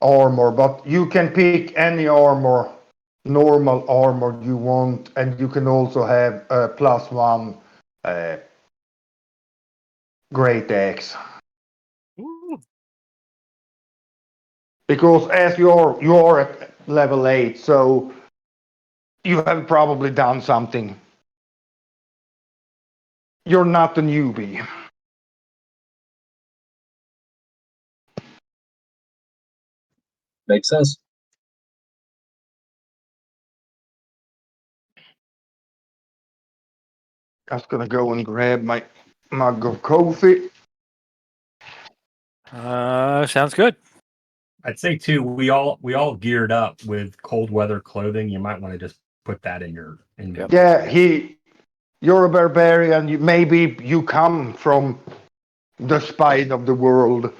armor, but you can pick any armor, normal armor you want, and you can also have a +1 great axe. Ooh. Because as you're at level 8, so you have probably done something. You're not a newbie. Makes sense. Just gonna go and grab my mug of coffee. Sounds good. I'd say too, we all geared up with cold weather clothing. You might want to just put that in your inventory. Yeah, you're a barbarian. Maybe you come from the spine of the world.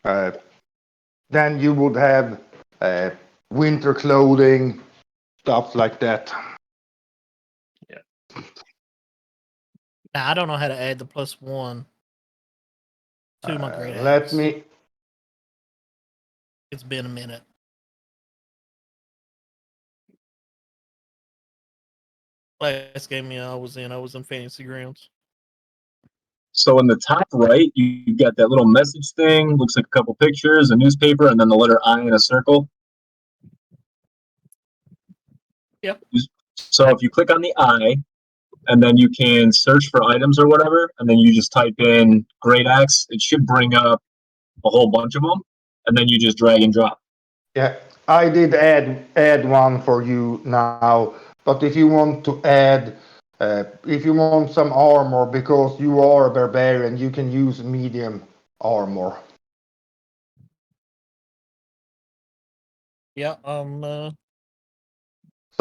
Then you would have winter clothing, stuff like that. Now, I don't know how to add the +1 to my great Let axe. me. It's been a minute. Last game I was in Fantasy Grounds. So in the top right, you got that little message thing. Looks like a couple pictures, a newspaper, and then the letter I in a circle. Yep. So if you click on the I, and then you can search for items or whatever, and then you just type in Great Axe, it should bring up a whole bunch of them, and then you just drag and drop. Yeah, I did add one for you now. But if you want to add, if you want some armor because you are a barbarian, you can use medium armor. Yeah, So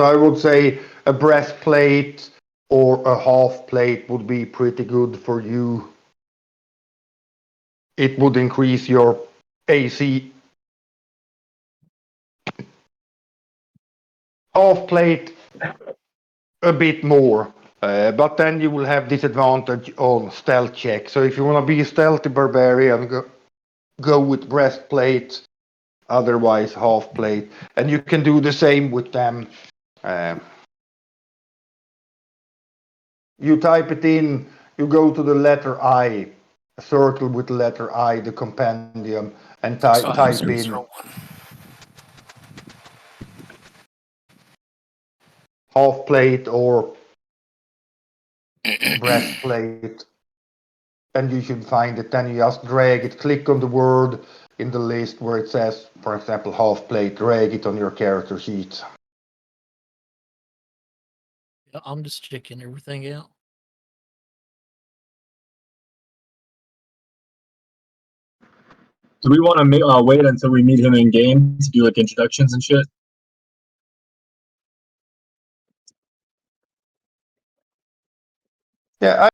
I would say a breastplate or a half plate would be pretty good for you. It would increase your AC. Half plate a bit more, but then you will have disadvantage on stealth check. So if you want to be a stealthy barbarian, go with breastplate. Otherwise, half plate, and you can do the same with them. You type it in. You go to the letter I, a circle with the letter I, the compendium, and type in half plate or breastplate, and you should find it. Then you just drag it, click on the word in the list where it says, for example, half plate, drag it on your character sheet. I'm just checking everything out. Do we want to wait until we meet him in game to do like introductions and shit? Yeah,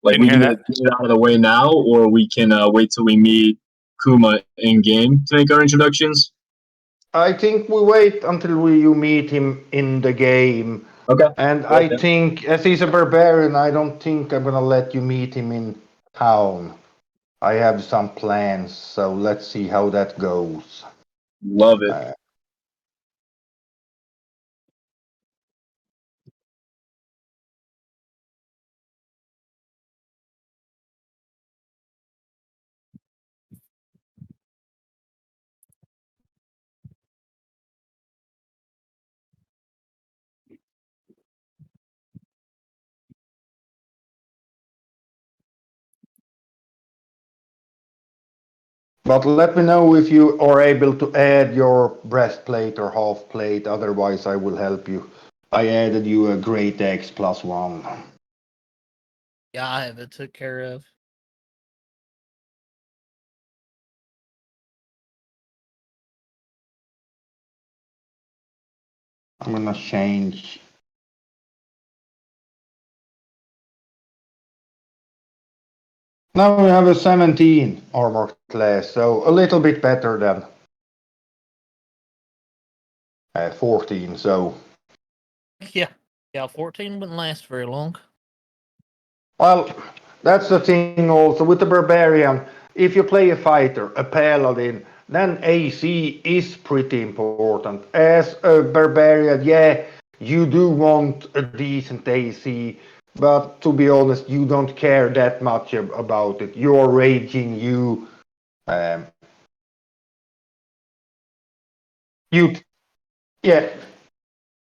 Like we can get it out of the way now, or we can wait till we meet Kuma in game to make our introductions. I think we wait until you meet him in the game. Okay. And I think, as he's a barbarian, I don't think I'm gonna let you meet him in town. I have some plans, so let's see how that goes. Love it. But let me know if you are able to add your breastplate or half plate, otherwise I will help you. I added you a great X +1. Yeah, I have it took care of. I'm gonna change. Now we have a 17 armor class, so a little bit better than 14, so. Yeah, 14 wouldn't last very long. Well, that's the thing also with the barbarian. if you play a fighter, a paladin, then AC is pretty important. As a barbarian, yeah, you do want a decent AC, but to be honest, you don't care that much about it. You're raging, um, you, yeah,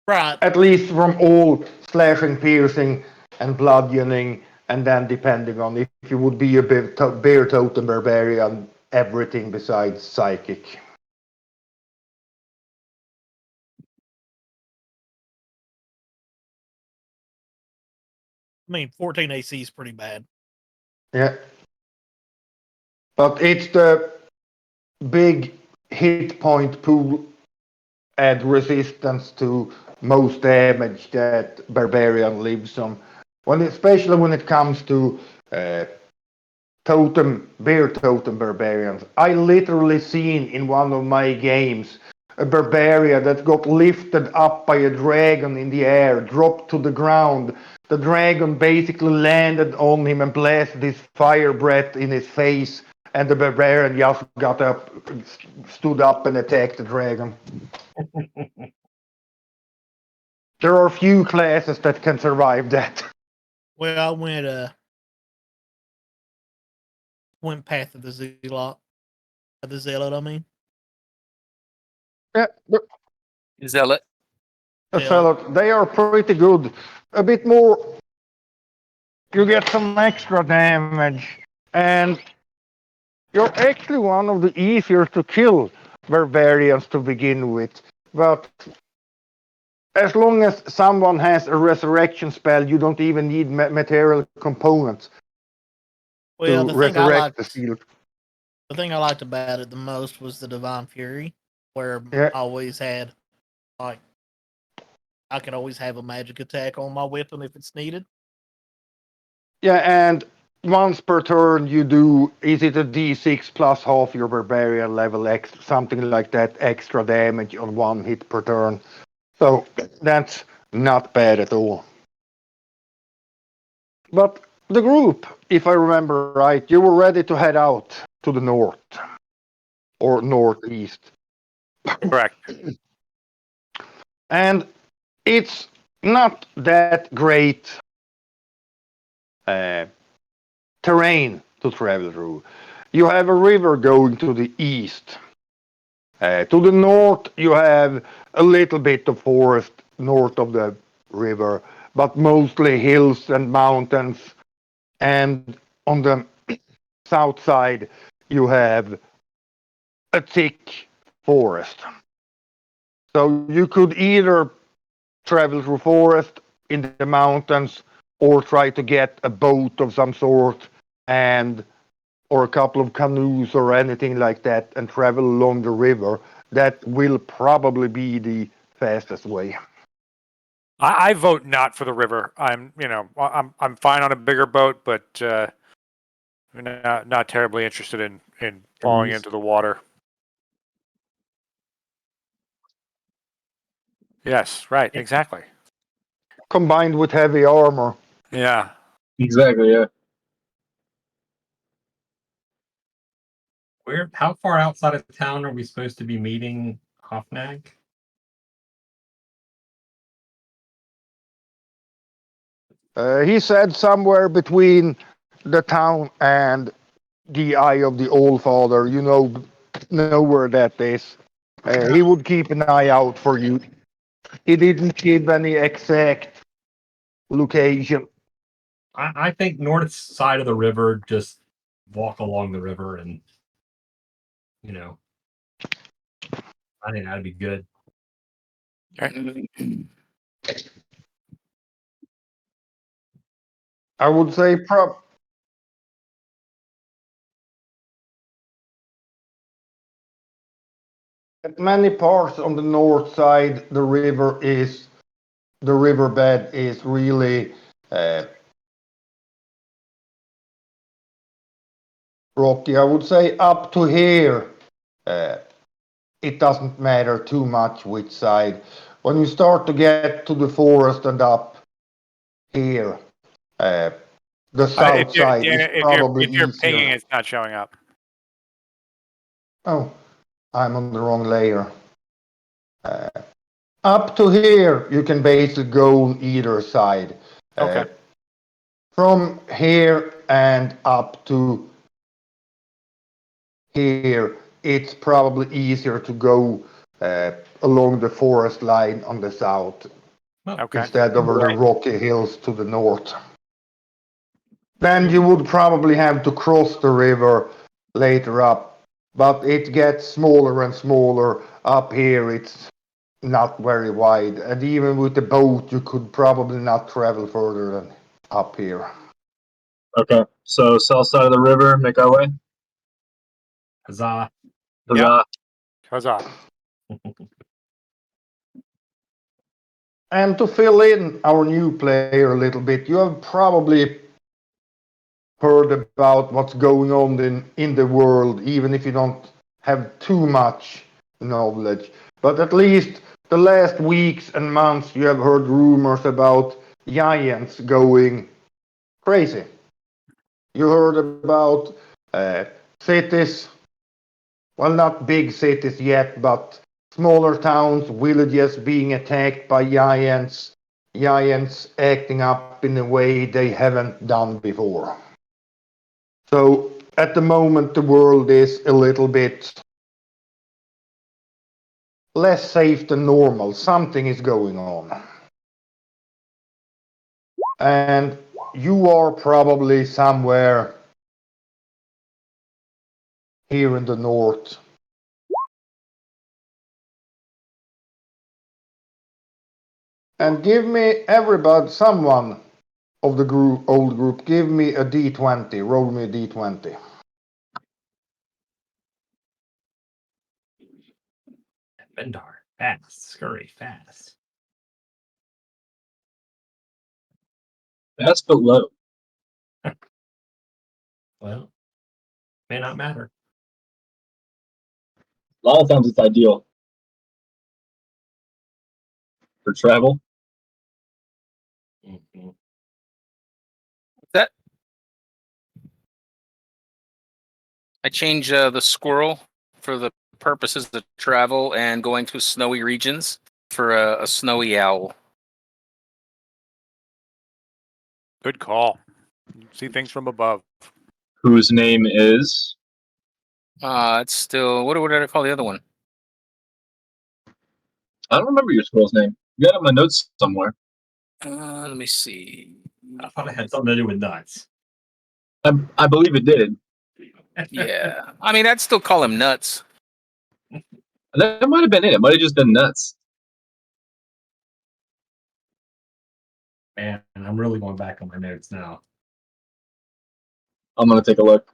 Right. at least from all slashing, piercing, and bludgeoning, and then depending on if you would be a bear totem barbarian, everything besides psychic. I mean, 14 AC is pretty bad. Yeah. But it's the big hit point pool and resistance to most damage that barbarian lives on. Especially when it comes to bear totem barbarians. I literally seen in one of my games a barbarian that got lifted up by a dragon in the air, dropped to the ground. The dragon basically landed on him and blasted his fire breath in his face, and the barbarian just got up, stood up, and attacked the dragon. There are few classes that can survive that. Well, I went Path of the Zealot. I mean. Yeah, Zealot. they are pretty good. A bit more, you get some extra damage, and you're actually one of the easier to kill barbarians to begin with. But as long as someone has a resurrection spell, you don't even need material components Well, to resurrect the shield. the thing I liked about it the most was the Divine Fury, where Yeah. I always had, like, I can always have a magic attack on my weapon if it's needed. Yeah, and once per turn you do, is it a d6 plus half your barbarian level, something like that, extra damage on one hit per turn. So that's not bad at all. But the group, if I remember right, you were ready to head out to the north or northeast. Correct. And it's not that great terrain to travel through. You have a river going to the east. To the north, you have a little bit of forest north of the river, but mostly hills and mountains. And on the south side, you have a thick forest. So you could either travel through forest in the mountains or try to get a boat of some sort or a couple of canoes or anything like that and travel along the river. That will probably be the fastest way. I vote not for the river. I'm fine on a bigger boat, but not terribly interested in falling into the water. Yes, right, exactly. Combined with heavy armor. Yeah. Exactly, yeah. How far outside of town are we supposed to be meeting Hofnag? He said somewhere between the town and the Eye of the Allfather. You know where that is. He would keep an eye out for you. He didn't give any exact location. I think north side of the river, just walk along the river and, I think that'd be good. I would say at many parts on the north side, the riverbed is really rocky. I would say up to here, it doesn't matter too much which side. When you start to get to the forest and up here, the south side is probably if you're easier. pinging, it's not showing up. Oh, I'm on the wrong layer. Up to here, you can basically go on either side. Okay. From here and up to here, it's probably easier to go along the forest line on the south Okay. instead of the Right. rocky hills to the north. Then you would probably have to cross the river later up, but it gets smaller and smaller. Up here, it's not very wide, and even with the boat, you could probably not travel further than up here. Okay. So south side of the river, make our way. Huzzah. Huzzah. Huzzah. And to fill in our new player a little bit, you have probably heard about what's going on in the world, even if you don't have too much knowledge. But at least the last weeks and months, you have heard rumors about giants going crazy. You heard about cities, well, not big cities yet, but smaller towns, villages being attacked by giants, giants acting up in a way they haven't done before. So at the moment, the world is a little bit less safe than normal. Something is going on. And you are probably somewhere here in the north. And give me, everybody, someone of the old group, give me a d20. Roll me a d20. Bendar. Fast. Scurry. Fast. That's but low. Well, may not matter. A lot of times it's ideal for travel. Mhm. That I change the squirrel for the purposes of travel and going to snowy regions for a snowy owl. Good call. See things from above. Whose name is? It's still what did I call the other one? I don't remember your squirrel's name. You got it in my notes somewhere. Let me see. I thought it had something to do with nuts. I believe it did. Yeah, I mean I'd still call him nuts. That might have been it. It might have just been nuts. Man, I'm really going back on my notes now. I'm gonna take a look.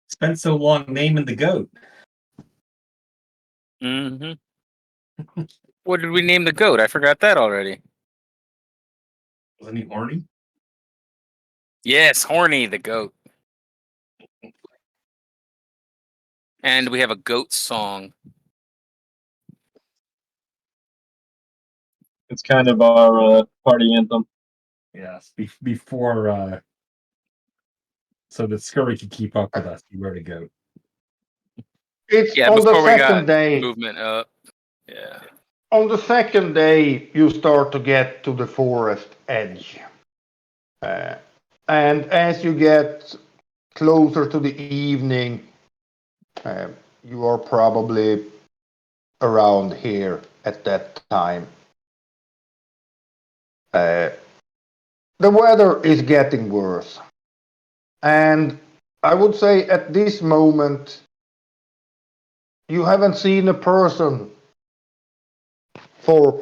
Spent so long naming the goat. Mm-hmm. What did we name the goat? I forgot that already. Wasn't he horny? Yes, Horny the goat. And we have a goat song. It's kind of our party anthem. Yes. Before so that Scurry could keep up with us, he wrote a goat. It's Yeah, on the before we got second day. movement up. Yeah. On the second day, you start to get to the forest edge. And as you get closer to the evening, you are probably around here at that time. The weather is getting worse. And I would say at this moment, you haven't seen a person for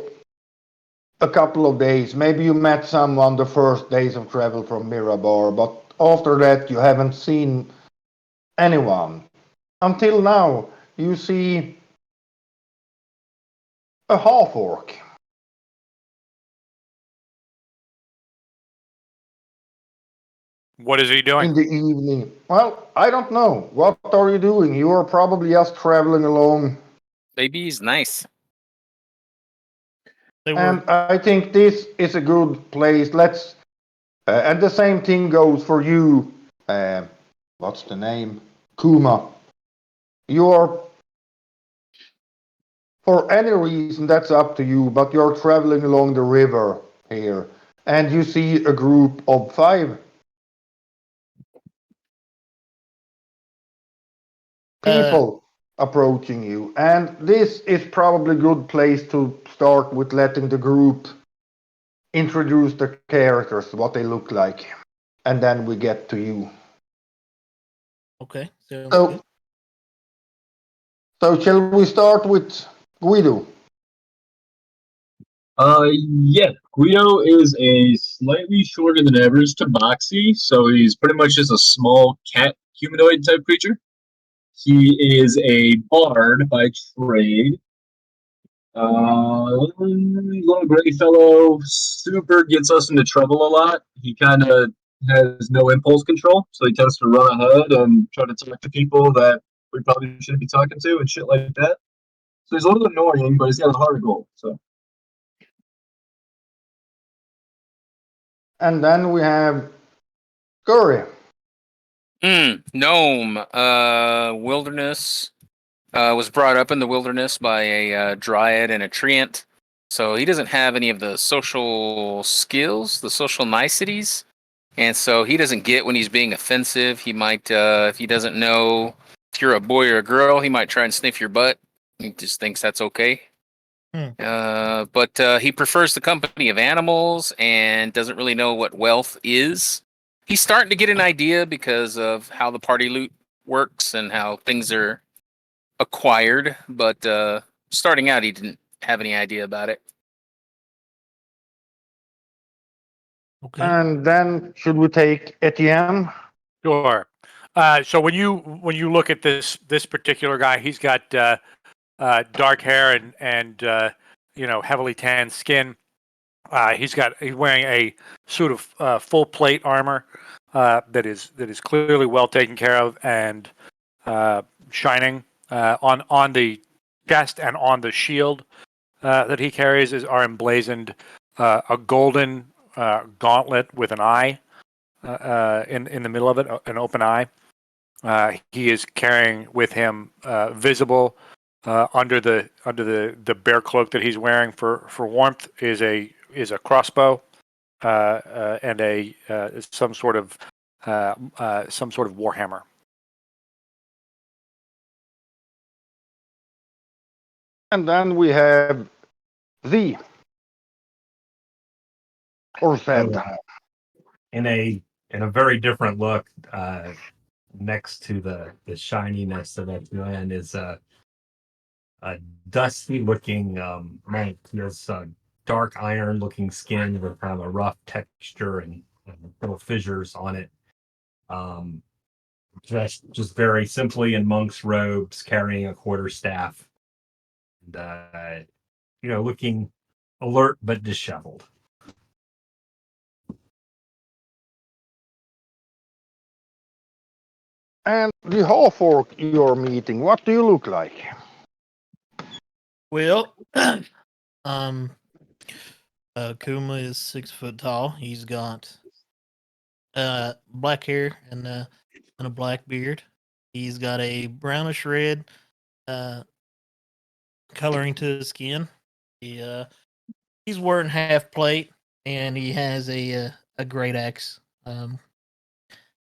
a couple of days. Maybe you met someone the first days of travel from Mirabar, but after that you haven't seen anyone. Until now, you see a half-orc. What is he doing? In the evening. Well, I don't know. What are you doing? You are probably just traveling along. Maybe he's nice. They were And I think this is a good place. Let's and the same thing goes for you. What's the name? Kuma. You're for any reason that's up to you, but you're traveling along the river here, and you see a group of 5 people approaching you, and this is probably a good place to start with letting the group introduce the characters, what they look like, and then we get to you. okay. Sounds So, good. so shall we start with Guido? Yeah, Guido is a slightly shorter than average tabaxi, so he's pretty much just a small cat humanoid type creature. He is a bard by trade. Little gray fellow, super gets us into trouble a lot. He kind of has no impulse control, so he tends to run ahead and try to talk to people that we probably shouldn't be talking to and shit like that. So he's a little annoying, but he's got a heart of gold. So And then we have Curry. Gnome. Wilderness. Was brought up in the wilderness by a dryad and a treant. So he doesn't have any of the social skills, the social niceties. And so he doesn't get when he's being offensive. He might, if he doesn't know if you're a boy or a girl, he might try and sniff your butt. He just thinks that's okay. But he prefers the company of animals and doesn't really know what wealth is. He's starting to get an idea because of how the party loot works and how things are acquired. But starting out, he didn't have any idea about it. Okay. And then should we take Etienne? Sure. So when you look at this particular guy, he's got dark hair and heavily tanned skin. He's wearing a suit of full plate armor that is clearly well taken care of and shining on the chest and on the shield that he carries are emblazoned a golden gauntlet with an eye in the middle of it, an open eye. He is carrying with him visible under the bear cloak that he's wearing for warmth is a crossbow and some sort of warhammer. And then we have Z. Or Zed. In a very different look, next to the shininess of that gland is a dusty looking monk. He has dark iron looking skin with kind of a rough texture and little fissures on it. Just very simply in monk's robes, carrying a quarterstaff, and looking alert but disheveled. And the half orc you're meeting, what do you look like? Well, Kuma is 6 foot tall. He's got black hair and a black beard. He's got a brownish red coloring to his skin. He's wearing half plate, and he has a great axe.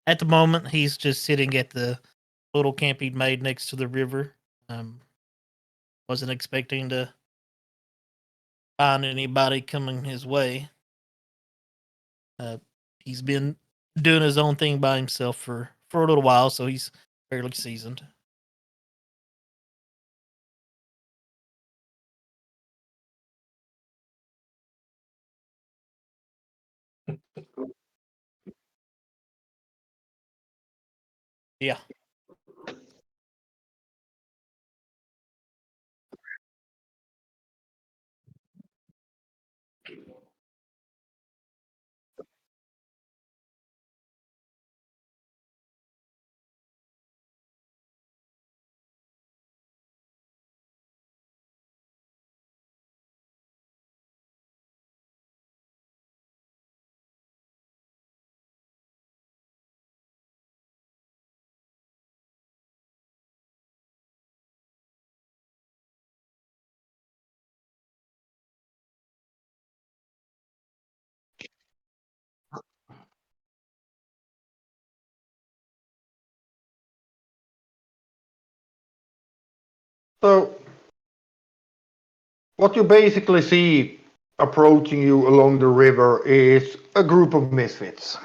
At the moment, he's just sitting at the little camp he'd made next to the river. Wasn't expecting to find anybody coming his way. He's been doing his own thing by himself for a little while, so he's fairly seasoned. Yeah. So, what you basically see approaching you along the river is a group of misfits.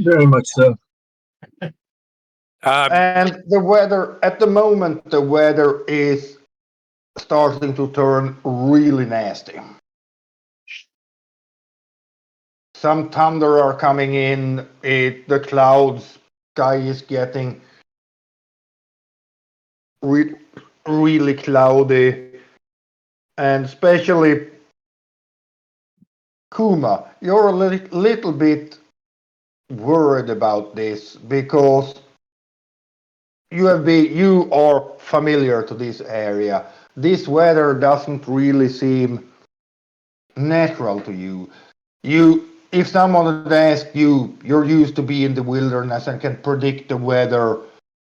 Very much so. And the weather, at the moment, the weather is starting to turn really nasty. Some thunder are coming in, the clouds, sky is getting really cloudy, and especially Kuma, you're a little bit worried about this because you are familiar to this area. This weather doesn't really seem natural to you. If someone had asked you, you're used to be in the wilderness and can predict the weather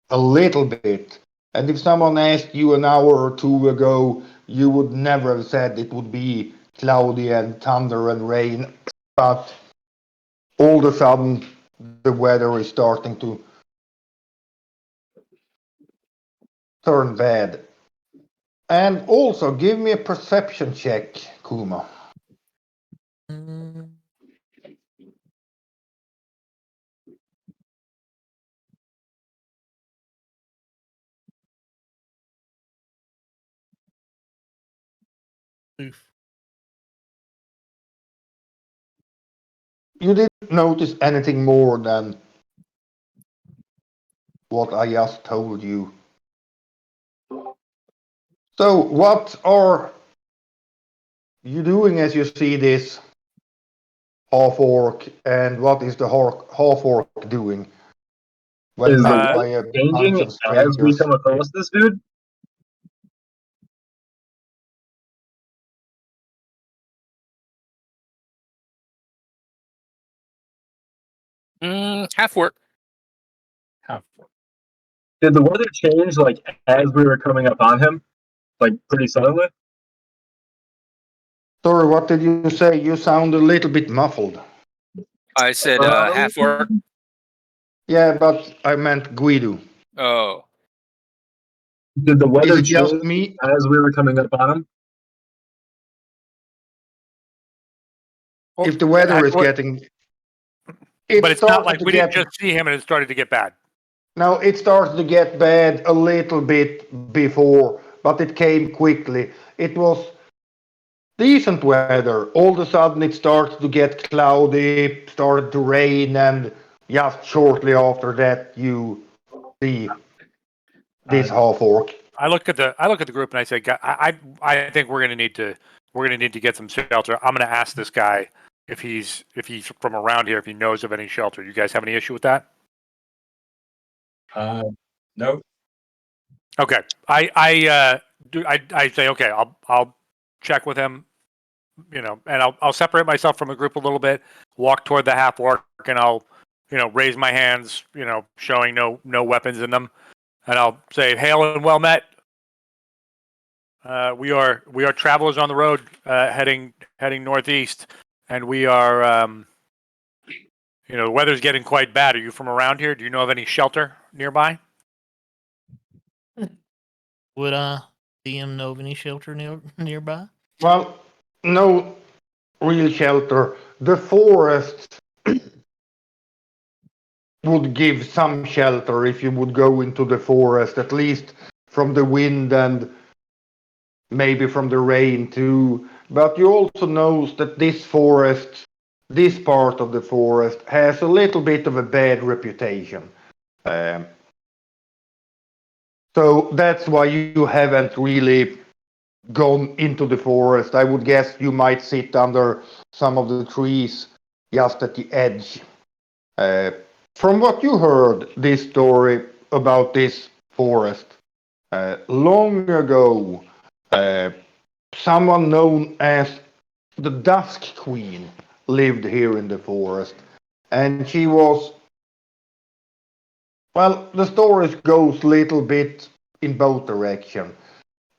a little bit. And if someone asked you an hour or two ago, you would never have said it would be cloudy and thunder and rain. But all of a sudden, the weather is starting to turn bad. And also, give me a perception check, Kuma. Mm, oof. You didn't notice anything more than what I just told you. So, what are you doing as you see this half orc, and what is the half orc doing when Is the met by weather a bunch changing of as we strangers? come across this dude? Half work. Did the weather change like as we were coming up on him, like pretty suddenly? Sorry, what did you say? You sound a little bit muffled. I said half work. Yeah, but I meant Guido. Oh. Did the Is weather it just change me? as we were coming up on him? If the weather is But getting, it's not like to we get didn't just see him and it started to get bad. no, it started to get bad a little bit before, but it came quickly. It was decent weather. All of a sudden, it started to get cloudy, started to rain, and just shortly after that, you see this half orc. I look at the group and I say, I think we're gonna need to get some shelter. I'm gonna ask this guy if he's from around here, if he knows of any shelter. You guys have any issue with that? No. Okay. I say okay. I'll check with him. And I'll separate myself from the group a little bit. Walk toward the half orc, and I'll raise my hands. Showing no weapons in them, and I'll say, "Hail and well met. We are travelers on the road, heading northeast, and we are the weather's getting quite bad. Are you from around here? Do you know of any shelter nearby?" Would DM know of any shelter nearby? Well, no real shelter. The forest would give some shelter if you would go into the forest, at least from the wind and maybe from the rain too. But you also know that this part of the forest, has a little bit of a bad reputation. So that's why you haven't really gone into the forest. I would guess you might sit under some of the trees just at the edge. From what you heard, this story about this forest, long ago, someone known as the Dusk Queen lived here in the forest, and she was, well, the story goes a little bit in both directions.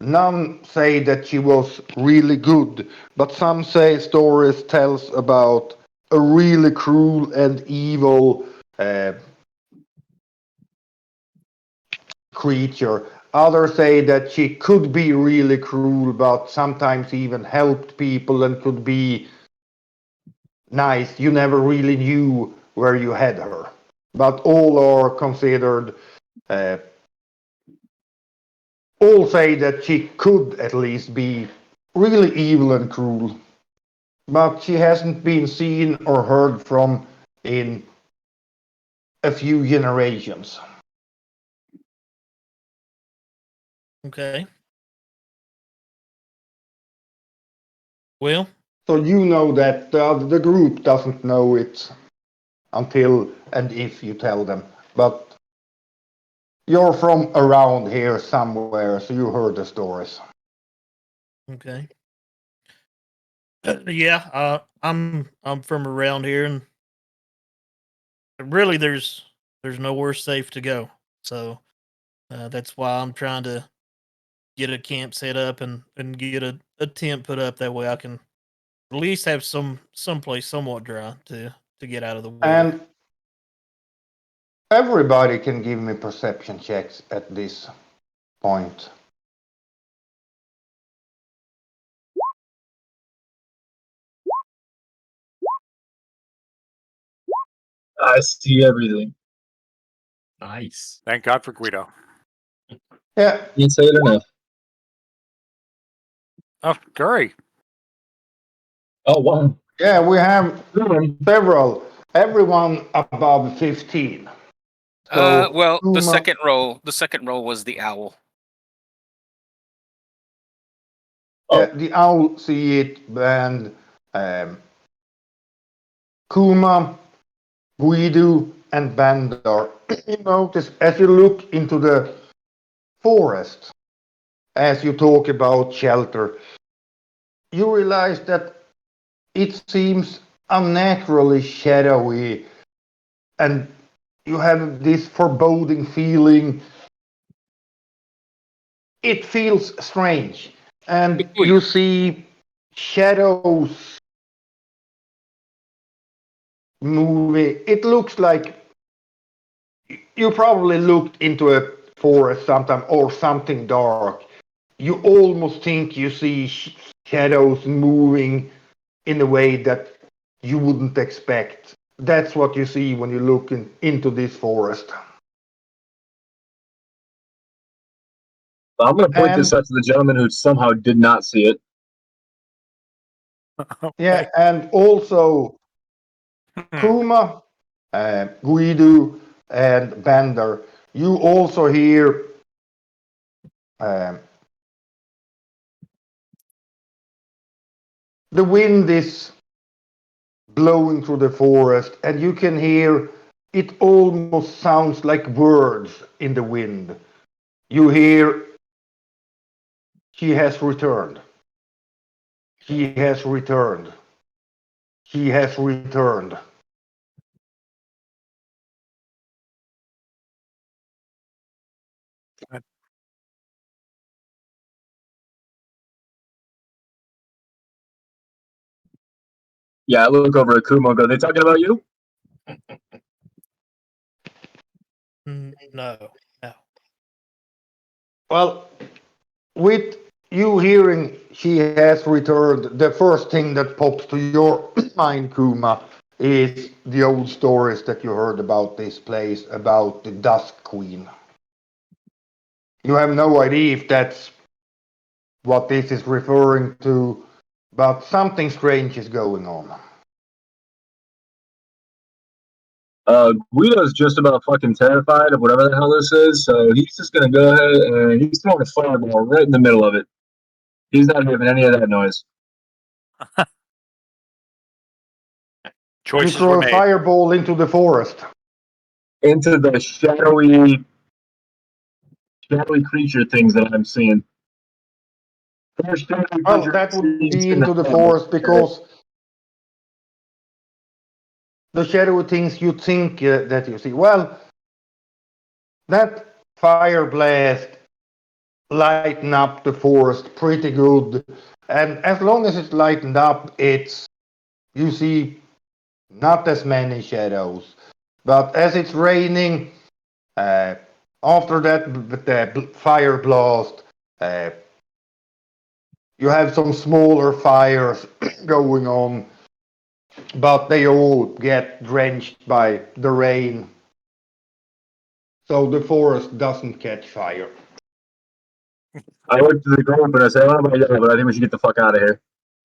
None say that she was really good, but some say stories tells about a really cruel and evil creature. Others say that she could be really cruel, but sometimes even helped people and could be nice. You never really knew where you had her. But all are considered, all say that she could at least be really evil and cruel. But she hasn't been seen or heard from in a few generations. Okay. Well, So you know that the group doesn't know it until and if you tell them. But you're from around here somewhere, so you heard the stories. okay. Yeah, I'm from around here, and really, there's nowhere safe to go. So that's why I'm trying to get a camp set up and get a tent put up. That way, I can at least have someplace somewhat dry to get out of the weather. And everybody can give me perception checks at this point. I see everything. Nice. Thank God for Guido. Yeah, Can't say it enough. Oh, Curry. Oh wow. yeah, we have several. Everyone above 15. So Well, the Kuma, second roll was the owl. yeah, the owl see it, and um, Kuma, Guido, and Baldur. You notice as you look into the forest, as you talk about shelter, you realize that it seems unnaturally shadowy, and you have this foreboding feeling. It feels strange, and you see shadows moving. It looks like you probably looked into a forest sometime or something dark. You almost think you see shadows moving in a way that you wouldn't expect. That's what you see when you look into this forest. I'm going to point And this out to the gentleman who somehow did not see it. yeah, and also Kuma, Guido, and Bender. You also hear the wind is blowing through the forest, and you can hear it almost sounds like words in the wind. You hear, she has returned. She has returned. She has returned. Yeah, I look over at Kuma and go, they talking about you? No. Well, with you hearing she has returned, the first thing that pops to your mind, Kuma, is the old stories that you heard about this place, about the Dusk Queen. You have no idea if that's what this is referring to, but something strange is going on. Guido's just about fucking terrified of whatever the hell this is, so he's just going to go ahead and he's throwing a fireball right in the middle of it. He's not having any of that noise. You Choices throw were a made. fireball into the forest. Into the shadowy creature things that I'm seeing. Well, that would be into the forest because the shadowy things you think that you see. Well, that fire blast lighten up the forest pretty good, and as long as it's lightened up, it's you see not as many shadows. But as it's raining, After that, with the fire blast, you have some smaller fires going on, but they all get drenched by the rain. So the forest doesn't catch fire. I looked at the group and I said, I don't know about you, but I think we should get the fuck out of here.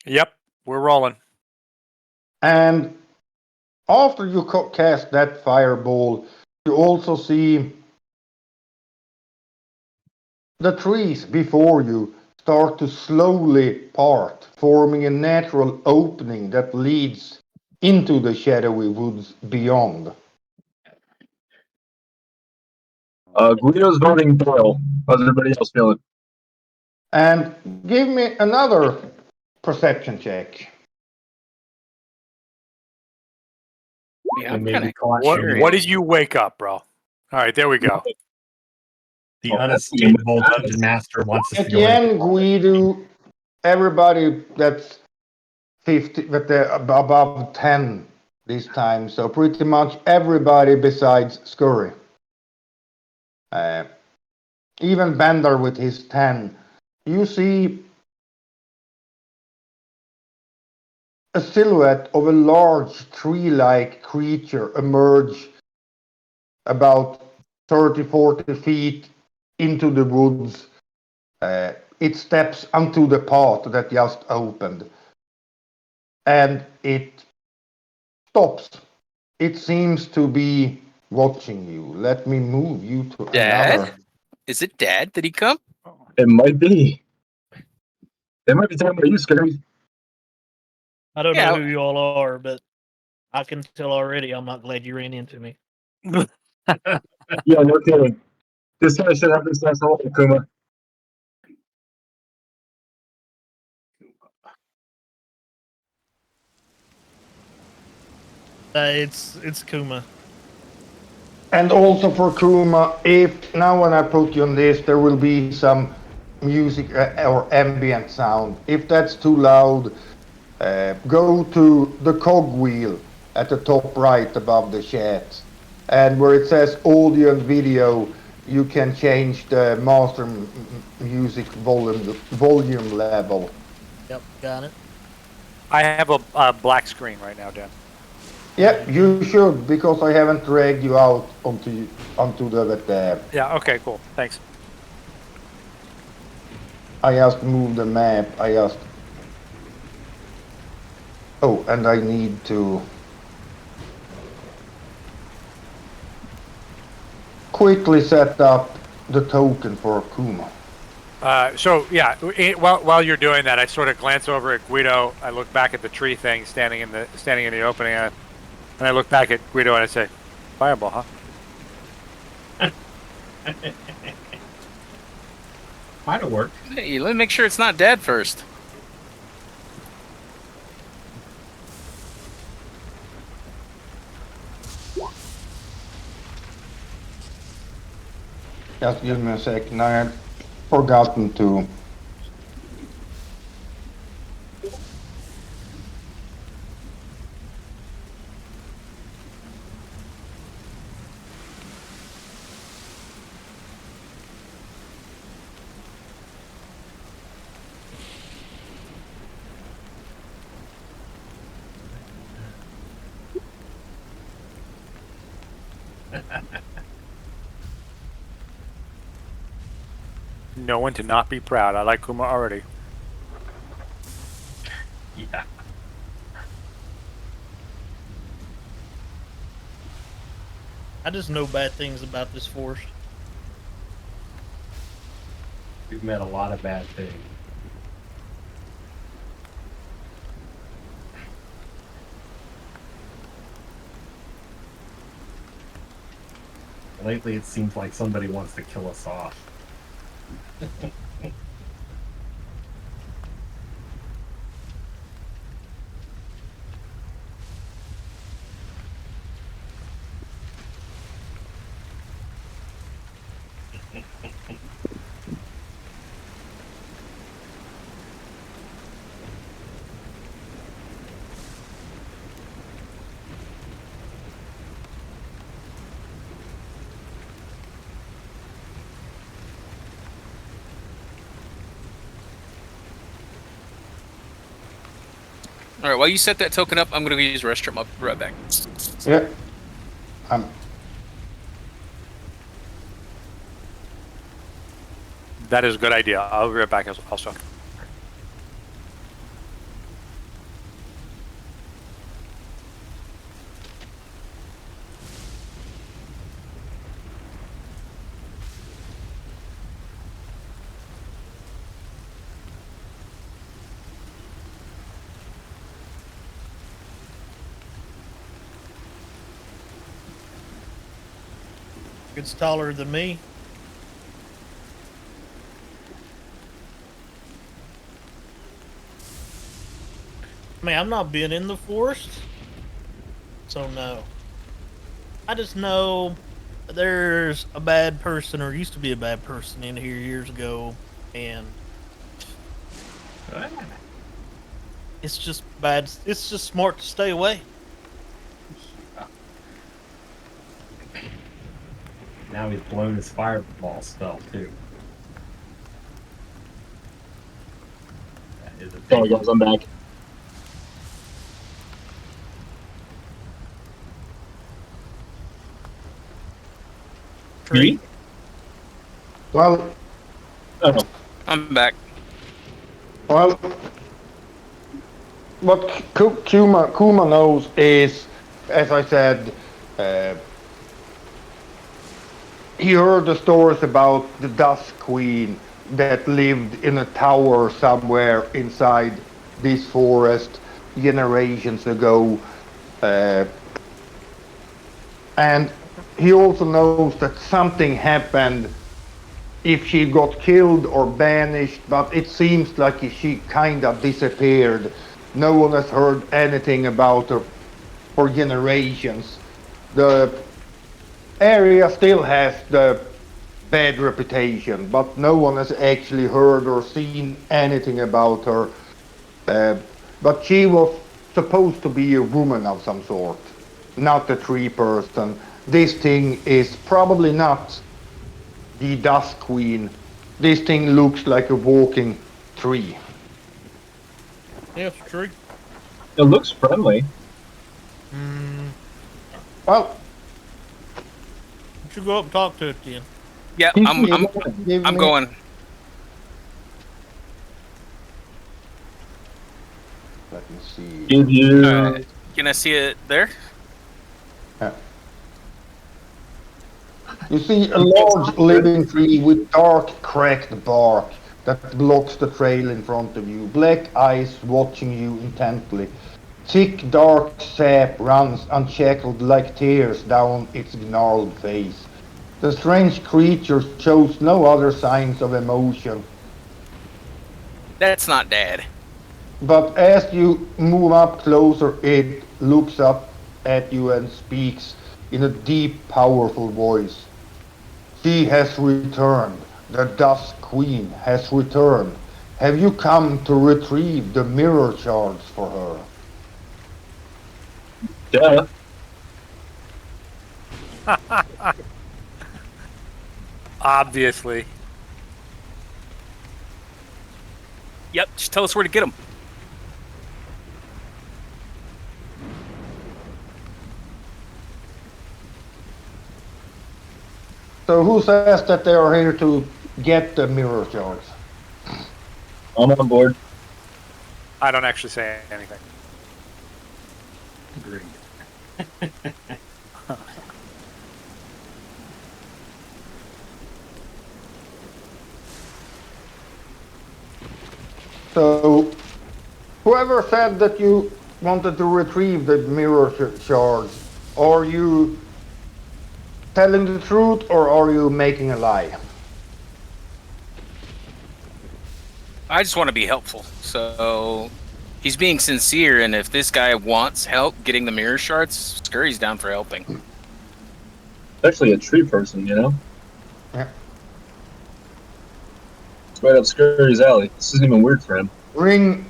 Yep, we're rolling. And after you cast that fireball, you also see the trees before you start to slowly part, forming a natural opening that leads into the shadowy woods beyond. Guido's voting Doyle. How's everybody else feeling? And give me another perception check. Yeah, And I'm maybe kind of caution curious. What did you wake up, bro? All right, there we go. the unescapable dungeon master wants us to go Again, into Guido, everybody that's 50, but they're above 10 this time, so pretty much everybody besides Scurry. Even Bender with his 10. You see a silhouette of a large tree-like creature emerge about 30, 40 feet into the woods. It steps onto the path that just opened. And it stops. It seems to be watching you. Let me move you to Dad? another. Is it Dad? Did he come? It might be. They might be talking about you, Scary. I don't Yeah. know who you all are, but I can tell already I'm not glad you ran into me. Yeah, no kidding. This guy should have this last hole, Kuma. It's Kuma. And also for Kuma, if now when I put you on this, there will be some music or ambient sound. If that's too loud, go to the cogwheel at the top right above the chat. And where it says audio and video, you can change the master music volume level. Yep, got it. I have a black screen right now, Dan. Yeah, you should, because I haven't dragged you out onto the. Yeah. Okay. Cool. Thanks. I just moved the map. Oh, and I need to quickly set up the token for Kuma. So yeah, while you're doing that, I sort of glance over at Guido. I look back at the tree thing standing in the opening, and I look back at Guido and I say, "Fireball, huh?" Might have worked. Hey, let me make sure it's not Dad first. Just give me a second. I had forgotten to. No one to not be proud. I like Kuma already. Yeah. I just know bad things about this forest. We've met a lot of bad things. Lately, it seems like somebody wants to kill us off. All right. While you set that token up, I'm gonna go use the restroom. I'll be right back. Yeah. That is a good idea. I'll be right back also. It's taller than me. I mean, I've not been in the forest, so no. I just know there's a bad person, or used to be a bad person in here years ago, and it's just bad. It's just smart to stay away. Now he's blown his fireball spell too. That is a Sorry big guys, I'm back. Tree. Well, Oh, I'm back. well, what Kuma knows is, as I said, he heard the stories about the Dusk Queen that lived in a tower somewhere inside this forest generations ago. And he also knows that something happened if she got killed or banished, but it seems like she kind of disappeared. No one has heard anything about her for generations. The area still has the bad reputation, but no one has actually heard or seen anything about her. But she was supposed to be a woman of some sort, not a tree person. This thing is probably not the Dusk Queen. This thing looks like a walking tree. Yeah, it's a tree. it looks friendly. Well, You should go up and talk to it then. Yeah, give I'm me- going. Let me see. Give you. Can I see it there? You see a large living tree with dark, cracked bark that blocks the trail in front of you. Black eyes watching you intently. Thick, dark sap runs unshackled like tears down its gnarled face. The strange creature shows no other signs of emotion. That's not Dad. But as you move up closer, it looks up at you and speaks in a deep, powerful voice. She has returned. The Dusk Queen has returned. Have you come to retrieve the mirror shards for her? Yeah. Obviously. Yep. Just tell us where to get them. So who says that they are here to get the mirror shards? I'm on board. I don't actually say anything. Agreed. So whoever said that you wanted to retrieve the mirror shards, are you telling the truth or are you making a lie? I just want to be helpful. So he's being sincere, and if this guy wants help getting the mirror shards, Scurry's down for helping. Especially a tree person, you know? Yeah. It's right up Scurry's alley. This isn't even weird for him. Ring.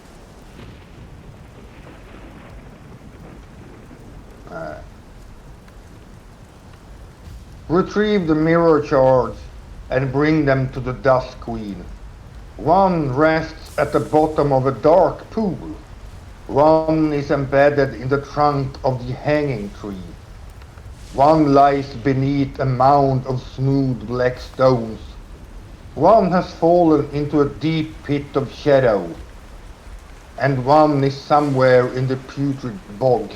Retrieve the mirror shards and bring them to the Dusk Queen. One rests at the bottom of a dark pool. One is embedded in the trunk of the hanging tree. One lies beneath a mound of smooth black stones. One has fallen into a deep pit of shadow. And one is somewhere in the putrid bog.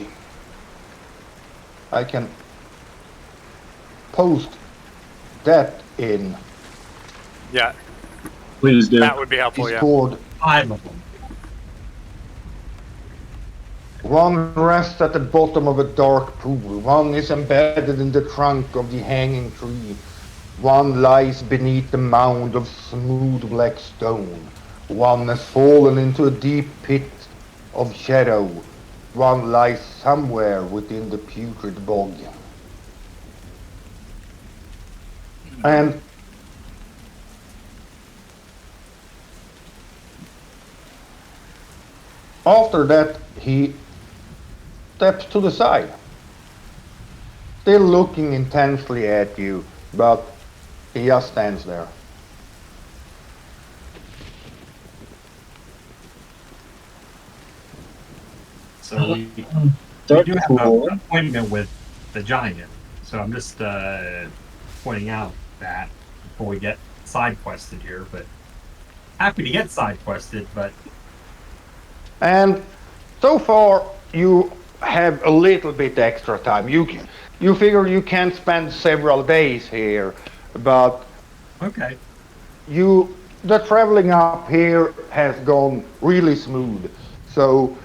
I can post that in Yeah, Please do. that would be helpful. Yeah. Discord. 5 of them. One rests at the bottom of a dark pool. One is embedded in the trunk of the hanging tree. One lies beneath a mound of smooth black stone. One has fallen into a deep pit of shadow. One lies somewhere within the putrid bog. And after that, he steps to the side, still looking intensely at you, but he just stands there. So we That's do have cool. an appointment with the giant. So I'm just pointing out that before we get side quested here, but happy to get side quested, but And so far, you have a little bit extra time. You figure you can spend several days here, but okay. the traveling up here has gone really smooth. So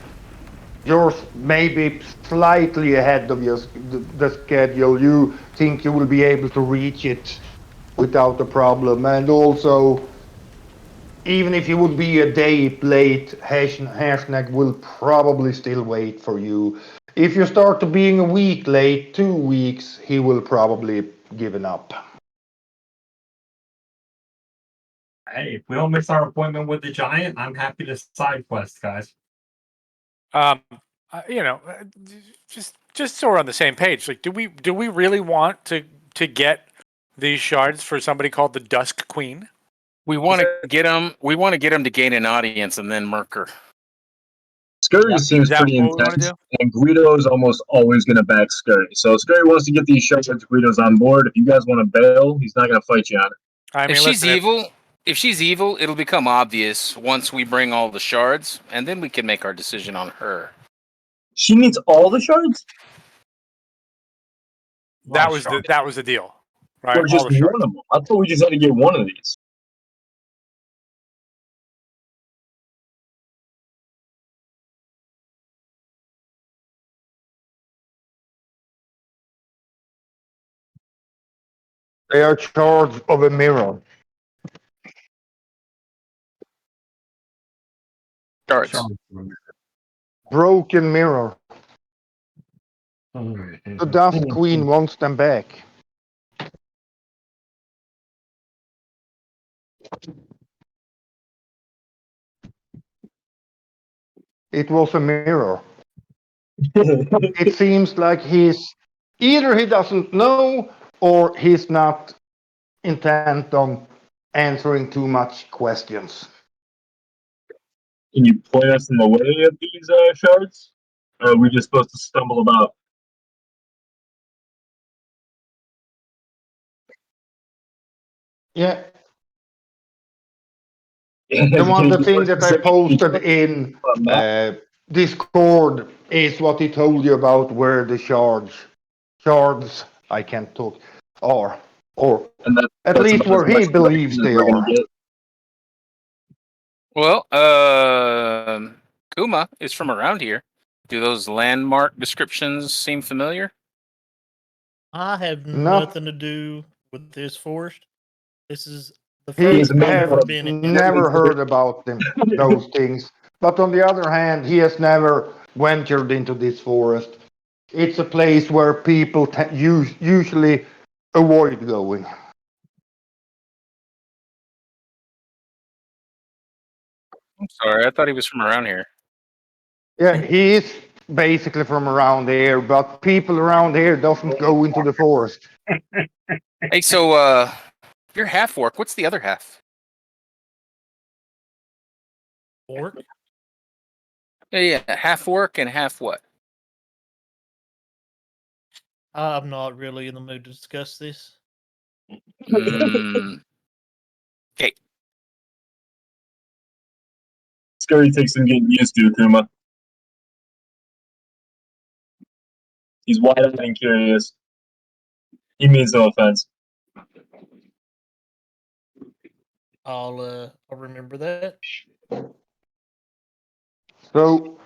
you're maybe slightly ahead of the schedule. You think you will be able to reach it without a problem, and also, even if you would be a day late, Hashneck will probably still wait for you. If you start to being a week late, 2 weeks, he will probably given up. Hey, if we don't miss our appointment with the giant, I'm happy to side quest, guys. You know, just so we're on the same page. Like, do we really want to get these shards for somebody called the Dusk Queen? We want to get him. We want to get him to gain an audience and then murk her. Scurry Is seems that pretty what we wanna intense, do? and Guido is almost always going to back Scurry. So Scurry wants to get these shards. Guido's on board. If you guys want to bail, he's not going to fight you on it. I mean, If she's listen, evil, if she's evil, it'll become obvious once we bring all the shards, and then we can make our decision on her. She needs all the shards, that was the deal, right? or All just the shards. one of them. I thought we just had to get one of these. They are charged of a mirror. Shards. Broken mirror. The Dusk Queen wants them back. It was a mirror. It seems like either he doesn't know or he's not intent on answering too much questions. Can you point us in the way of these shards? Or are we just supposed to stumble about? Yeah. The thing that I posted in Discord is what he told you about where the shards, I can't talk, are. Or at least where he believes they are. Well, Kuma is from around here. Do those landmark descriptions seem familiar? I have No. nothing to do with this forest. This is the He first I've ever has been in. never heard about those things. But on the other hand, he has never ventured into this forest. It's a place where people usually avoid going. I'm sorry, I thought he was from around here. Yeah, he is basically from around here, but people around here doesn't go into the forest. Hey, so you're half orc. What's the other half? Orc. Yeah, half work and half what? I'm not really in the mood to discuss this. Mm, Scurry takes some getting used to, Kuma. He's wide-eyed and curious. He means no offense. I'll remember that. So,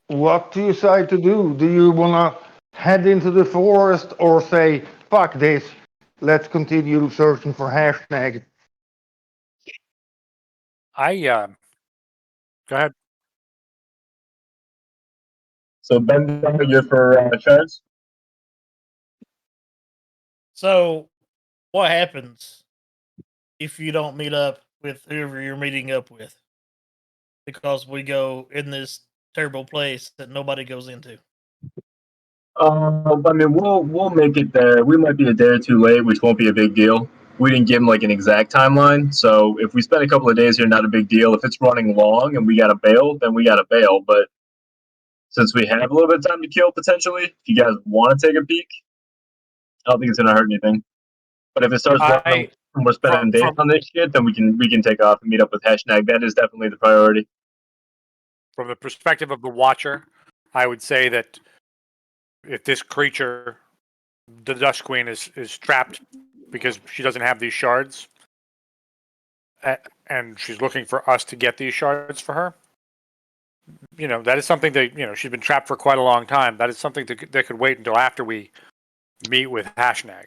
what do you decide to do? Do you want to head into the forest or say, fuck this, let's continue searching for hashtag? Go ahead. So, Ben, you're for shards? So, what happens if you don't meet up with whoever you're meeting up with? Because we go in this terrible place that nobody goes into. I mean, we'll make it there. We might be a day or two late, which won't be a big deal. We didn't give him like an exact timeline, so if we spend a couple of days here, not a big deal. If it's running long and we gotta bail, then we gotta bail. But since we have a little bit of time to kill potentially, if you guys want to take a peek, I don't think it's gonna hurt anything. But if it starts running and we're spending days on this shit, then we can take off and meet up with hashtag. That is definitely the priority. From the perspective of the Watcher, I would say that if this creature, the Dust Queen, is trapped because she doesn't have these shards, and she's looking for us to get these shards for her, that is something that, she's been trapped for quite a long time. That is something that could wait until after we meet with Harshnag.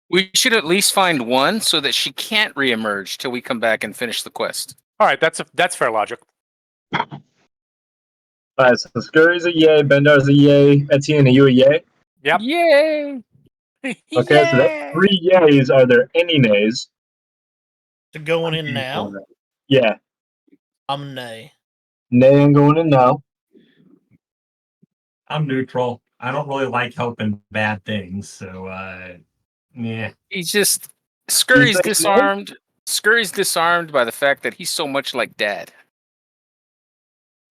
we should at least find one so that she can't reemerge till we come back and finish the quest. All right, that's fair logic. Alright, so Scurry's a yay, Bendar's a yay, Etienne, are you a yay? Yep. Yay! Okay, so that's 3 yays. Are there any nays? To going in now, Yeah, I'm nay. nay, I'm going in now. I'm neutral. I don't really like helping bad things, so yeah. He's just Scurry's think disarmed. Scurry's disarmed by the fact that he's so much like Dad,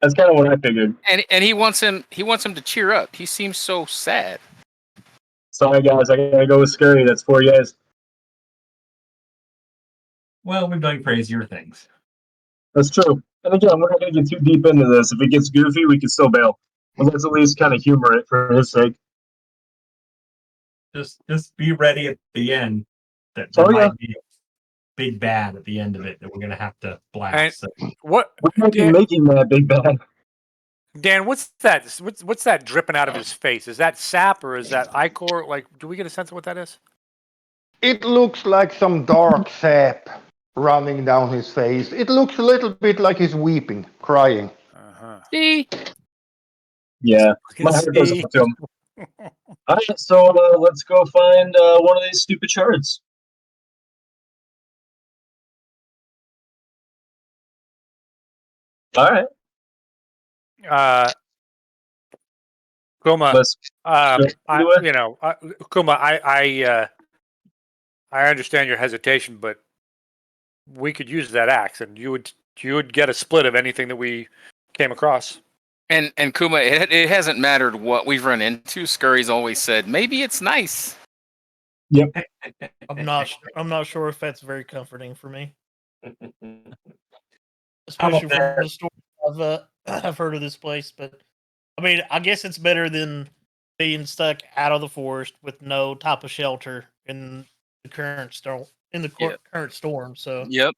That's kind of what I figured. and he wants him to cheer up. He seems so sad. Sorry, guys, I gotta go with Scurry. That's 4 yays. Well, we've done crazier things. That's true. And again, we're not gonna get too deep into this. If it gets goofy, we can still bail. But let's at least kind of humor it for his sake. Just be ready at the end that there might be a big bad at the end of it that we're gonna have to blast. And so. what? We might be making that big bad. Dan, what's that? What's that dripping out of his face? Is that sap or is that ichor? Like, do we get a sense of what that is? It looks like some dark sap running down his face. It looks a little bit like he's weeping, crying. See? Yeah, my heart goes up to him. All right, so let's go find one of these stupid shards. All right. Kuma, Let's Kuma, I understand your hesitation, but we could use that axe, and you would get a split of anything that we came across. And Kuma, it hasn't mattered what we've run into. Scurry's always said, maybe it's nice. Yep. I'm not sure if that's very comforting for me, I'm up especially from there. the story I've heard of this place. But I mean, I guess it's better than being stuck out of the forest with no type of shelter in the current storm. Current storm, so Yep.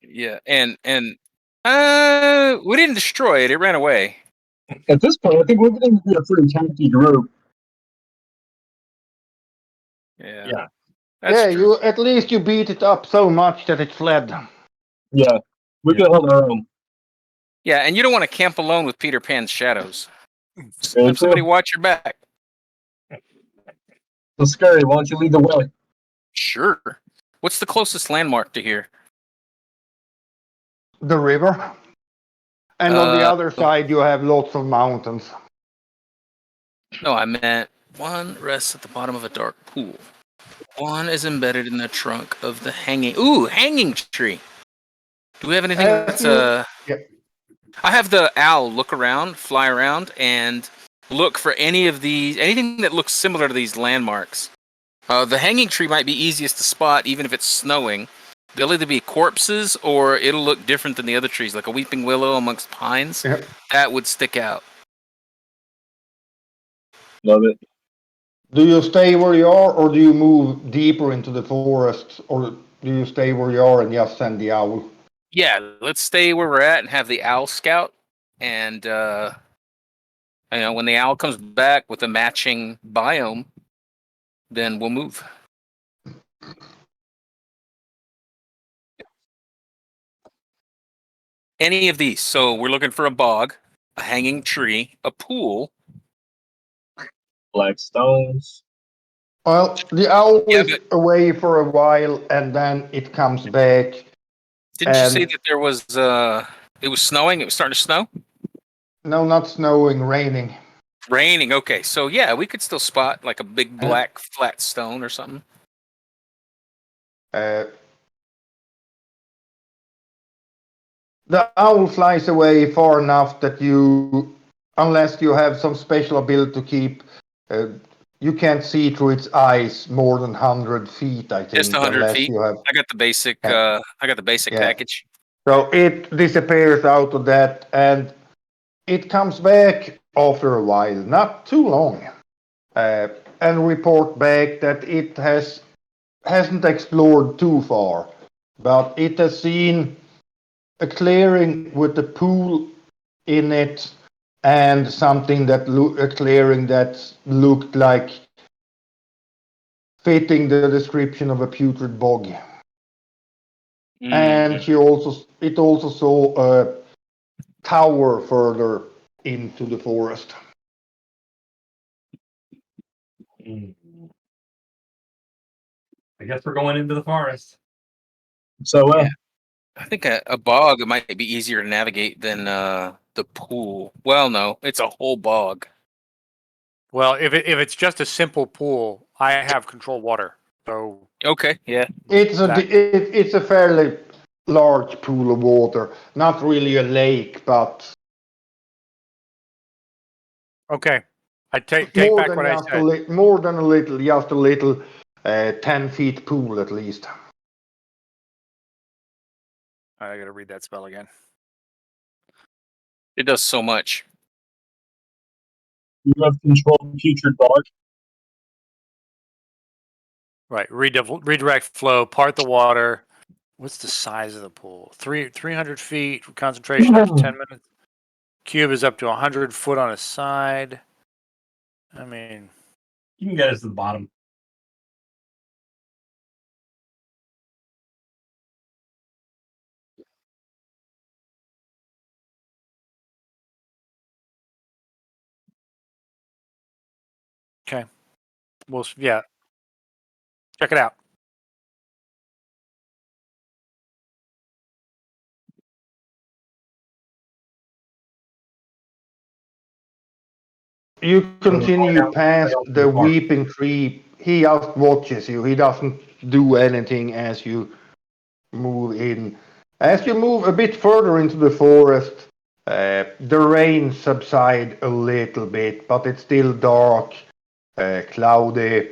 Yeah, and we didn't destroy it. It ran away. At this point, I think we're going to be a pretty tacky group. Yeah. Yeah, True. at least you beat it up so much that it fled. Yeah, we can hold our own. Yeah, and you don't want to camp alone with Peter Pan's shadows. Very Have somebody true. watch your back. So, Scurry, why don't you lead the way? Sure. What's the closest landmark to here? The river. And on the other side, you have lots of mountains. No, I meant one rests at the bottom of a dark pool. One is embedded in the trunk of the hanging. Ooh, hanging tree. Do we have anything As that's you- yeah. I have the owl look around, fly around, and look for anything that looks similar to these landmarks. The hanging tree might be easiest to spot, even if it's snowing. They'll either be corpses or it'll look different than the other trees, like a weeping willow amongst pines. Yeah. That would stick out. Love it. Do you stay where you are, or do you move deeper into the forest, or do you stay where you are and just send the owl? Yeah, let's stay where we're at and have the owl scout. And when the owl comes back with a matching biome, then we'll move. Any of these. So we're looking for a bog, a hanging tree, a pool. Black stones. Well, the owl Yeah, is but away for a while, and then it comes back. didn't you say And that there was it was snowing? It was starting to snow? no, not snowing, raining. Raining. Okay, so yeah, we could still spot like a big And black flat stone or something. The owl flies away far enough that you, unless you have some special ability to keep, you can't see through its eyes more than 100 feet, I think, Just 100 unless feet. you have. I got the basic. Yeah. I got the basic Yeah. package. So it disappears out of that, and it comes back after a while, not too long, and report back that it hasn't explored too far, but it has seen a clearing with a pool in it and something a clearing that looked like fitting the description of a putrid bog. And it also saw a tower further into the forest. Mm. I guess we're going into the forest. So, Yeah. I think a bog might be easier to navigate than the pool. Well, no, it's a whole bog. Well, if it's just a simple pool, I have control water. So Okay, yeah. It's a fairly large pool of water, not really a lake, but okay, I take more back than what I just said. more than a little, just a little 10 feet pool at least. I got to read that spell again. It does so much. you have control of putrid bog. Right, redirect flow, part the water. What's the size of the pool? 300 feet. Concentration up to 10 minutes. Cube is up to 100 foot on a side. I mean, You can get us to the bottom. okay. Well, yeah. Check it out. You continue past the weeping tree. He just watches you. He doesn't do anything as you move in. As you move a bit further into the forest, the rain subsides a little bit, but it's still dark, cloudy.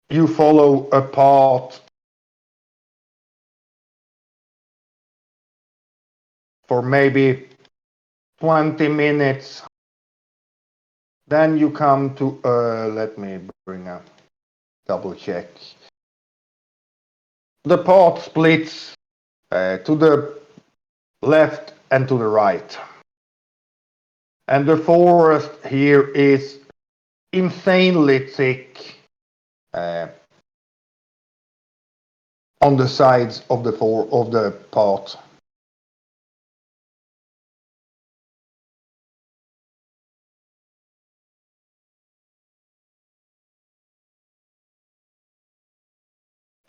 You follow a path for maybe 20 minutes. Then you come to, let me bring up, double check. The path splits to the left and to the right. And the forest here is insanely thick on the sides of the path.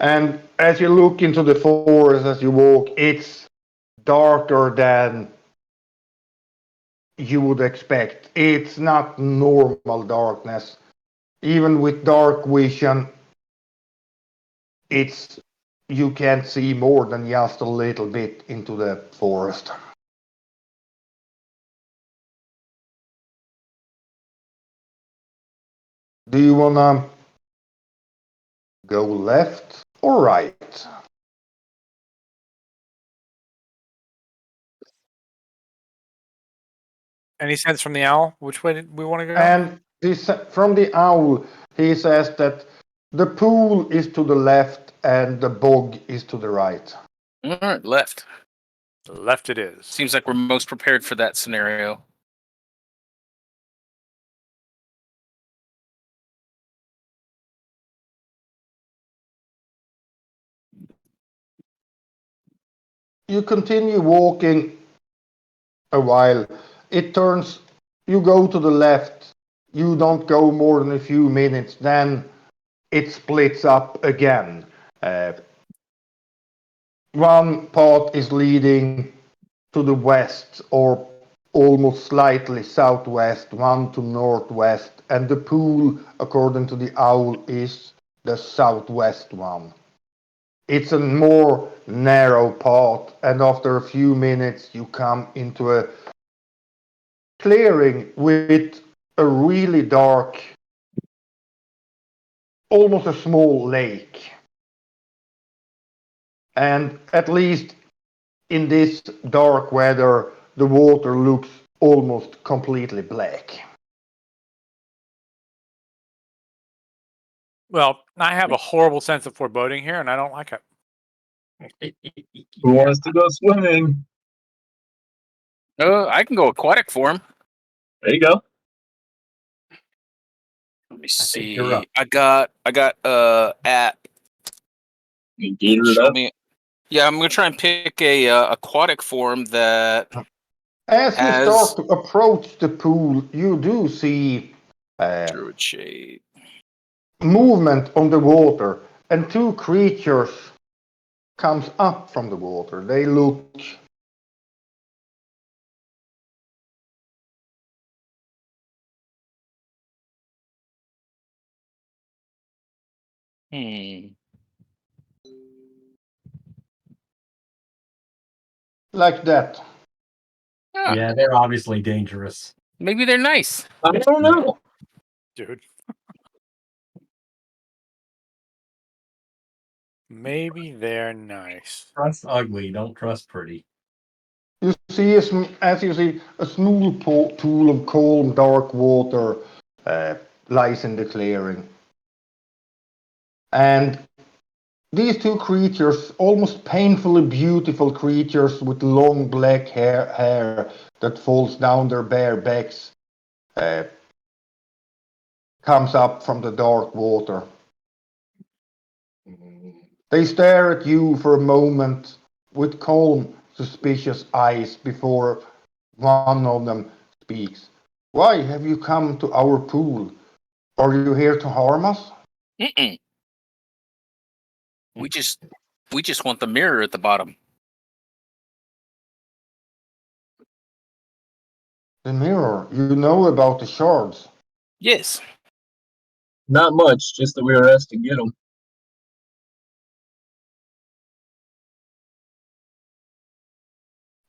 And as you look into the forest as you walk, it's darker than you would expect. It's not normal darkness. even with dark vision, you can't see more than just a little bit into the forest. Do you wanna go left or right? Any sense from the owl? Which way did we want to go? And from the owl, he says that the pool is to the left and the bog is to the right. All right, left. Left it is. Seems like we're most prepared for that scenario. You continue walking a while. You go to the left. You don't go more than a few minutes. Then it splits up again. One path is leading to the west or almost slightly southwest, one to northwest, and the pool, according to the owl, is the southwest one. It's a more narrow path, and after a few minutes you come into a clearing with a really dark, almost a small lake. And at least in this dark weather, the water looks almost completely black. Well, I have a horrible sense of foreboding here, and I don't like it. Who wants to go swimming? I can go aquatic form. There you go. Let me think see. you're up. I got app. You gator it Show up. me. Yeah, I'm gonna try and pick a aquatic form that As you has start to approach the pool, you do see druid shade. movement on the water, and two creatures comes up from the water. They look like that. Ah, Yeah, they're obviously dangerous. maybe they're nice. I don't know. Dude. Maybe they're nice. Trust ugly, don't trust pretty. You see, as you see, a small pool of calm, dark water lies in the clearing. And these two creatures, almost painfully beautiful creatures with long black hair that falls down their bare backs, comes up from the dark water. They stare at you for a moment with calm, suspicious eyes before one of them speaks. Why have you come to our pool? Are you here to harm us? Mm-mm. We just want the mirror at the bottom. The mirror, you know about the shards. Yes. Not much, just that we were asked to get them.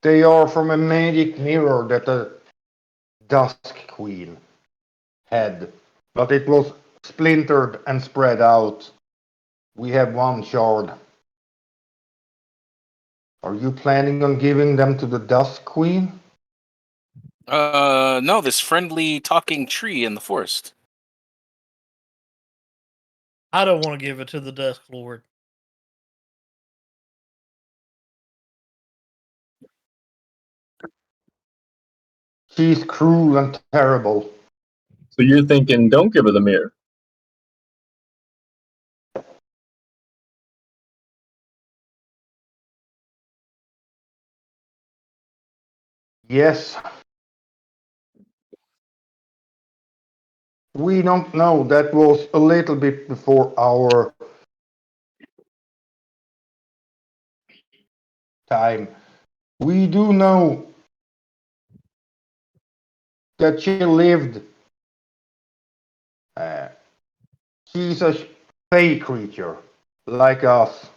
They are from a magic mirror that the Dusk Queen had, but it was splintered and spread out. We have one shard. Are you planning on giving them to the Dusk Queen? No, this friendly talking tree in the forest. I don't want to give it to the Dusk Lord. She's cruel and terrible. So you're thinking, don't give her the mirror. Yes. We don't know. That was a little bit before our time. We do know that she lived She's a fey creature, like us,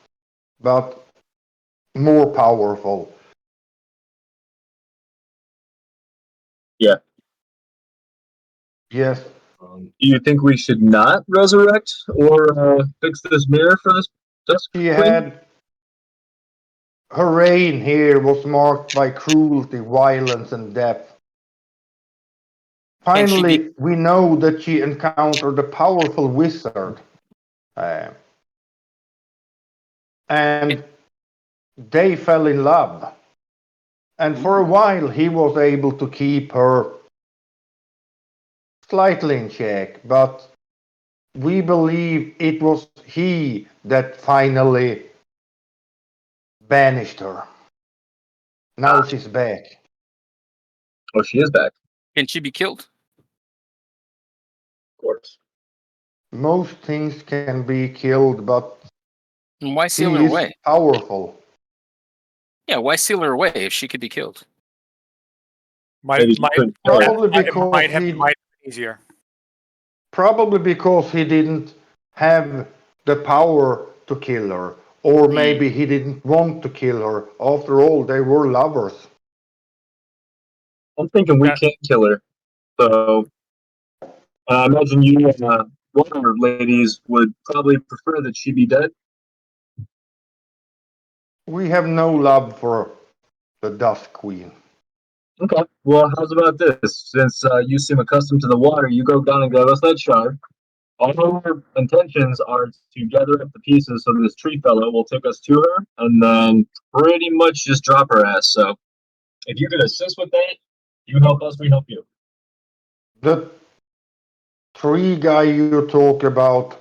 but more powerful. Yeah. Yes, Do you think we should not resurrect or fix this mirror for this Dusk she Queen? had her reign here was marked by cruelty, violence, and death. Can she be? Finally, we know that she encountered a powerful wizard, uh, and they fell in love. And for a while, he was able to keep her slightly in check, but we believe it was he that finally banished her. Now she's back. Oh, she is back, Can she be killed? of course. Most things can be killed, but And why seal she her is away? powerful. Yeah, why seal her away if she could be killed? Maybe she couldn't kill her. Probably because Might have been easier. probably because he didn't have the power to kill her, or maybe he didn't want to kill her. After all, they were lovers. I'm thinking we Yeah. can't kill her. So I imagine you water ladies would probably prefer that she be dead. We have no love for the Dusk Queen. Okay. Well, how's about this? Since you seem accustomed to the water, you go down and give us that shard. All our intentions are to gather up the pieces so this tree fellow will take us to her and then pretty much just drop her ass. So if you can assist with that, you help us, we help you. The tree guy you talk about,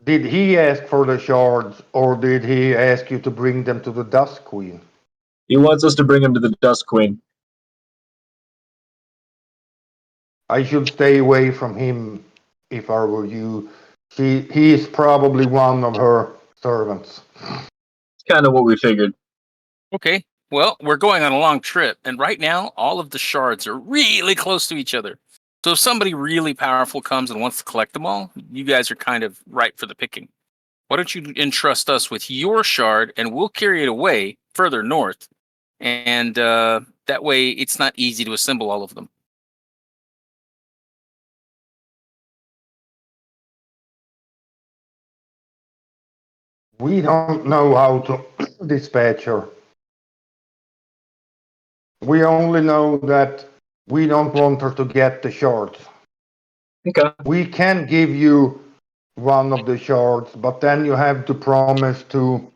did he ask for the shards, or did he ask you to bring them to the Dusk Queen? He wants us to bring him to the Dust Queen. I should stay away from him if I were you. He is probably one of her servants. It's kind of what we figured. Okay. Well, we're going on a long trip, and right now, all of the shards are really close to each other. So if somebody really powerful comes and wants to collect them all, you guys are kind of ripe for the picking. Why don't you entrust us with your shard, and we'll carry it away further north, and that way it's not easy to assemble all of them. We don't know how to dispatch her. We only know that we don't want her to get the shards. Okay. We can give you one of the shards, but then you have to promise to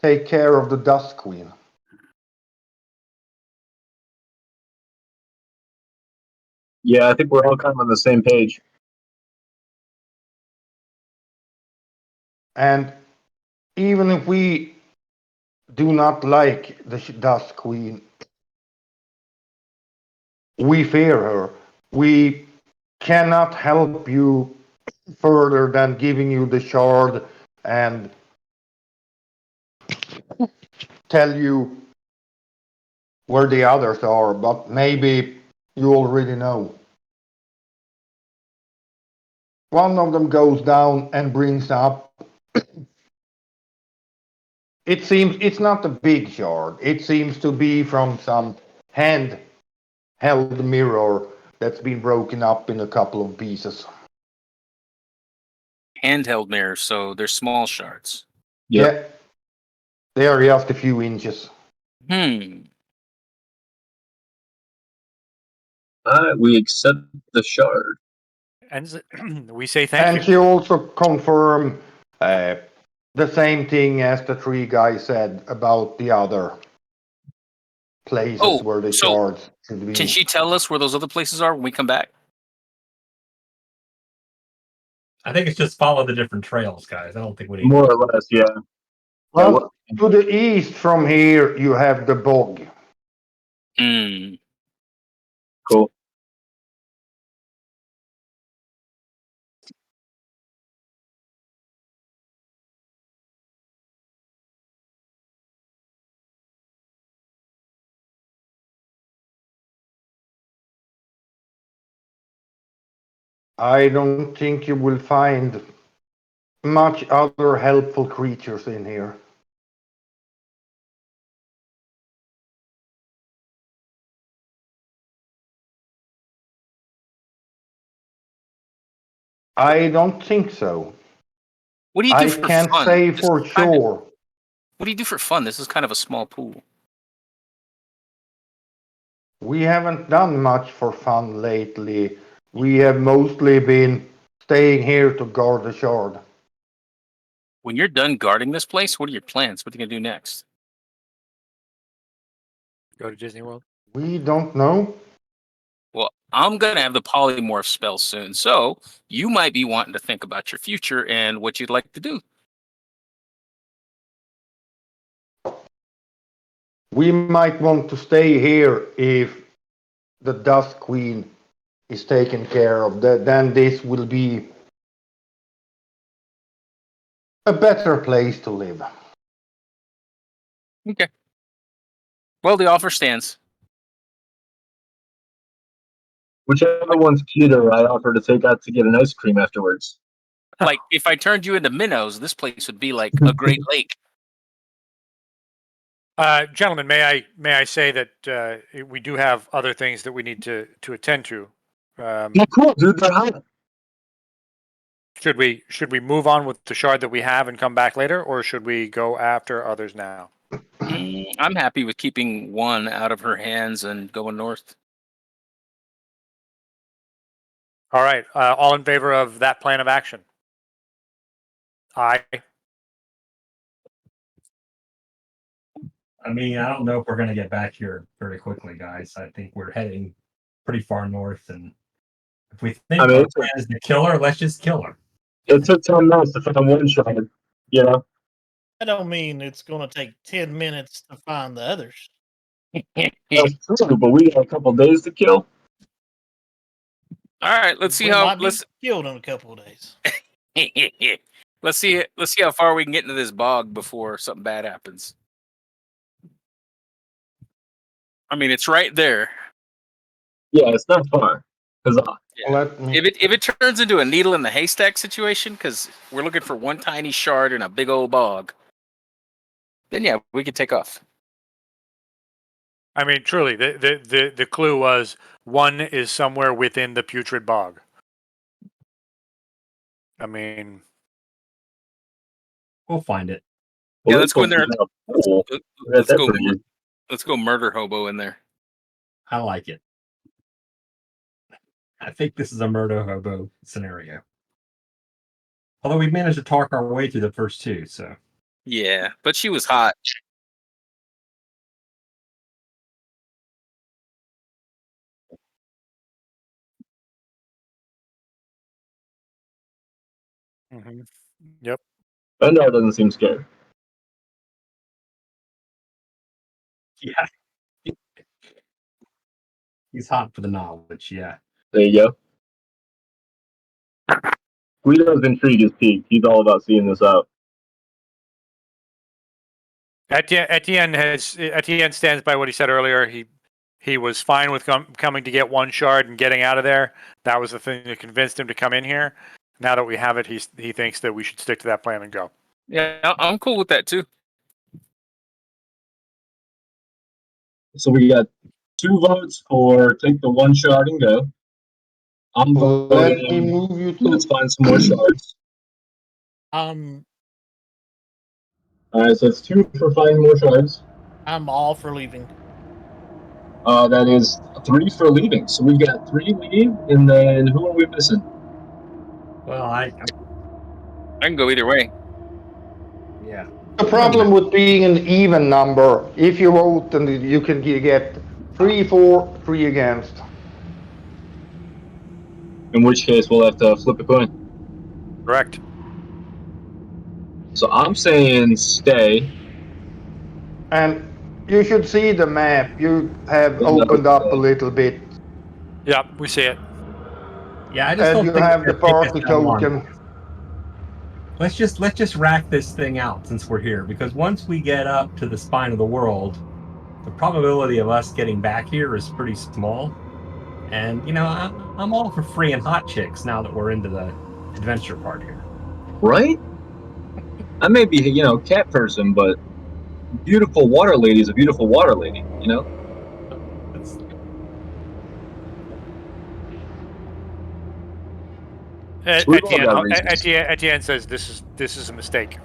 take care of the Dusk Queen. Yeah, I think we're all kind of on the same page. And even if we do not like the Dusk Queen, we fear her. We cannot help you further than giving you the shard and tell you where the others are, but maybe you already know. One of them goes down and brings up. It seems it's not a big shard. It seems to be from some handheld mirror that's been broken up in a couple of pieces. Handheld mirrors, so they're small shards. Yep. Yeah, they are just a few inches. Hmm. All right, we accept the shard. And we say thank And you. she also confirmed the same thing as the tree guy said about the other places Oh, where the so shards should be. can she tell us where those other places are when we come back? I think it's just follow the different trails, guys. I don't think we need. More or less, yeah. Well, to the east from here, you have the bog. Hmm. Cool. I don't think you will find much other helpful creatures in here. I don't think so. What do you do I for can't fun? say This for is kind of- sure. what do you do for fun? This is kind of a small pool. We haven't done much for fun lately. We have mostly been staying here to guard the shard. When you're done guarding this place, what are your plans? What are you gonna do next? Go to Disney World. We don't know. Well, I'm gonna have the polymorph spell soon, so you might be wanting to think about your future and what you'd like to do. We might want to stay here if the Dust Queen is taken care of. Then this will be a better place to live. Okay. Well, the offer stands. Whichever one's cuter, I offer to take out to get an ice cream afterwards. Like, if I turned you into minnows, this place would be like a great lake. Gentlemen, may I say that we do have other things that we need to attend to. Yeah, cool, dude. They're hot. Should we move on with the shard that we have and come back later, or should we go after others now? I'm happy with keeping one out of her hands and going north. All right, all in favor of that plan of action? Aye. I mean, I don't know if we're going to get back here very quickly, guys. I think we're heading pretty far north, and if we think I mean, our plan is to kill her, let's just kill her. It took 10 minutes to find one shard, you know? I don't mean it's going to take 10 minutes to find the others. That's true, but we got a couple days to kill. All right, let's see We how might be killed in a couple of days. let's see how far we can get into this bog before something bad happens. I mean, it's right there. Yeah, it's not far. Cause Let me. If it turns into a needle in the haystack situation, because we're looking for one tiny shard in a big old bog, then yeah, we could take off. I mean, truly, the clue was one is somewhere within the putrid bog. I mean, We'll find it. Yeah, let's go in there. Cool. Let's go. Let's go murder hobo in there. I like it. I think this is a murder hobo scenario. Although we managed to talk our way through the first two, so Yeah, but she was hot. Yep. Bendar doesn't seem scared. yeah. He's hot for the knowledge, yeah. There you go. Guido's intrigue is peaked. He's all about seeing this out. Etienne stands by what he said earlier. He was fine with coming to get one shard and getting out of there. That was the thing that convinced him to come in here. Now that we have it, he thinks that we should stick to that plan and go. Yeah, I'm cool with that too. So we got 2 votes for take the one shard and go. I'm Let me voting. move you Let's to. find some more shards. I'm Alright, so it's 2 for finding more shards. all for leaving. That is 3 for leaving. So we've got 3 leave, and then who are we missing? Well, I can go either way. Yeah. The problem with being an even number, if you vote, then you can get 3 for, 3 against. In which case, we'll have to flip a coin. Correct. So I'm saying stay. And you should see the map. You have opened up a little bit. Yep, we see it. Yeah, I just And don't you think have it's the gonna take us party that long. token. Let's just rack this thing out since we're here, because once we get up to the spine of the world, the probability of us getting back here is pretty small. And I'm all for free and hot chicks now that we're into the adventure part here. Right? I may be, cat person, but beautiful water lady is a beautiful water lady, It's, We've all got reasons. Etienne says this is a mistake.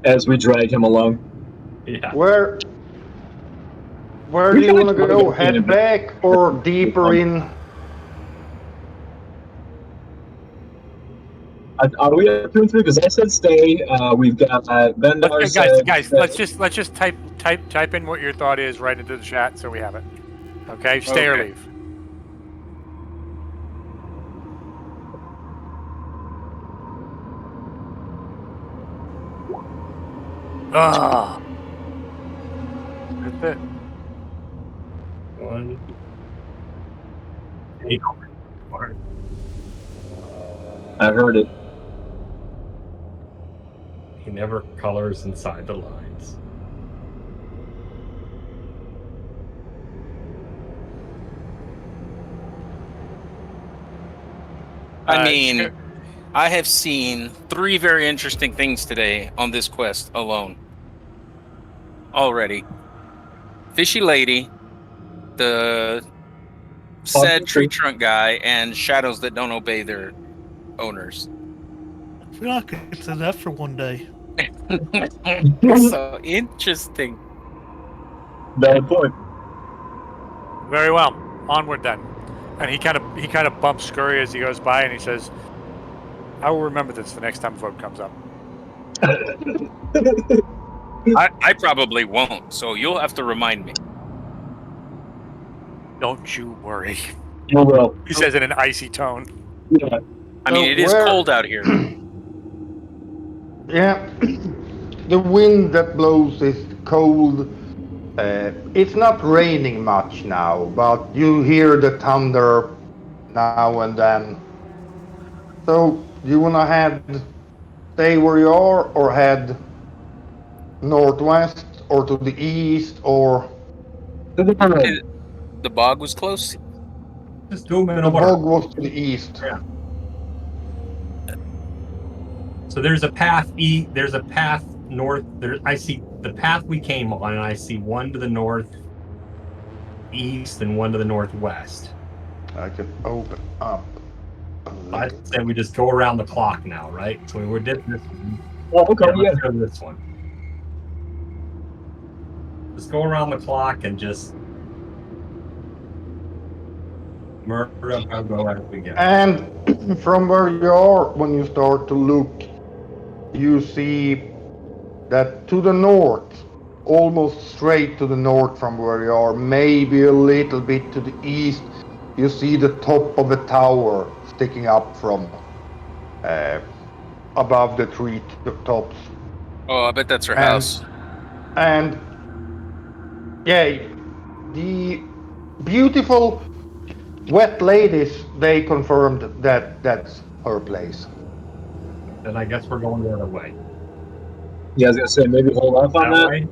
As we drag him along. yeah. Where We do you can want to actually go? go in Head and- back or deeper in? Are we at 2 and 3? Because I said stay. We've got Bendar Guys, let's just type in what your thought is right into the chat so we have it. Okay, stay or Okay. leave. Ah, that's it. One. Eight. I heard it. He never colors inside the lines. I mean, I have seen 3 very interesting things today on this quest alone. Already. Fishy Lady, the sad tree trunk guy, and shadows that don't obey their owners. I feel like it's enough for one day. So interesting. Bad point. Very well. Onward then. And he kind of bumps Scurry as he goes by, and he says, "I will remember this the next time a vote comes up." I probably won't, so you'll have to remind me. Don't you worry. You will. He says in an icy tone. Yeah. I mean, it is cold out here. Yeah, the wind that blows is cold. It's not raining much now, but you hear the thunder now and then. So, do you wanna stay where you are, or head northwest, or to the east, or The bog was close. Just do them in the order. bog was to the east? Yeah. So there's a path there's a path north. I see the path we came on, and I see one to the north east and one to the northwest. I can open up. I said we just go around the clock now, right? So we did this one. Oh, okay, yeah. Let's go to this one. Just go around the clock and just murder up our go as we go. And from where you are, when you start to look, you see that to the north, almost straight to the north from where you are, maybe a little bit to the east, you see the top of a tower sticking up from above the tree tops. Oh, I bet that's her house. And yeah, the beautiful wet ladies, they confirmed that that's her place. Then I guess we're going the other way. Yeah, I was gonna say maybe hold off on that. way?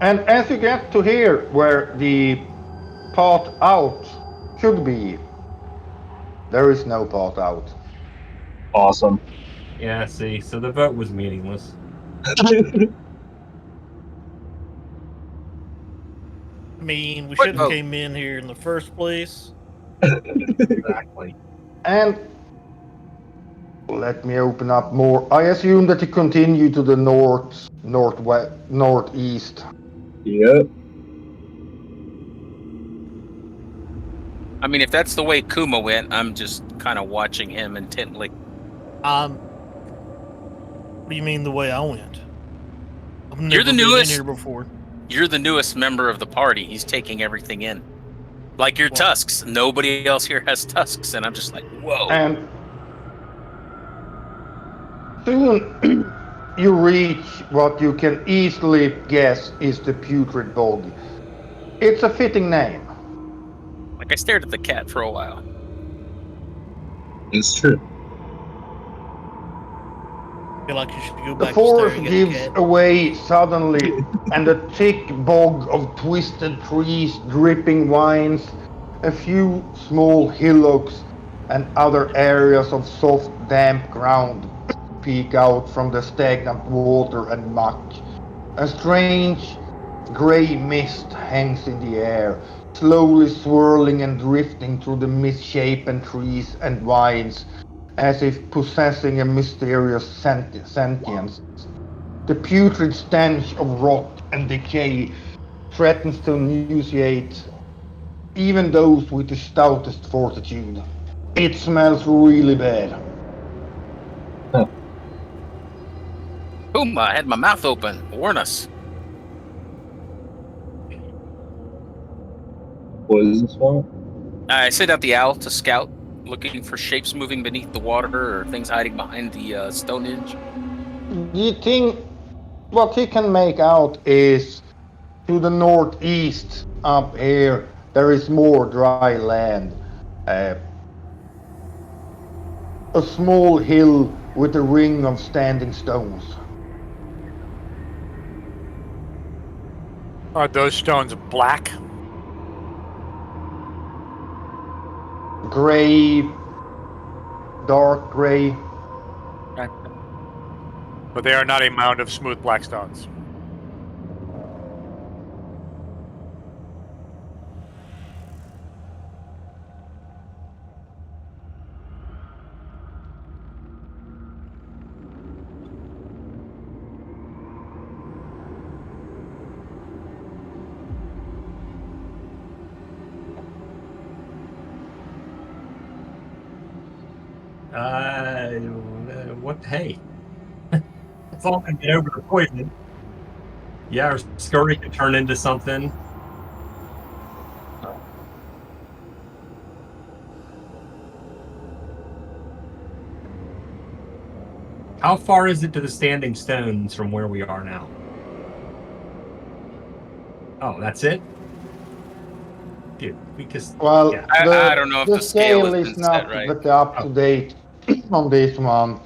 And as you get to here, where the path out should be, there is no path out. Awesome. Yeah, see, so the vote was meaningless. I mean, we shouldn't have vote? came in here in the first place. Exactly. And let me open up more. I assume that you continue to the north, northwest, northeast. Yep. I mean, if that's the way Kuma went, I'm just kind of watching him intently. What do you mean the way I went? I've You're never the been newest. in here before. You're the newest member of the party. He's taking everything in. Like your Well- tusks. Nobody else here has tusks, and I'm just like, whoa. And soon you reach what you can easily guess is the putrid bog. It's a fitting name. Like I stared at the cat for a while. It's true. feel like you should go The back to forest staring at the gives cat. away suddenly, and a thick bog of twisted trees, dripping vines, a few small hillocks, and other areas of soft, damp ground peek out from the stagnant water and muck. A strange grey mist hangs in the air, slowly swirling and drifting through the misshapen trees and vines, as if possessing a mysterious sentience. The putrid stench of rot and decay threatens to nauseate even those with the stoutest fortitude. It smells really bad. Boom! I had my mouth open. Warn us. Poison swamp. I sent out the owl to scout, looking for shapes moving beneath the water or things hiding behind the Stonehenge. The thing, what he can make out is to the northeast up here, there is more dry land. Uh, a small hill with a ring of standing stones. Are those stones black? Gray, dark gray. But they are not a mound of smooth black stones. What? Hey, as long as I get over the poison. Yeah, our scurry could turn into something. How far is it to the standing stones from where we are now? Oh, that's it? Dude, we just... Well, yeah. I don't know if the the scale has scale been is set not right. up to date on this one.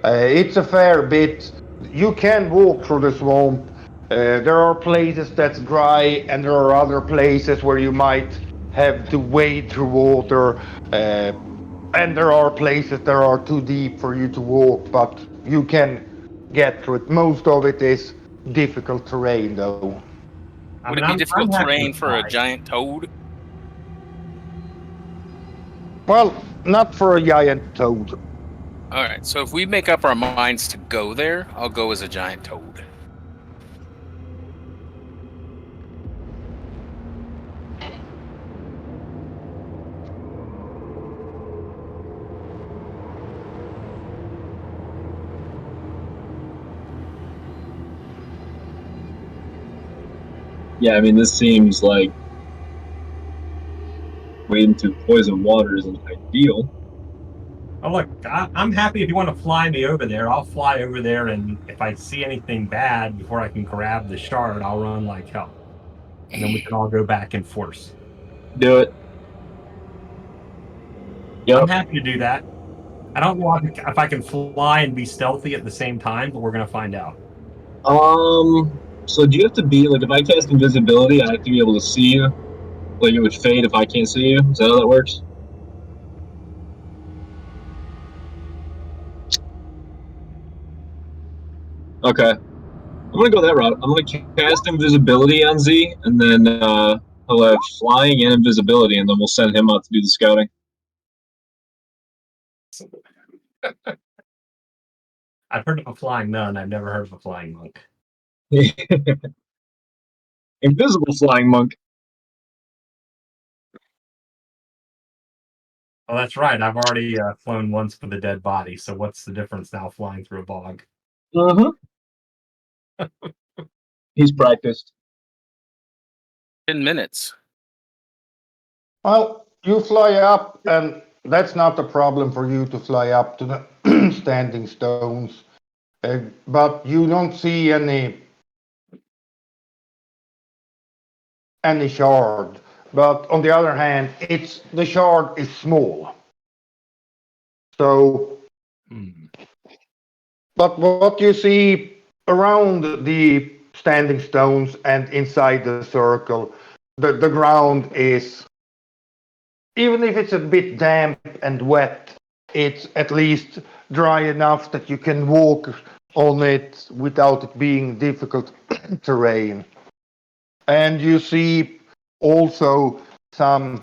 It's a fair bit. You can walk through the swamp. There are places that's dry, and there are other places where you might have to wade through water. And there are places that are too deep for you to walk, but you can get through it. Most of it is difficult terrain, though. Would it be difficult I'm happy terrain to for a try. giant toad? Well, not for a giant toad. All right, so if we make up our minds to go there, I'll go as a giant toad. Yeah, I mean, this seems like wading through poison water isn't ideal. Oh, look, I'm happy if you want to fly me over there. I'll fly over there, and if I see anything bad before I can grab the shard, I'll run like hell. And then we can all go back in force. Do it. I'm Yep. happy to do that. I don't know if I can fly and be stealthy at the same time, but we're going to find out. So do you have to be, like, if I cast invisibility, I have to be able to see you? Like, it would fade if I can't see you? Is that how that works? Okay. I'm gonna go that route. I'm gonna cast invisibility on Z, and then he'll have flying and invisibility, and then we'll send him out to do the scouting. I've heard of a flying nun. I've never heard of a flying monk. Invisible flying monk. Oh, that's right. I've already flown once with a dead body. So what's the difference now flying through a bog? He's practiced. 10 minutes. Well, you fly up, and that's not a problem for you to fly up to the standing stones. But you don't see any shard. But on the other hand, the shard is small. So But what you see around the standing stones and inside the circle, the ground is, even if it's a bit damp and wet, it's at least dry enough that you can walk on it without it being difficult terrain. And you see also some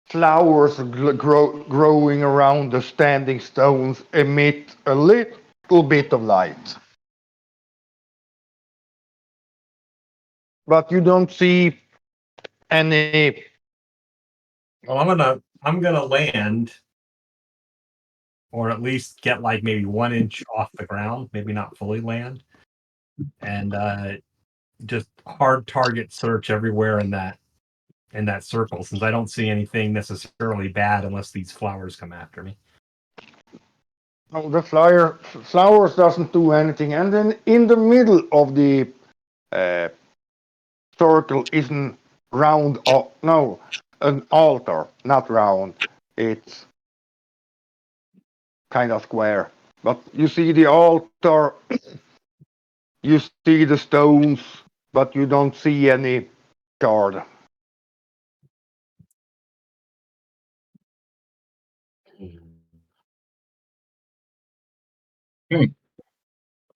flowers growing around the standing stones emit a little bit of light. But you don't see any. Well, I'm gonna land, or at least get like maybe 1 inch off the ground, maybe not fully land, and just hard target search everywhere in that circle, since I don't see anything necessarily bad unless these flowers come after me. Oh, the flowers doesn't do anything, and then in the middle of the uh, circle isn't round. No, an altar, not round. It's kind of square. But you see the altar, you see the stones, but you don't see any guard.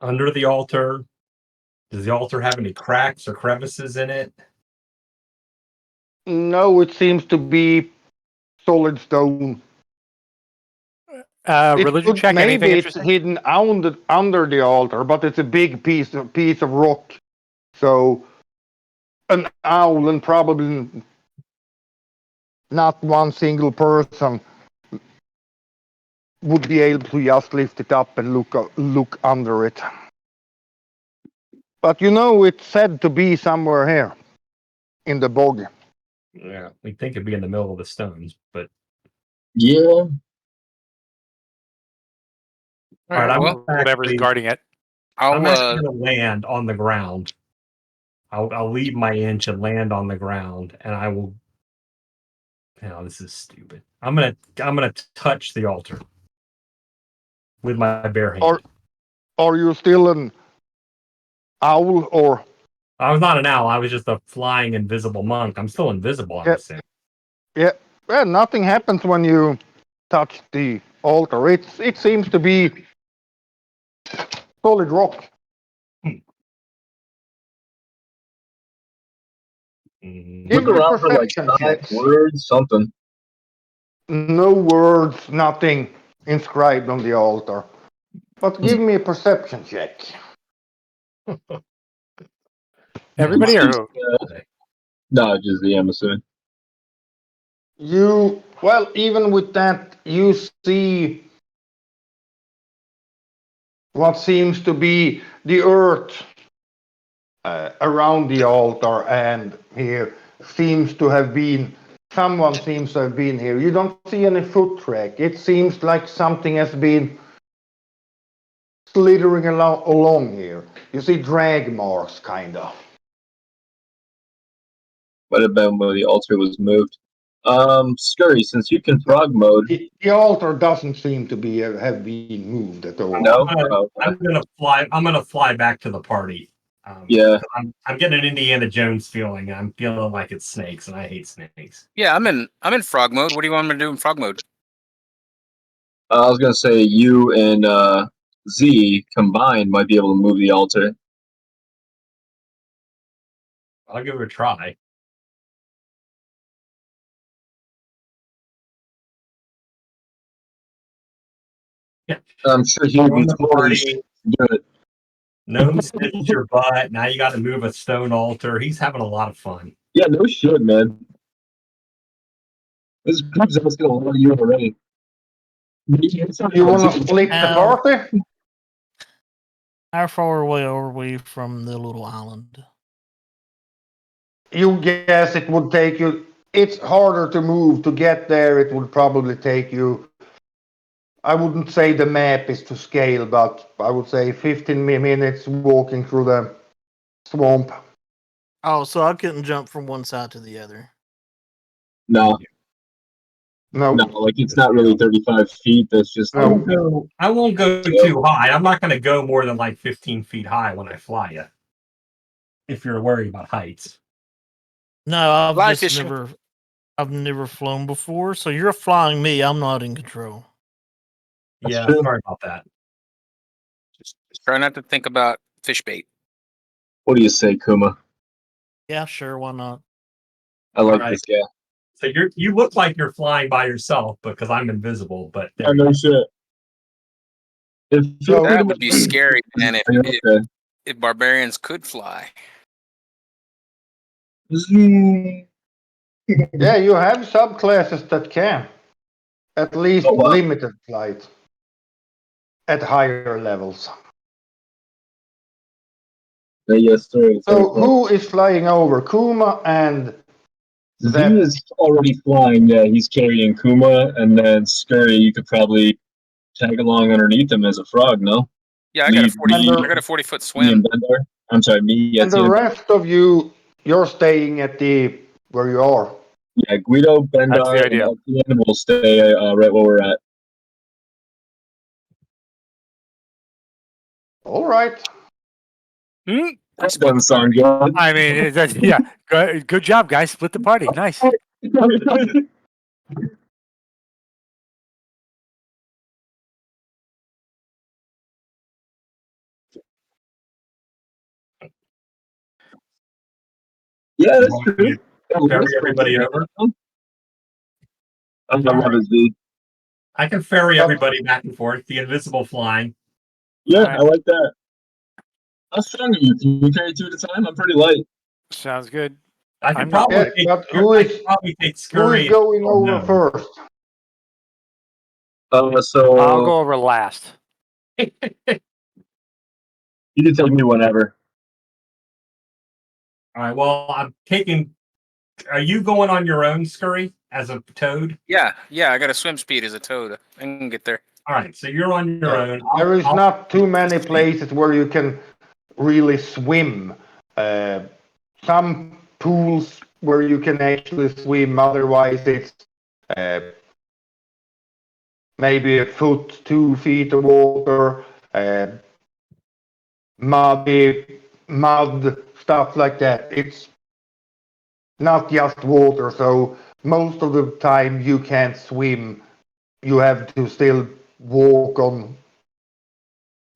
Under the altar, does the altar have any cracks or crevices in it? No, it seems to be solid stone. Religion check. Anything Maybe it's interesting? hidden under the altar, but it's a big piece of rock. So an owl and probably not one single person would be able to just lift it up and look under it. But it's said to be somewhere here in the bog. Yeah, we think it'd be in the middle of the stones, but Yeah. all right, I'm well, Whatever's actually, guarding it. I'm I'll actually gonna land on the ground. I'll leave my inch and land on the ground, and I will. Oh, this is stupid. I'm gonna touch the altar with my bare hand. Are you still an owl or? I was not an owl. I was just a flying invisible monk. I'm still invisible. I'm Yeah. assuming. Yeah, well, nothing happens when you touch the altar. It seems to be solid rock. Mm, Give Look me around for like perception signs, checks. words, something. No words, nothing inscribed on the altar. But give me a perception check. Everybody, or Just, who? no, just the Amazon. Well, even with that, you see what seems to be the earth around the altar, and here someone seems to have been here. You don't see any foot track. It seems like something has been slithering along here. You see drag marks, kind of. Might have been where the altar was moved. Scurry, since you can frog mode. The altar doesn't seem to have been moved at all. No? I'm gonna fly. I'm gonna fly back to the party. Yeah. I'm getting an Indiana Jones feeling. I'm feeling like it's snakes, and I hate snakes. yeah, I'm in frog mode. What do you want me to do in frog mode? I was gonna say you and Z combined might be able to move the altar. I'll give it a try. Yeah, I'm sure he would Join be the totally party. do it. Gnome stitched your butt. Now you got to move a stone altar. He's having a lot of fun. Yeah, no shit, man. This proves almost gonna love you already. You want to split the Ow. party? How far away are we from the little island? You guess it would take you. It's harder to move to get there. It would probably take you. I wouldn't say the map is to scale, but I would say 15 minutes walking through the swamp. Oh, so I couldn't jump from one side to the other. No. No. No, like it's not really 35 feet. That's just No. I won't go too high. I'm not going to go more than like 15 feet high when I fly you. If you're worried about heights. No, I've Fly just fishing. I've never flown before, so you're flying me. I'm not in control. That's Yeah, true. sorry about that. Just try not to think about fish bait. What do you say, Kuma? Yeah, sure, why not? I like Alright. this guy. So you look like you're flying by yourself because I'm invisible, but I know shit. If So- That would be scary, man. Okay. If barbarians could fly. Zoom. Yeah, you have subclasses that can. At least Oh, wow. limited flight. At higher levels. Yes, sir. So who is flying over? Kuma and Z Zep. is already flying. Yeah, he's carrying Kuma, and then Scurry. You could probably tag along underneath him as a frog. No, Yeah, I got a Leave 40. me- I got a 40-foot me and swim. Bendar. I'm sorry, me. Yeah, And the rest of you, you're staying at the where you are. yeah, Guido, That's the Bendar, and idea. Etienne will stay right where we're at. All right. Hmm? That doesn't sound good. I mean, yeah. Good job, guys. Split the party. Nice. Yeah, that's Want me true. to ferry everybody over? I love his Z. I can ferry everybody back and forth. The invisible flying. Yeah, All right. I like that. How strong are you? Can you carry two at a time? I'm pretty light. Sounds good. I could I'm not probably Yeah, worried. take, but I who could is probably take who Scurry. is going Oh, over no. first? So I'll go over last. you can take me whenever. All right. Well, I'm taking. Are you going on your own, Scurry, as a toad? Yeah, I got a swim speed as a toad. I can get there. All right. So you're on your own. There is not too many places where you can really swim. Some pools where you can actually swim. Otherwise, it's uh, maybe a foot, 2 feet of water, mud, stuff like that. It's not just water, so most of the time you can't swim. You have to still walk on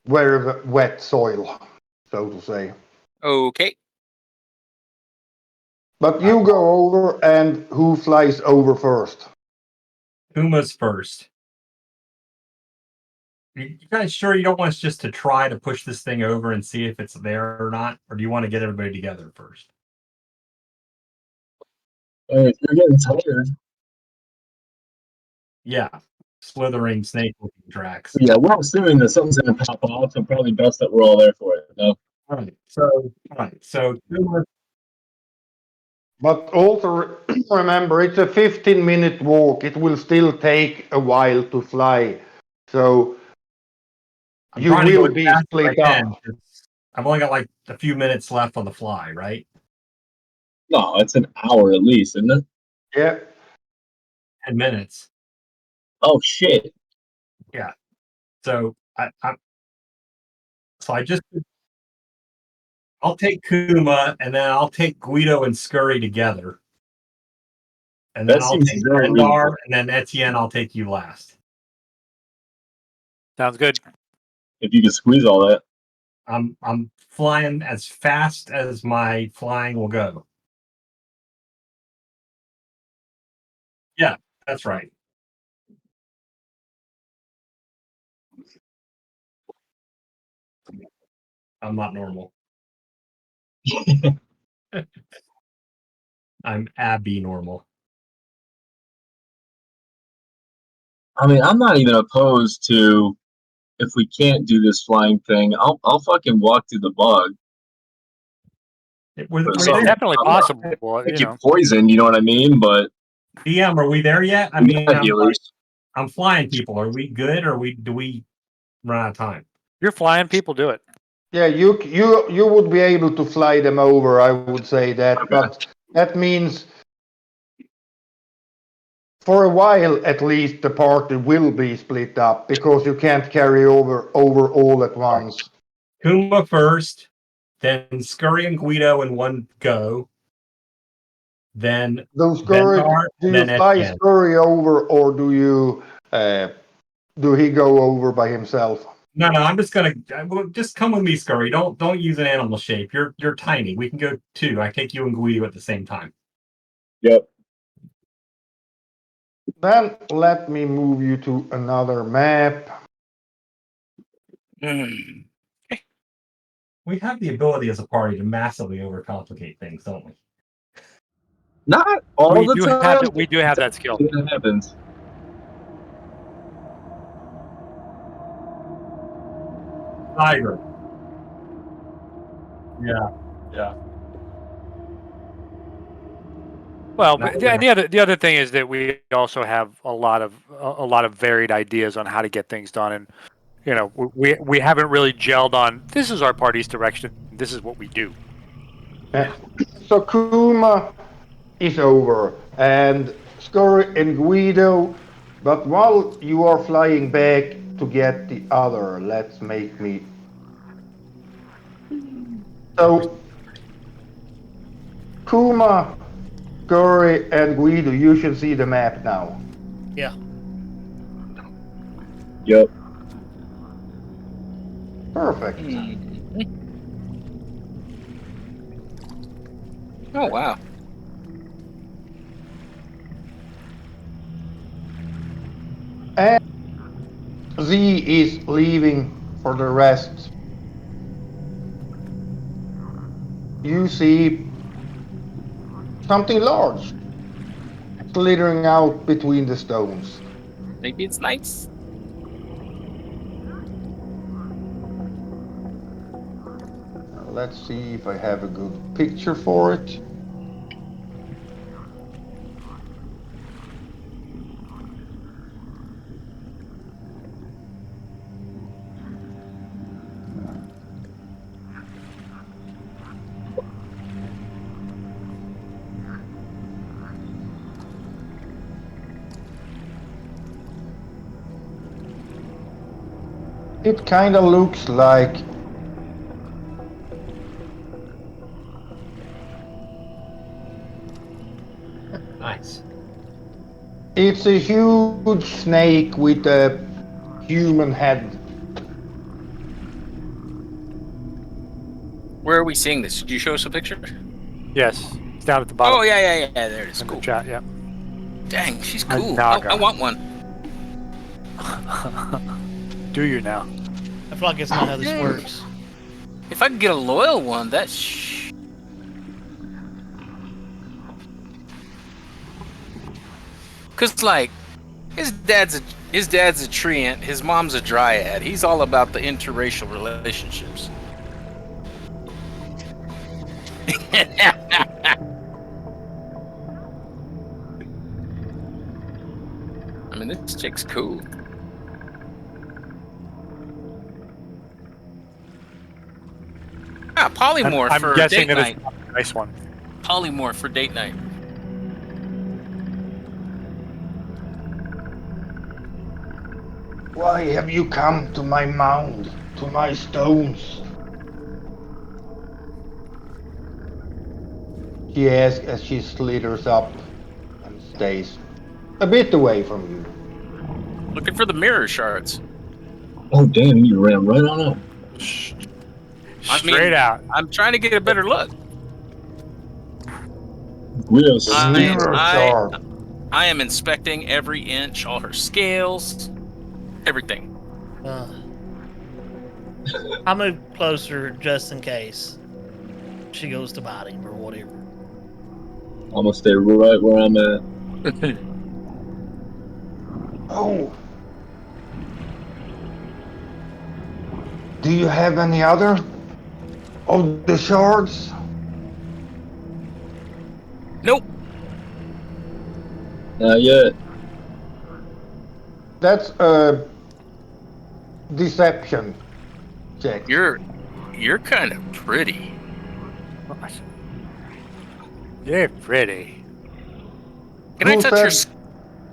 very wet soil, so to say. Okay. But you go over, and who flies over first? Puma's first. You guys sure you don't want us just to try to push this thing over and see if it's there or not? Or do you want to get everybody together first? If you're getting tired. Yeah. Slithering snake looking tracks. Yeah, we're assuming that something's going to pop off, so probably best that we're all there for it. No? All right. So Puma, But also remember, it's a 15-minute walk. It will still take a while to fly. So I'm you trying to go will as be fast as I split can, up. 'cause I've only got like a few minutes left on the fly, right? No, it's an hour at least, isn't it? Yeah. 10 minutes. Oh, shit. So I just I'll take Kuma and then I'll take Guido and Scurry together. And then That I'll seems take very Bendar reasonable. and then Etienne, I'll take you last. Sounds good. If you can squeeze all that. I'm flying as fast as my flying will go. Yeah, that's right. I'm not normal. I'm Abby normal. I mean, I'm not even opposed to if we can't do this flying thing. I'll fucking walk through the bug. We're It's So- there. Definitely I'm possible. I You get know, poisoned, you know what I mean? But DM, are we there yet? I we mean, got healers. I'm flying people. Are we good or do we run out of time? you're flying people. Do it. Yeah, you would be able to fly them over, I would say that. Okay. But that means for a while at least, the party will be split up because you can't carry over all at once. Kuma first, then Scurry and Guido in one go. Then Those scurry, Vendar, do you then fly Etienne. scurry over, or do you do he go over by himself? No, I'm just gonna just come with me, Scurry. Don't use an animal shape. You're tiny. We can go 2. I take you and Guido at the same time. Yep. Then let me move you to another map. Mm. We have the ability as a party to massively overcomplicate things, don't we? Not all the time. We do have that skill. That happens. Tiger. Yeah. Well, Not but really. the other thing is that we also have a lot of varied ideas on how to get things done, and you know we haven't really gelled on this is our party's direction. This is what we do. So Kuma is over, and Scurry and Guido. But while you are flying back to get the other, let's make me. So Kuma, Scurry, and Guido, you should see the map now. Yeah. Yep. Perfect. Oh wow. And Z is leaving for the rest. You see something large slithering out between the stones. Maybe it's nice. Let's see if I have a good picture for it. It kind of looks like Nice. it's a huge snake with a human head. Where are we seeing this? Did you show us a picture? Yes, it's down at the bottom. Oh yeah. There it is. In Cool. the chat. Yeah. Dang, she's A cool. naga. I want one. Do you now? I feel like it's not how this works. If I could get a loyal one, Cause like, his dad's a treant, his mom's a dryad. He's all about the interracial relationships. I mean, this chick's cool. Polymorph I'm for guessing date that night. it's a nice one. Polymorph for date night. Why have you come to my mound, to my stones? She asks as she slithers up and stays a bit away from you. Looking for the mirror shards. Oh damn! You ran right on up. Straight out. I'm trying to get a better look. Real Mirror shard. I am inspecting every inch, all her scales, everything. I'll move closer just in case she goes to bite him or whatever. I'm gonna stay right where I'm at. Oh. Do you have any other of the shards? Nope. Not yet. That's a deception check. You're kind of pretty. You're pretty. Can I touch your?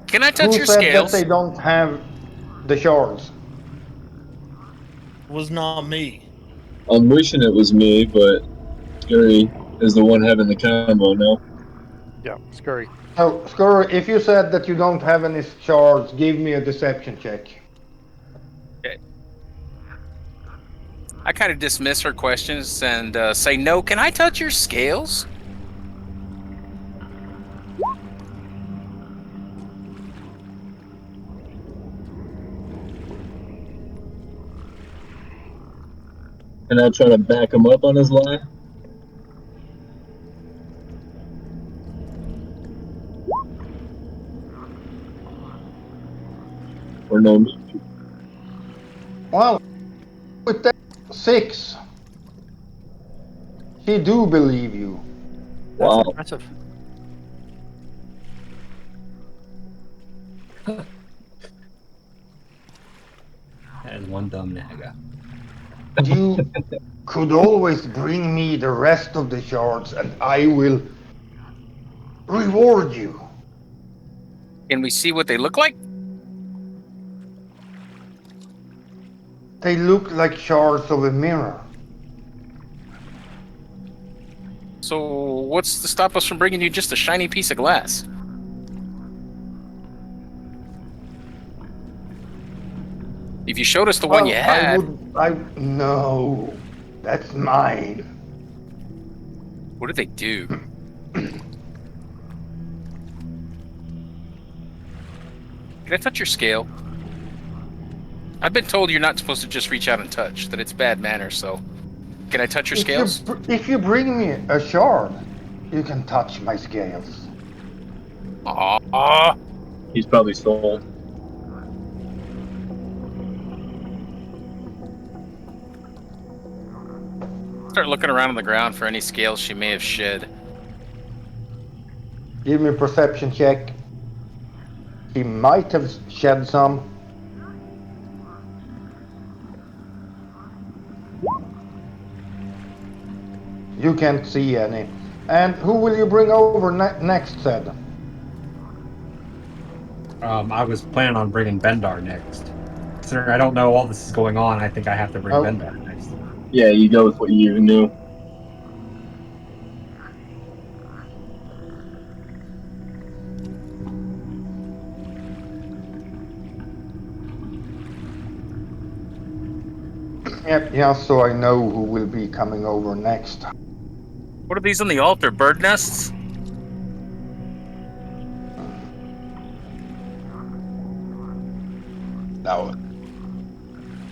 Can I touch Who your said that scales? they don't have the shards? Was not me. I'm wishing it was me, but Scary is the one having the combo now. Yeah, scurry. So, Skur, if you said that you don't have any shards, give me a deception check. I kind of dismiss her questions and say, no, can I touch your scales? And I try to back him up on his lie. Or no need to. Well, with that 6, he do believe you. That's Wow. impressive. That is one dumb naga. You could always bring me the rest of the shards and I will reward you. Can we see what they look like? They look like shards of a mirror. So what's to stop us from bringing you just a shiny piece of glass? If you showed us the one you had, No, that's mine. what do they do? Can I touch your scale? I've been told you're not supposed to just reach out and touch, that it's bad manners, so... Can I touch your scales? If you bring me a shard, you can touch my scales. Aww. He's probably sold. Start looking around on the ground for any scales she may have shed. Give me a perception check. He might have shed some. You can't see any. And who will you bring over next, said? I was planning on bringing Bendar next. Considering I don't know all this is going on, I think I have to bring Bendar next. Yeah, you go with what you knew. Yep, yeah, so I know who will be coming over next. What are these on the altar? Bird nests? Now,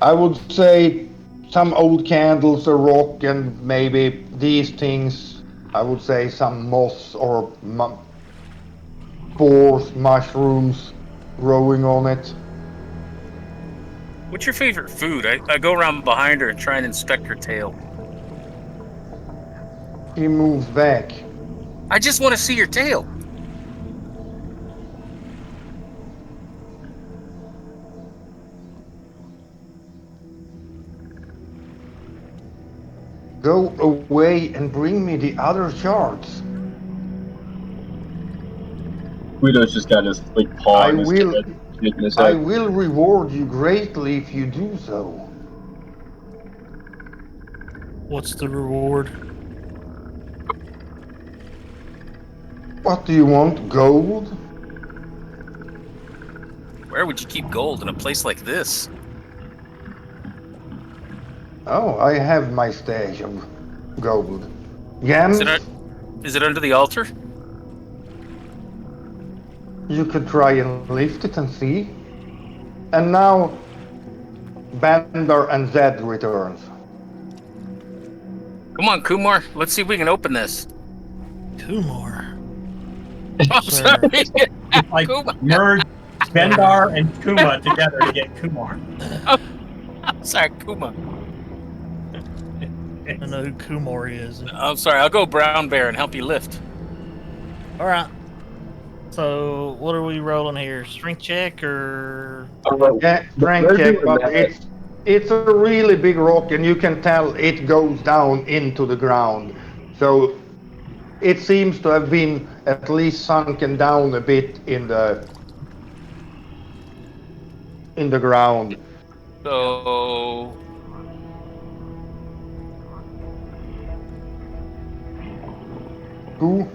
I would say some old candles, a rock, and maybe these things. I would say some moss or spores, mushrooms growing on it. What's your favorite food? I go around behind her and try and inspect her tail. He moves back. I just want to see your tail. Go away and bring me the other shards. Guido's just got his like paw I on his will- head, shaking his I head. will reward you greatly if you do so. What's the reward? What do you want? Gold? Where would you keep gold in a place like this? Oh, I have my stash of gold. Gems? Is it under the altar? You could try and lift it and see. And now, Baldur and Zed returns. Come on, Kumar. Let's see if we can open this. Kumar. Oh, Sir. sorry. It's like Kumar. merge Bendar and Kuma together to get Kumar. I'm sorry, Kumar. I don't know who Kumar is. I'm sorry. I'll go brown bear and help you lift. All right. So, what are we rolling here? Strength check or? Yeah, strength check, but it's a really big rock and you can tell it goes down into the ground. So it seems to have been at least sunken down a bit in the in the ground. So Who?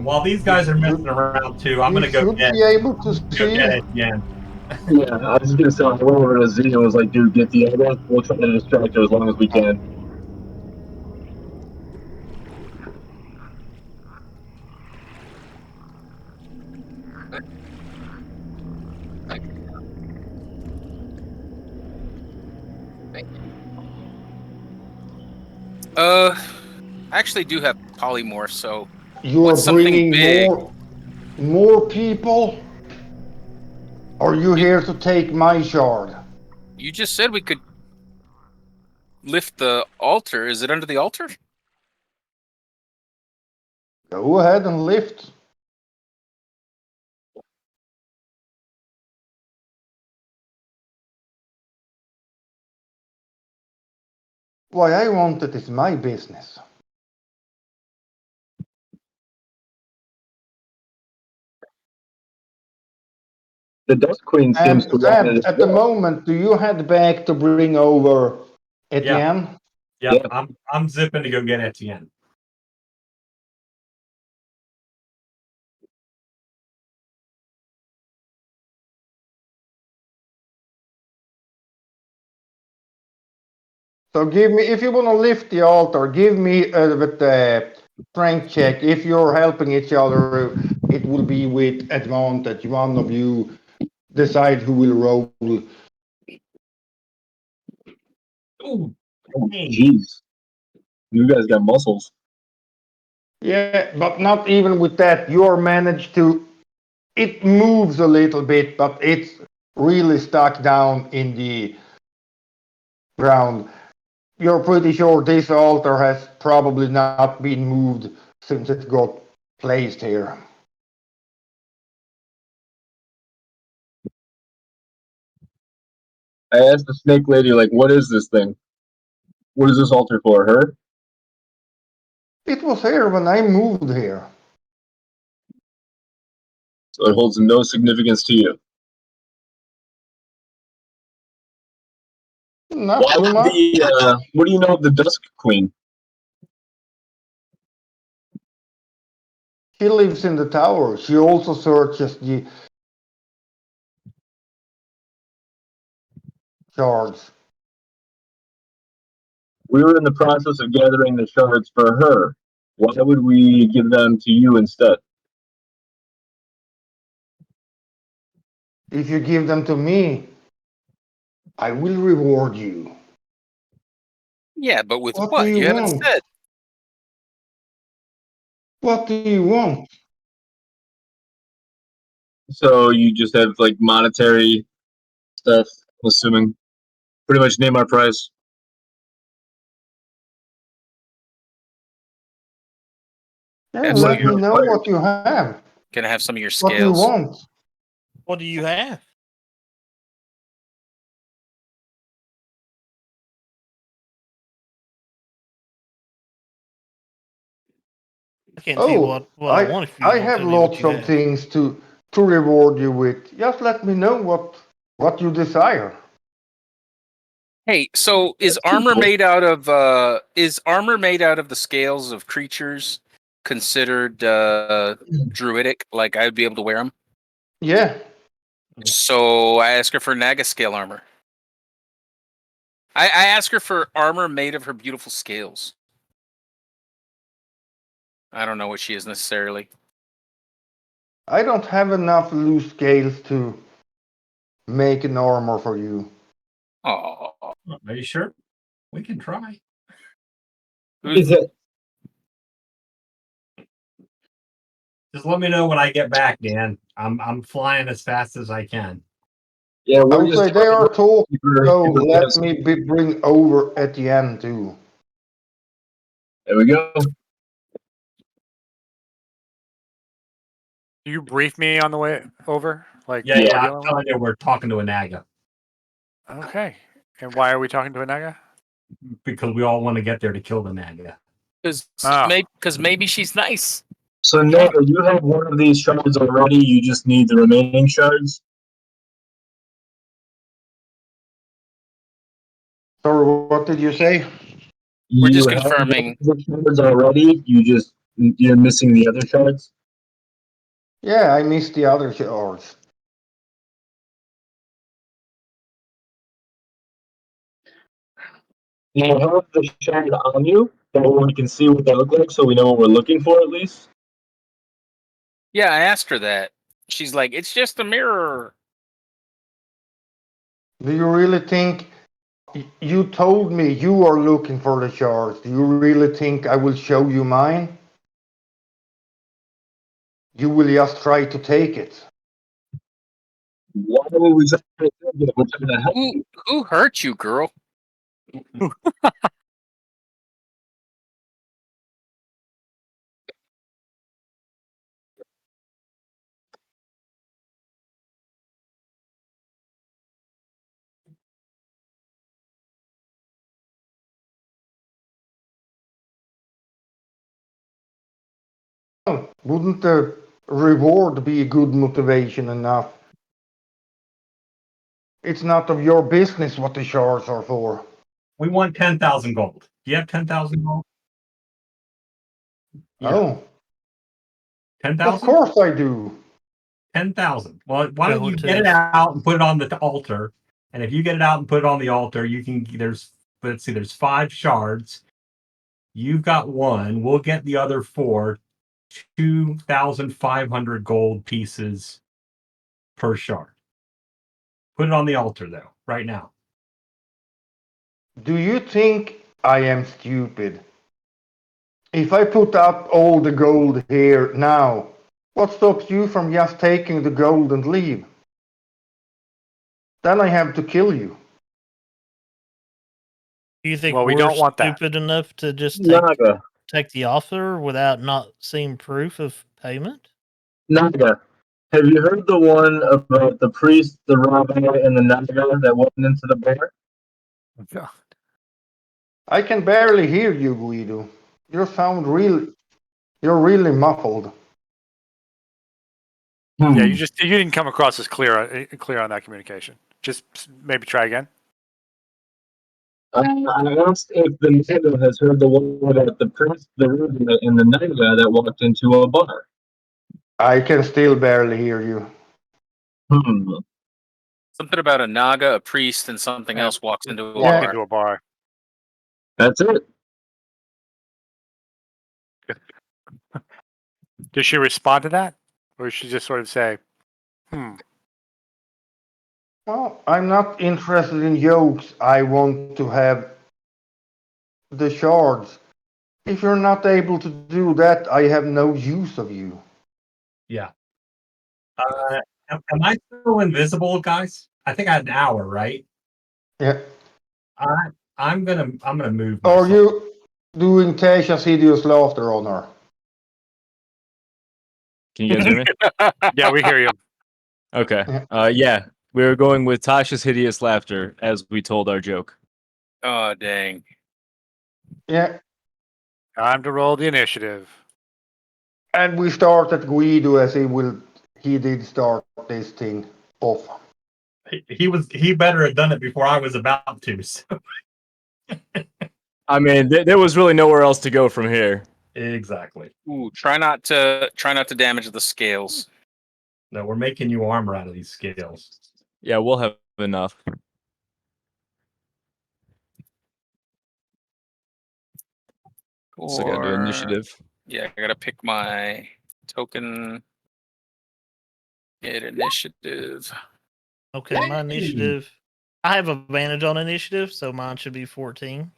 While these guys are messing around too, I'm You gonna go should get be able to go see. get it again. Yeah, I was just gonna say, I went over to Z and was like, dude, get the other. We'll try to distract her as long as we can. I actually do have polymorph. So You're what's something bringing big? more people. Are you here to take my shard? You just said we could lift the altar. Is it under the altar? Go ahead and lift. Why I want it is my business. The Dust Queen seems And to want it Zeb, as at the well. moment, do you head back to bring over Etienne? Yep, Yeah. I'm zipping to go get Etienne. So give me, if you want to lift the altar, give me with the strength check. If you're helping each other, it will be with advantage. One of you decide who will roll. Ooh, Oh, hey. jeez. You guys got muscles. Yeah, but not even with that. You're managed to. It moves a little bit, but it's really stuck down in the ground. You're pretty sure this altar has probably not been moved since it got placed here. I asked the snake lady, like, what is this thing? What is this altar for? Her? It was here when I moved here. So it holds no significance to you. Not Why too would much. what do you know of the Dusk Queen? She lives in the tower. She also searches the shards. We were in the process of gathering the shards for her. Why would we give them to you instead? If you give them to me, I will reward you. Yeah, but with What do what? you You haven't want? said. What do you want? So you just have like monetary stuff, I'm assuming. Pretty much name our price. Yeah, And what let do you me know require? what you have. Can I have some of your What do you scales? want? What do you have? I can't tell you Oh, what I want if you I don't have tell me what lots you of have. things to reward you with. Just let me know what you desire. Hey, so is That's pretty armor cool. made out of the scales of creatures considered druidic? Like I would be able to wear them. Yeah, So I ask her for Naga scale armor. I ask her for armor made of her beautiful scales. I don't know what she is necessarily. I don't have enough loose scales to make an armor for you. Oh, Are you sure? We can try. Is it? Just let me know when I get back, Dan. I'm flying as fast as I can. Yeah, we're just Okay, they trying are to talking, keep her, so keep her let guessing. me bring over at the end too. There we go. Do you brief me on the way over? Like, Yeah, what yeah. we're I'm dealing with? telling you, we're talking to a Naga Okay. And why are we talking to a Naga? because we all want to get there to kill the Naga. Because maybe she's nice. So Naga, you have one of these shards already. You just need the remaining shards. Sorry, what did you say? We're just You have confirming. one of the shards already. You're missing the other shards. Yeah, I missed the other shards. You have the shard on you, but we can see what they look like, so we know what we're looking for at least. Yeah, I asked her that. She's like, it's just a mirror. Do you really think you told me you are looking for the shards? Do you really think I will show you mine? You will just try to take it. Why would we just we're trying to help you? Who hurt you, girl? Wouldn't the reward be a good motivation enough? It's not of your business what the shards are for. We want 10,000 gold. Do you have 10,000 gold? Yeah. Oh, of 10,000? course I do. 10,000. Well, why don't you get it Relatives. out and put it on the altar? And if you get it out and put it on the altar, you can. Let's see. There's 5 shards. You've got 1. We'll get the other 4. 2,500 gold pieces per shard. Put it on the altar though, right now. Do you think I am stupid? If I put up all the gold here now, what stops you from just taking the gold and leave? Then I have to kill you. Do you think Well, we we're don't want that. stupid enough to just Naga, take the offer without not seeing proof of payment? Naga. Have you heard the one about the priest, the rabbi, and the Naga that went into the bear? I can barely hear you, Guido. You're really muffled. Yeah, you didn't come across as clear on that communication. Just maybe try again. I asked if the Naga has heard the one about the priest, the rabbi, and the Naga that walked into a bar. I can still barely hear you. Something about a naga, a priest, and something else walks into a Walk bar. into a bar. That's it. Does she respond to that, or does she just sort of say, Well, I'm not interested in yokes. I want to have the shards. If you're not able to do that, I have no use of you. Yeah. Am I still invisible, guys? I think I had an hour, right? Yeah. I'm gonna move. Are myself. you doing Tasha's hideous laughter on her? Can you guys hear me? Yeah, we hear you. Okay. Yeah, we were going with Tasha's hideous laughter as we told our joke. Oh, dang. Yeah. Time to roll the initiative. And we start at Guido as he did start this thing off. He better have done it before I was about to. So. I mean, there was really nowhere else to go from here. Exactly. Ooh, try not to damage the scales. No, we're making you armor out of these scales. Yeah, we'll have enough. So gotta do initiative. Yeah, I gotta pick my token. Get initiative. Okay, my initiative. I have advantage on initiative, so mine should be 14.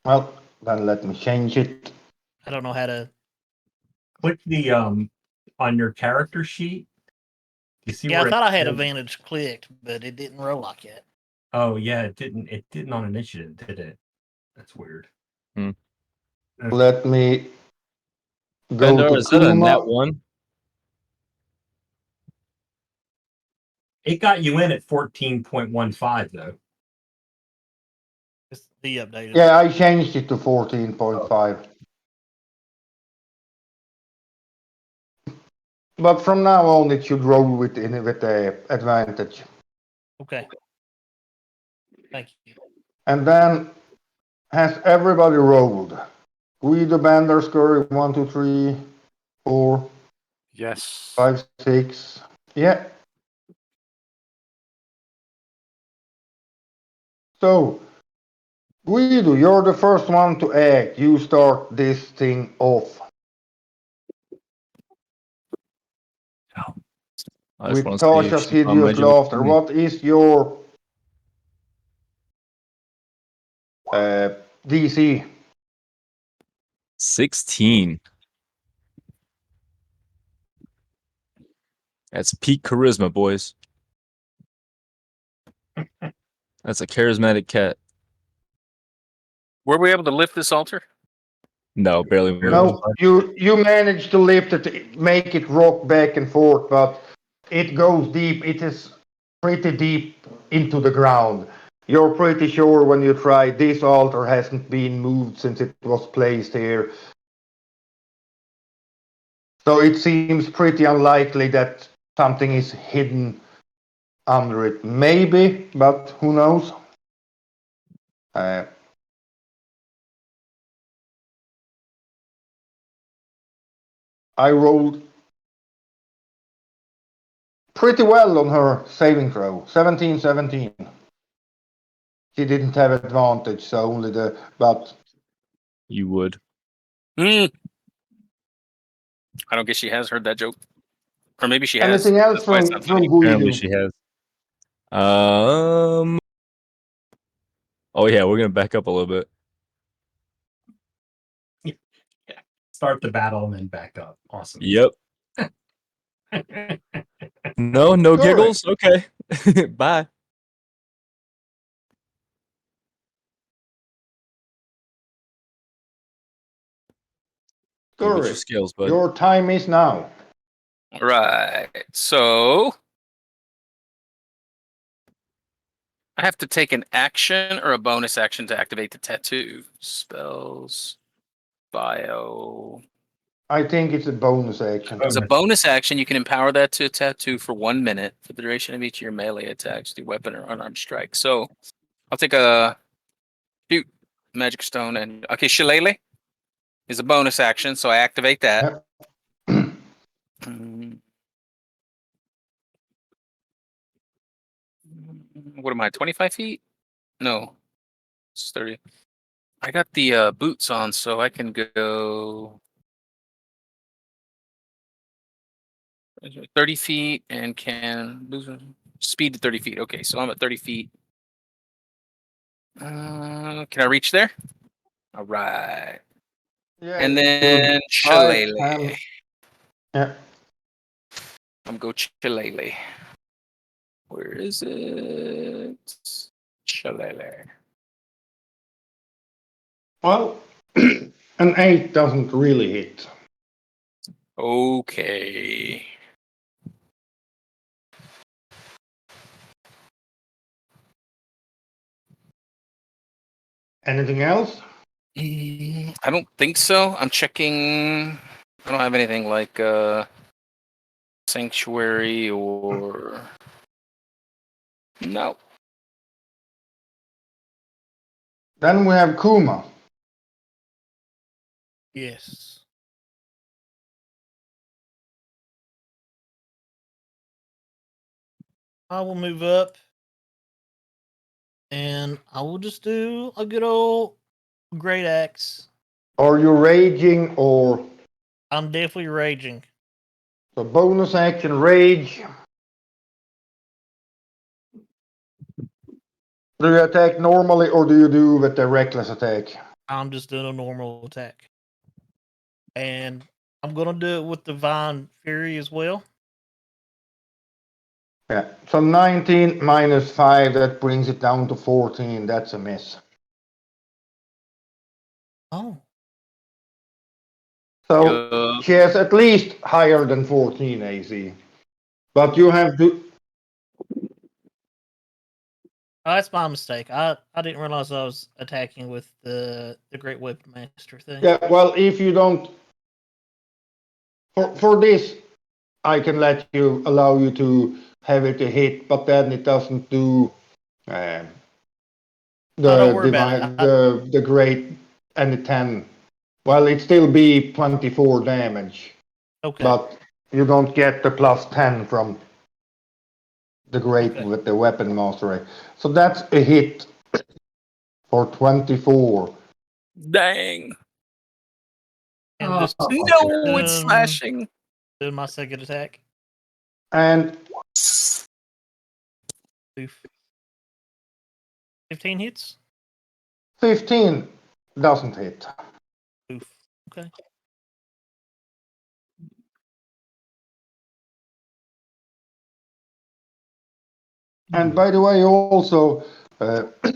Well, then let me change it. I don't know how to. Click the on your character sheet. You see Yeah, where I thought I had says- advantage clicked, but it didn't roll like it. Oh yeah, it didn't. It didn't on initiative, did it? That's weird. Let me go Bender, to is that a Kuma. net 1? It got you in at 14.15 though. He updated. Yeah, I changed it to 14.5. But from now on, it should roll with the advantage. Okay. Thank you. And then, has everybody rolled? Guido, Bender, Scurry, 1, 2, 3, 4, Yes. 5, 6. Yeah. So, Guido, you're the first one to act. You start this thing off. I just want With to see if Tasha's she found hideous Magic with laughter, me. what is your DC? 16. That's peak charisma, boys. That's a charismatic cat. Were we able to lift this altar? No, barely moved. No, you managed to lift it, make it rock back and forth, but it goes deep. It is pretty deep into the ground. You're pretty sure when you try, this altar hasn't been moved since it was placed here. So it seems pretty unlikely that something is hidden under it. Maybe, but who knows? I rolled pretty well on her saving throw. 17-17. She didn't have advantage, so only but You would. I don't guess she has heard that joke. Or maybe she has. anything else That's why it's from not funny. Apparently Guido? she has. Oh yeah, we're gonna back up a little bit. Start the battle and then back up. Awesome. Yep. No Sorry. giggles? Okay. Bye. Go get your Sorry. skills, bud. Your time is now. All right. So I have to take an action or a bonus action to activate the tattoo. Spells, bio. I think it's a bonus action. As a bonus action, you can empower that to a tattoo for 1 minute for the duration of each of your melee attacks, do weapon or unarmed strike. So I'll take a shoot magic stone and okay, shillelagh is a bonus action, so I activate that. Yep. What am I? 25 feet? No, it's 30. I got the boots on, so I can go 30 feet and can lose speed to 30 feet. Okay, so I'm at 30 feet. Can I reach there? All right. Yeah, And you then should. Right, shillelagh. yeah. I'm go shillelagh. Where is it? Shillelagh. Well, an 8 doesn't really hit. Okay. Anything else? I don't think so. I'm checking. I don't have anything like sanctuary or no. Then we have Kuma. Yes. I will move up and I will just do a good old great axe. Are you raging or I'm definitely raging. the bonus action rage? Do you attack normally or do you do with the reckless attack? I'm just doing a normal attack. And I'm going to do it with Divine Fury as well. Yeah, so 19 minus 5, that brings it down to 14. That's a miss. Oh. So she has at least higher than 14 AC. But you have to. Oh, that's my mistake. I didn't realize I was attacking with the Great Whip Master thing. Yeah, well, if you don't, for this, I can allow you to have it a hit, but then it doesn't do um, don't the worry about it. divine, the great and the 10. Well, it still be 24 damage, Okay. but you don't get the plus 10 from the great Okay. with the weapon mastery. So that's a hit for 24. Dang. And just No, it's slashing. doing my second attack. And Oof. 15 hits. 15 doesn't hit. Oof. Okay. And by the way, also,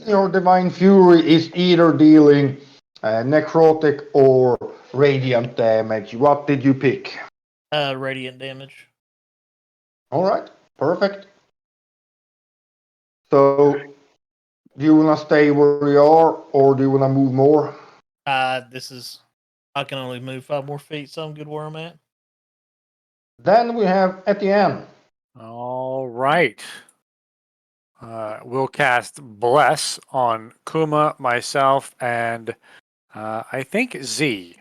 your Divine Fury is either dealing necrotic or radiant damage. What did you pick? Radiant damage. All right, perfect. So, do you want to stay where you are, or do you want to move more? This is. I can only move 5 more feet, so I'm good where I'm at. Then we have Etienne. All right. We'll cast Bless on Kuma, myself, and I think Z.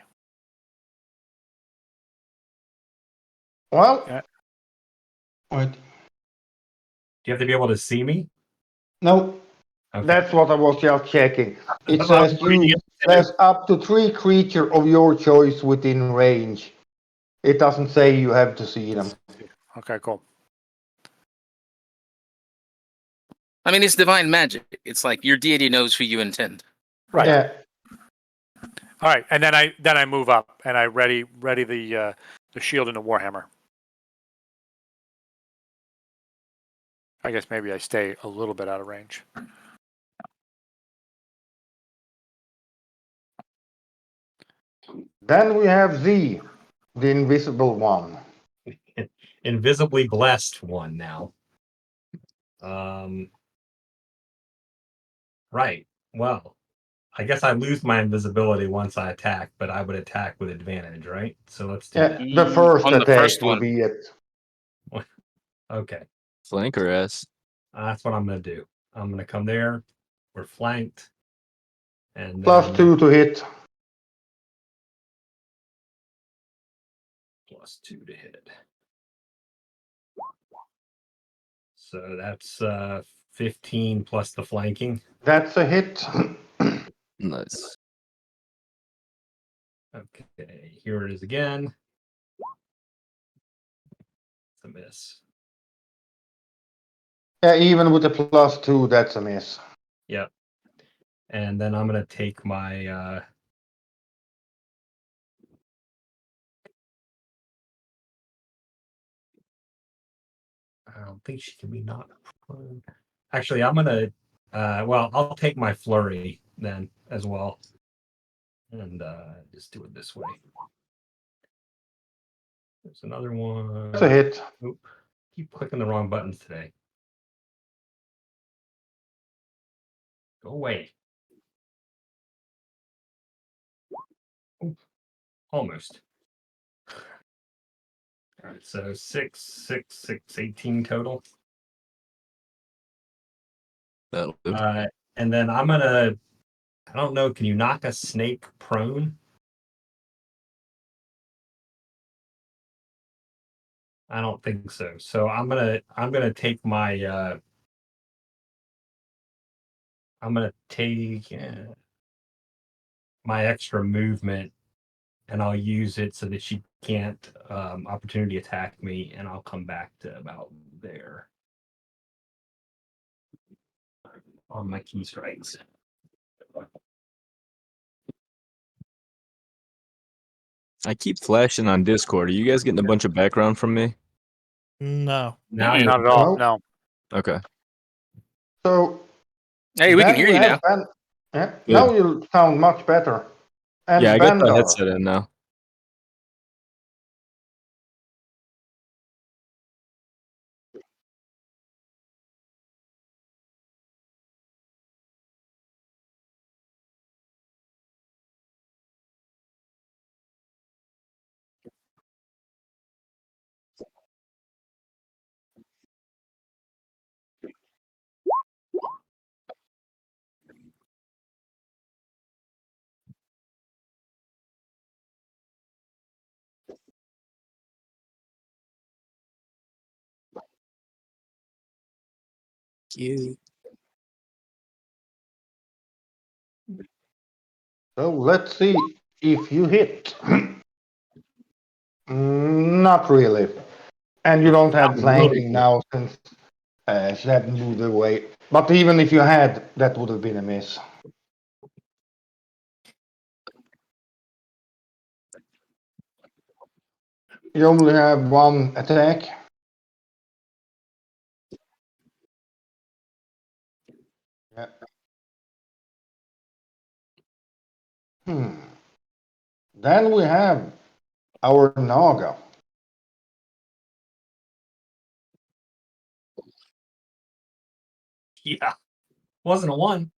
Well, Yeah. wait, Do you have to be able to see me? no, Okay. that's what I was just checking. It I'm says reading you there's up to 3 creatures of your choice within range. It doesn't say you have to see them. Okay, cool. I mean, it's divine magic. It's like your deity knows who you intend. Right. Yeah. All right, and then I move up and I ready the shield and the warhammer. I guess maybe I stay a little bit out of range. Then we have Z, the invisible one. Invisibly blessed one now. Right. Well, I guess I lose my invisibility once I attack, but I would attack with advantage, right? So let's do Yeah, that. the first On the attack first will one. be it. Okay. Flanker ass. That's what I'm going to do. I'm going to come there. We're flanked. And Plus 2 to hit. plus 2 to hit. So that's 15 plus the flanking. That's a hit. Nice. Okay, here it is again. It's a miss. Yeah, even with the plus 2, that's a miss. Yep. And then I'm going to take my I don't think she can be not prone. Actually, I'm gonna well, I'll take my flurry then as well. And just do it this way. There's another one. That's a hit. Oop. Keep clicking the wrong buttons today. Go away. Oop. Almost. All right, so 18 total. That'll do. And then I'm gonna I don't know, can you knock a snake prone? I don't think so. So I'm gonna take my I'm gonna take my extra movement and I'll use it so that she can't opportunity attack me, and I'll come back to about there on my key strikes. I keep flashing on Discord. Are you guys getting a bunch of background from me? No. Now Mm-mm. you're Not at all. No. No. Okay. So Hey, we can then hear we you now. have yeah, now you sound much better. And Yeah, I got the Baldur. headset in now. you. So let's see if you hit. Not really. And you don't have That was really flanking now since she hadn't moved away. But even if you had, that would have been a miss. You only have one attack. Yeah. Then we have our Naga. Yeah. Wasn't a 1.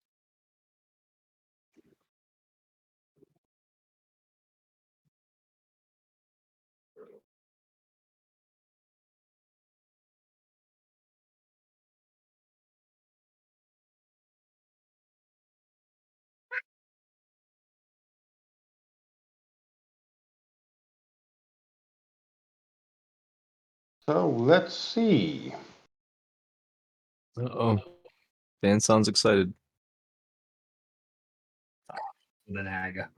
So let's see. Uh-oh. Dan sounds excited. The Naga.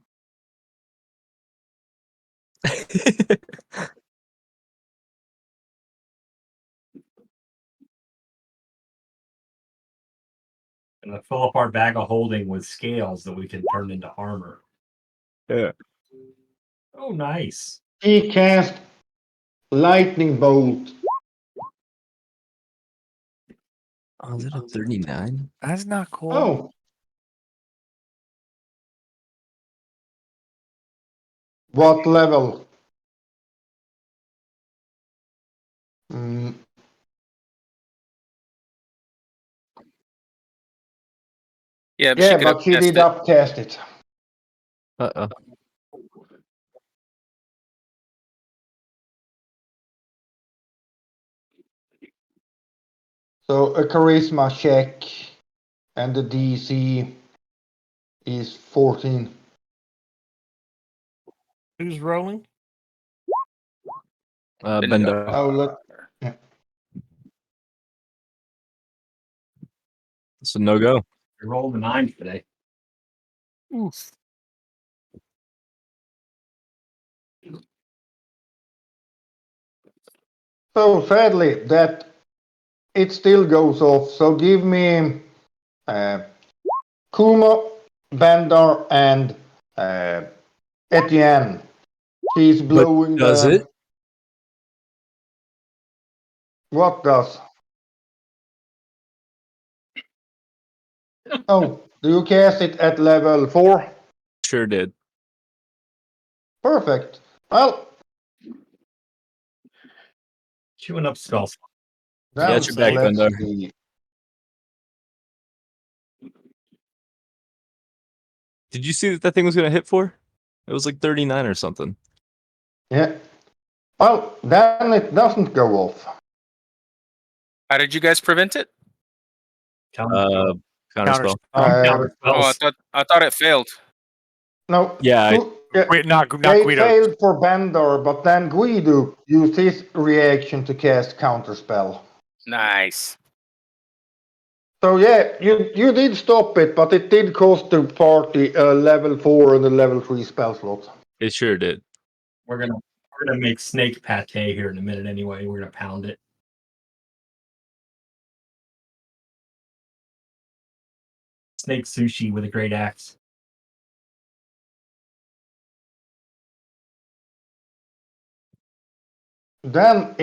And a fill apart bag of holding with scales that we can turn into armor. Yeah. Oh, nice. He cast lightning bolt. Oh, is it a 39? That's not cool. Oh. What level? Yeah, but she Yeah, could but she upcast did it. upcast it. Uh-oh. So a charisma check, and the DC is 14. Who's rolling? Bender. Oh, look. So no go. We rolled a 9 today. Oof. So sadly, that it still goes off. So give me Kuma, Bandar, and Etienne. She's blowing does the. it? What does? Oh, do you cast it at level 4? Sure did. Perfect. Well, Chewing up spells. then Got your back, let's Bender. see. Did you see that thing was going to hit for? It was like 39 or something. Yeah. Well, then it doesn't go off. How did you guys prevent it? Counterspell. Counterspell. Oh, I thought it failed. No. Yeah, Not It Guido. failed for Bandar, but then Guido used his reaction to cast Counterspell. Nice. So yeah, you did stop it, but it did cost the party a level 4 and a level 3 spell slot. it sure did. We're gonna make snake pate here in a minute anyway. We're gonna pound it. Snake sushi with a great axe. Then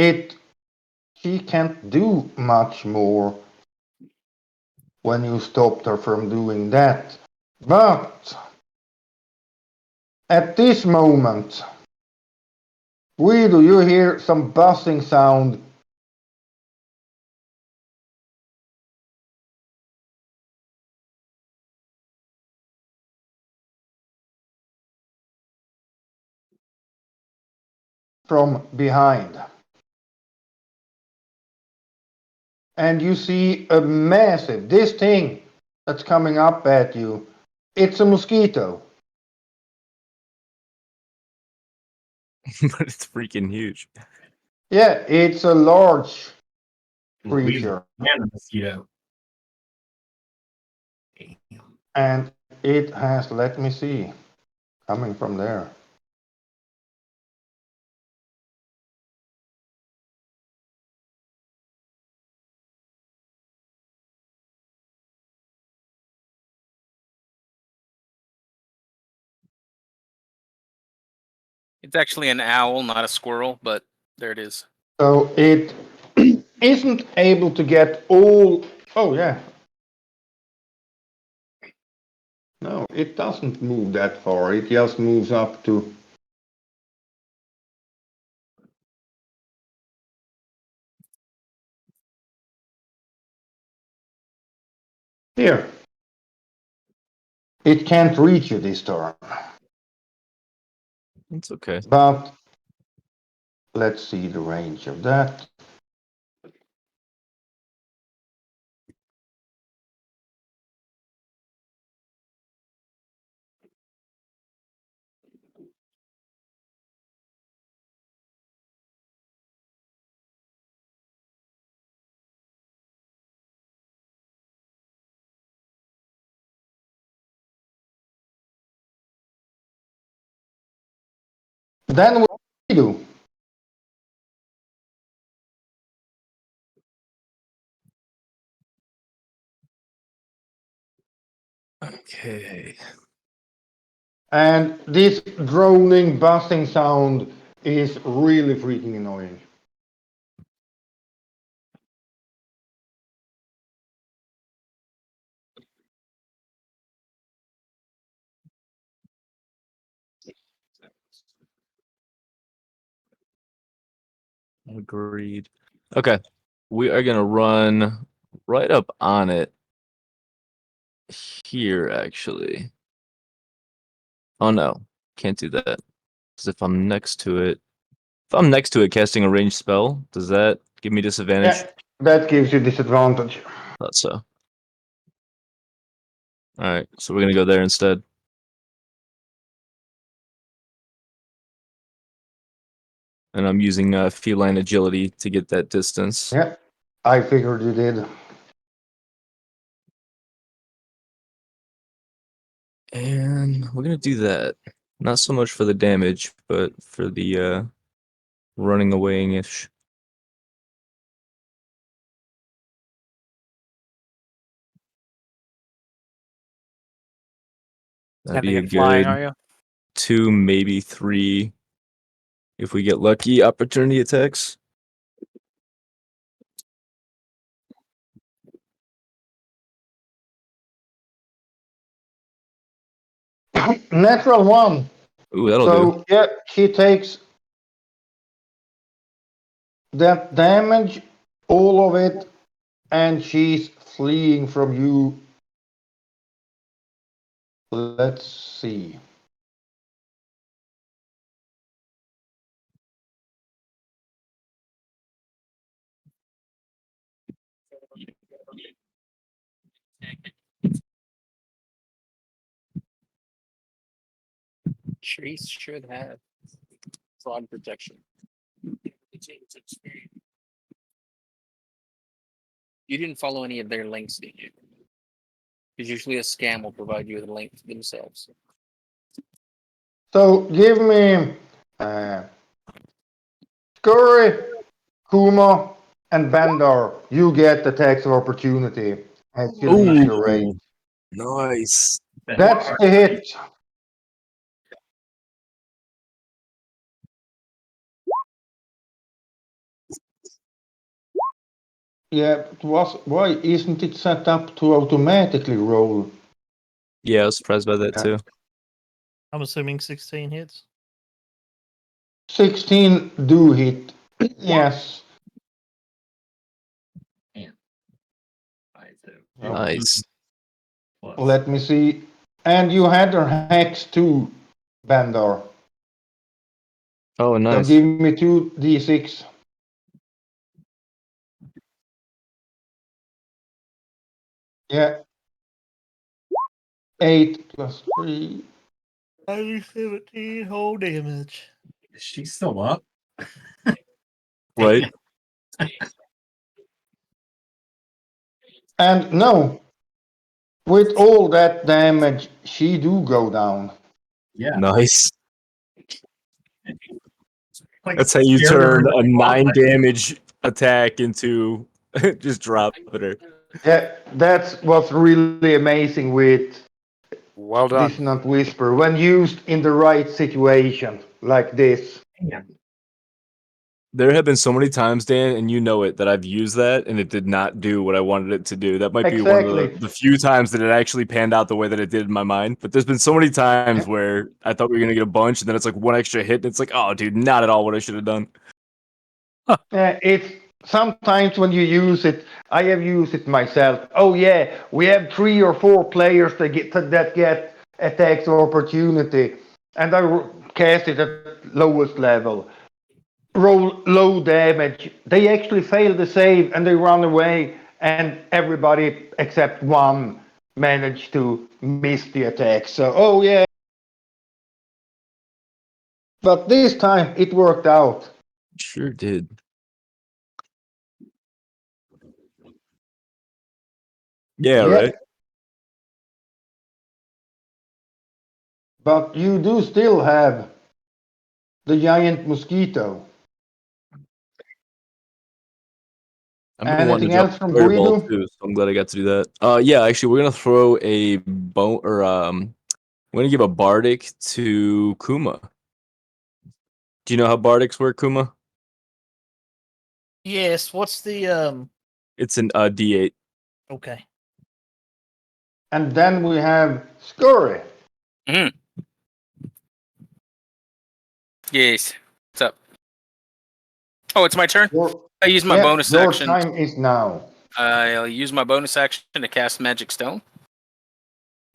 she can't do much more when you stopped her from doing that. But at this moment, Guido, you hear some buzzing sound. From behind. And you see a massive, this thing that's coming up at you, it's a mosquito. But it's freaking huge. Yeah, it's a large creature. And a mosquito. And it has, let me see, coming from there. It's actually an owl, not a squirrel, but there it is. So it isn't able to get all. Oh, yeah. No, it doesn't move that far. It just moves up to. Here. It can't reach you this turn. It's okay. But let's see the range of that. Then what do we do? Okay. And this droning, buzzing sound is really freaking annoying. Agreed. Okay. We are gonna run right up on it here, actually. Oh no, can't do that. Because if I'm next to it, casting a ranged spell, does that give me disadvantage? Yeah, that gives you disadvantage. Thought so. All right, so we're gonna go there instead. And I'm using feline agility to get that distance. Yeah, I figured you did. And we're gonna do that. Not so much for the damage, but for the running away-ish. That'd be Sending a it flying, good are you? 2, maybe 3, if we get lucky, opportunity attacks. Natural one. Ooh, that'll do. So yeah, she takes that damage, all of it, and she's fleeing from you. Let's see. Trees should have fraud protection. You didn't follow any of their links, did you? Because usually a scam will provide you with a link themselves. So give me Scurry, Kuma, and Bandar. You get the tax of opportunity as you leave your range. Nice. That's the hit. Yeah, it was. Why isn't it set up to automatically roll? Yeah, I was surprised by that Yeah. too. I'm assuming 16 hits. 16 do hit. Yes. Nice. Let me see. And you had her hex too, Bandar. Oh, So nice. give me 2d6. Yeah. 8 plus 3. 17 whole damage. Is she still up? Right? And no, With all that damage, she do go down. Yeah. Nice. Like, That's how you scared of her turn a with 9 claws. damage attack into just dropping her. Yeah, that's what's really amazing with Well done. Dissonant Whisper when used in the right situation, like this. There have been so many times, Dan, and you know it, that I've used that and it did not do what I wanted it to do. That might be one of Exactly. the few times that it actually panned out the way that it did in my mind. But there's been so many times Yeah. where I thought we were gonna get a bunch, and then it's like one extra hit, and it's like, oh, dude, not at all what I should have done. It's sometimes when you use it, I have used it myself. Oh yeah, we have 3 or 4 players that get attacks of opportunity, and I cast it at lowest level. Roll low damage. They actually fail the save and they run away, and everybody except one managed to miss the attack. So oh yeah, but this time it worked out. Sure did. Yeah, Yeah. right. But you do still have the giant mosquito. I've been wanting Anything to drop else from a fireball Guido? too, so I'm glad I got to do that. Yeah, actually, we're gonna throw a bone or we're gonna give a bardic to Kuma. Do you know how bardics work, Kuma? Yes. What's the It's an D8. Okay. And then we have Scurry. Yes. What's up? Oh, it's my turn. Your, I use my yeah, bonus your action. time is now. I'll use my bonus action to cast Magic Stone.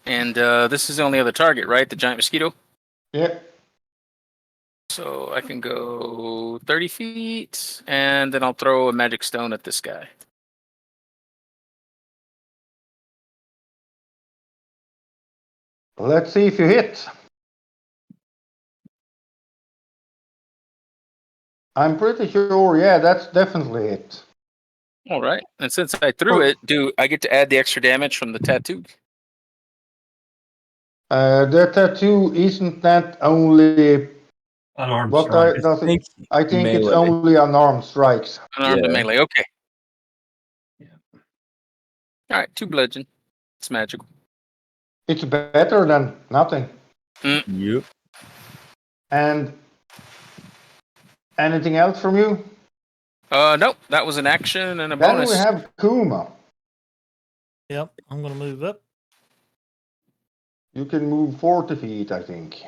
And this is the only other target, right? The giant mosquito. Yeah. So I can go 30 feet, and then I'll throw a Magic Stone at this guy. Let's see if you hit. I'm pretty sure, yeah, that's definitely it. All right. And since I threw it, do I get to add the extra damage from the tattoo? The tattoo isn't that only Unarmed what strike. does it? I think it's melee. only unarmed strikes. Unarmed and Yeah. melee. Okay. All right. 2 bludgeon. It's magical. It's better than nothing. Yep. And anything else from you? Nope. That was an action and a Then bonus. we have Kuma. Yep. I'm gonna move up. You can move 40 feet, I think.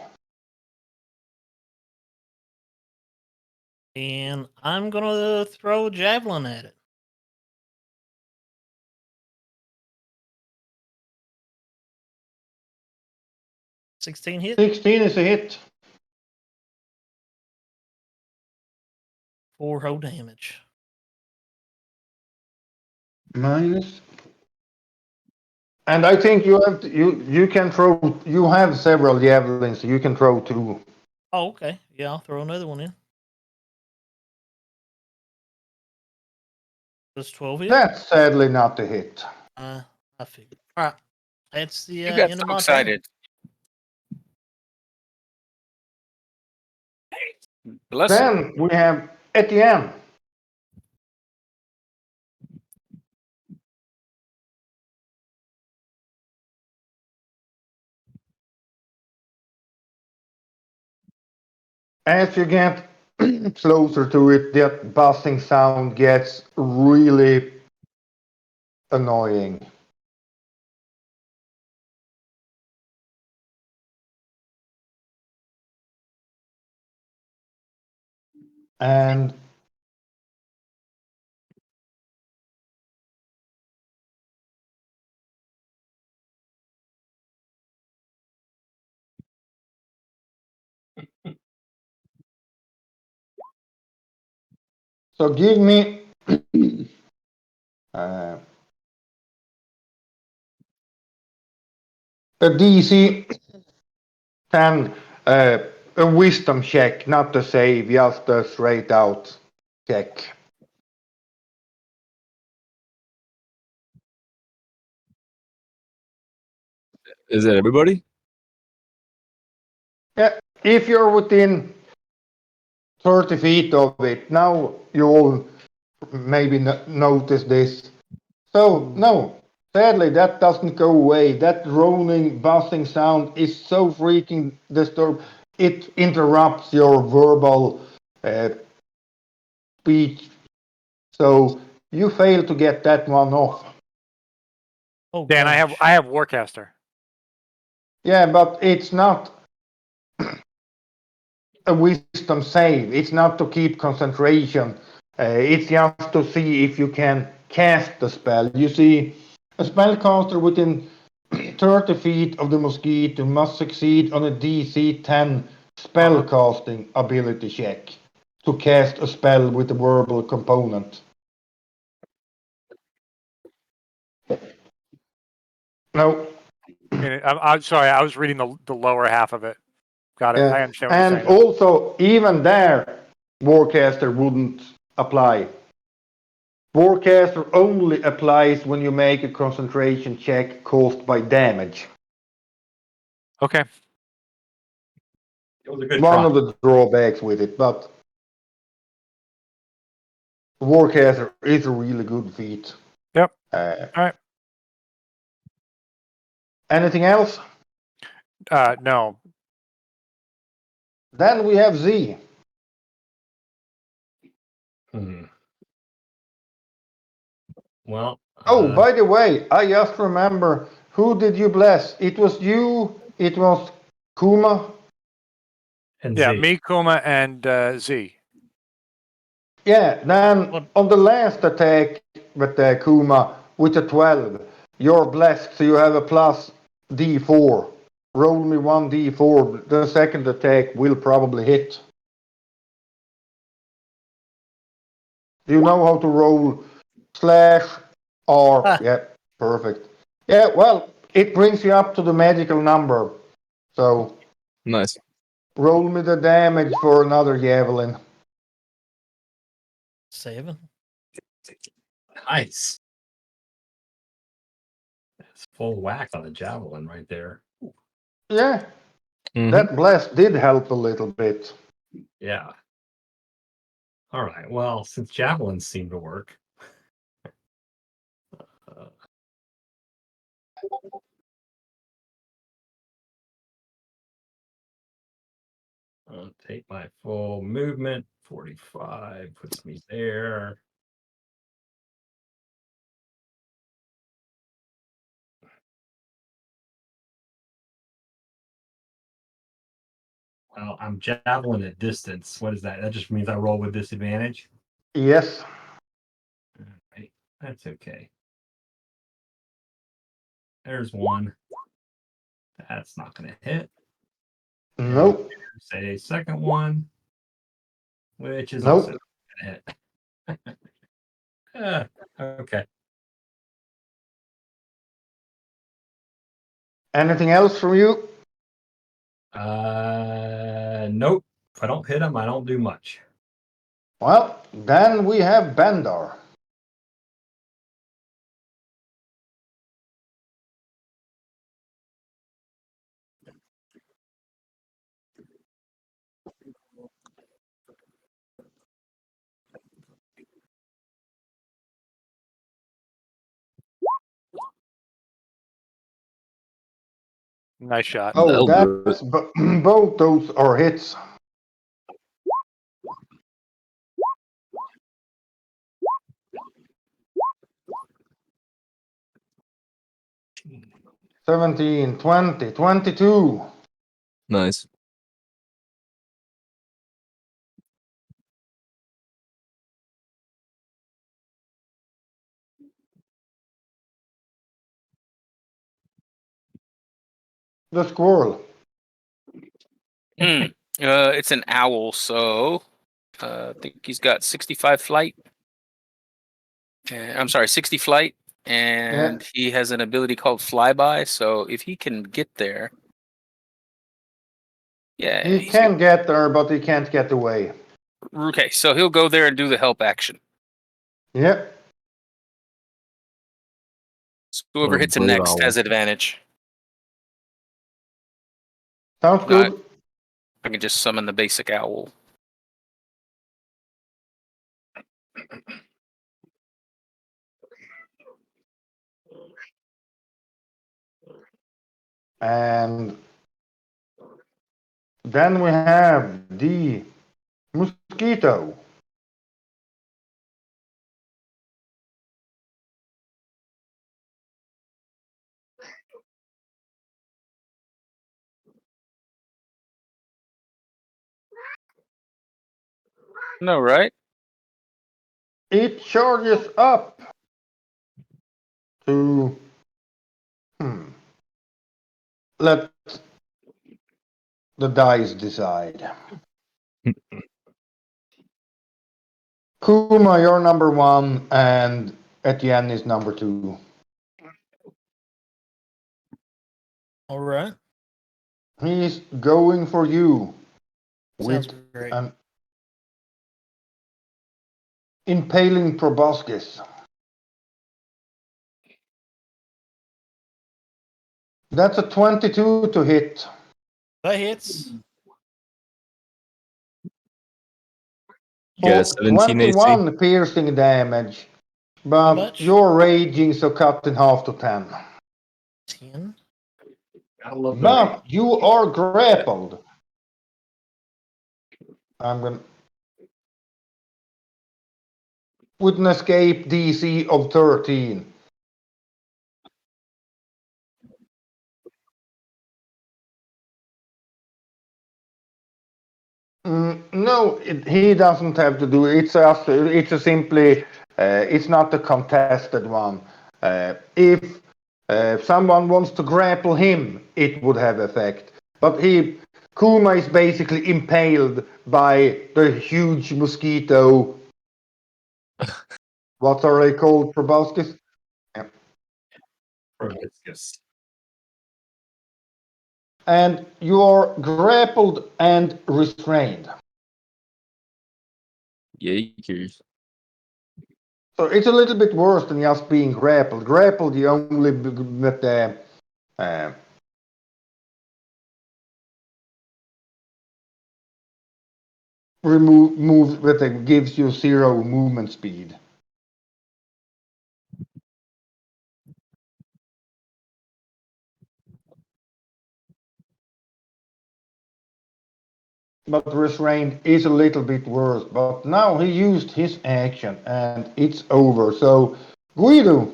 And I'm gonna throw a javelin at it. 16 hit. 16 is a hit. 4 whole damage. Minus. And I think you have you can throw. You have several javelins. So you can throw 2. Oh, okay. Yeah, I'll throw another one in. Does 12 hit? That's sadly not a hit. I figured. All right. That's the You got end so of my turn. excited. Bless you. Then we have Etienne. As you get closer to it, that buzzing sound gets really annoying. And so give me a DC 10, a wisdom check, not a save, just a straight out check. Is it everybody? Yeah, if you're within 30 feet of it, now you all maybe notice this. So, no, sadly, that doesn't go away. That droning, buzzing sound is so freaking disturbing. It interrupts your verbal speech. So, you fail to get that one off. Oh, Dan, I gosh. have Warcaster. Yeah, but it's not a wisdom save. It's not to keep concentration. It's just to see if you can cast the spell. You see, a spellcaster within 30 feet of the mosquito must succeed on a DC 10 spellcasting ability check to cast a spell with a verbal component. No. I'm sorry, I was reading the lower half of it. Got it. I understand what you're And saying. also, even there, Warcaster wouldn't apply. Warcaster only applies when you make a concentration check caused by damage. Okay. It was a good One try. of the drawbacks with it, but Warcaster is a really good feat. Yep. All right. Anything else? No. Then we have Z. Well. Oh, by the way, I just remember, who did you bless? It was you, it was Kuma. And Yeah, Z. me, Kuma, and Z. Yeah, then on the last attack with the Kuma with a 12, you're blessed, so you have a plus D4. Roll me 1d4. The second attack will probably hit. Do you know how to roll slash R? Yeah, perfect. Yeah, well, it brings you up to the magical number. So Nice. roll me the damage for another javelin. 7. Nice. It's full whack on the javelin right there. Yeah, Mhm. that blast did help a little bit. Yeah. All right. Well, since javelins seem to work, I'll take my full movement. 45 puts me there. Well, I'm javelin at distance. What is that? That just means I roll with disadvantage? Yes. All right. That's okay. There's one. That's not going to hit. Nope. Say second one, which is Nope. also not going to hit. Okay. Anything else from you? Nope. If I don't hit him, I don't do much. Well, then we have Baldur. Nice shot. Oh, That'll do that's both those are hits. it. 17, 20, 22. Nice. The squirrel. It's an owl, so I think he's got 65 flight. I'm sorry, 60 flight, and he has an ability called flyby. So if he can get there, yeah, He can get there, but he can't get away. Okay, so he'll go there and do the help action. Yep. So whoever What a hits him brave next owl. has advantage. Sounds No, good. I can just summon the basic owl. And then we have the mosquito. No, right? It charges up to let the dice decide. Kuma, you're number 1, and Etienne is number 2. All right. He's going for you Sounds with great. an impaling proboscis. That's a 22 to hit. That hits. Yeah, So 17 AC. 21 piercing damage. But much? you're raging, so cut in half to 10. 10. Gotta love the But you are grappled. I'm going with an escape DC of 13. No, he doesn't have to do it. It's a simply, it's not a contested one. If someone wants to grapple him, it would have effect. But Kuma is basically impaled by the huge mosquito. What are they called? Proboscis? proboscis. And you are grappled and restrained. Yakers. So it's a little bit worse than just being grappled. Grappled, you only with the move with it gives you 0 movement speed. But restrained is a little bit worse. But now he used his action and it's over. So Guido,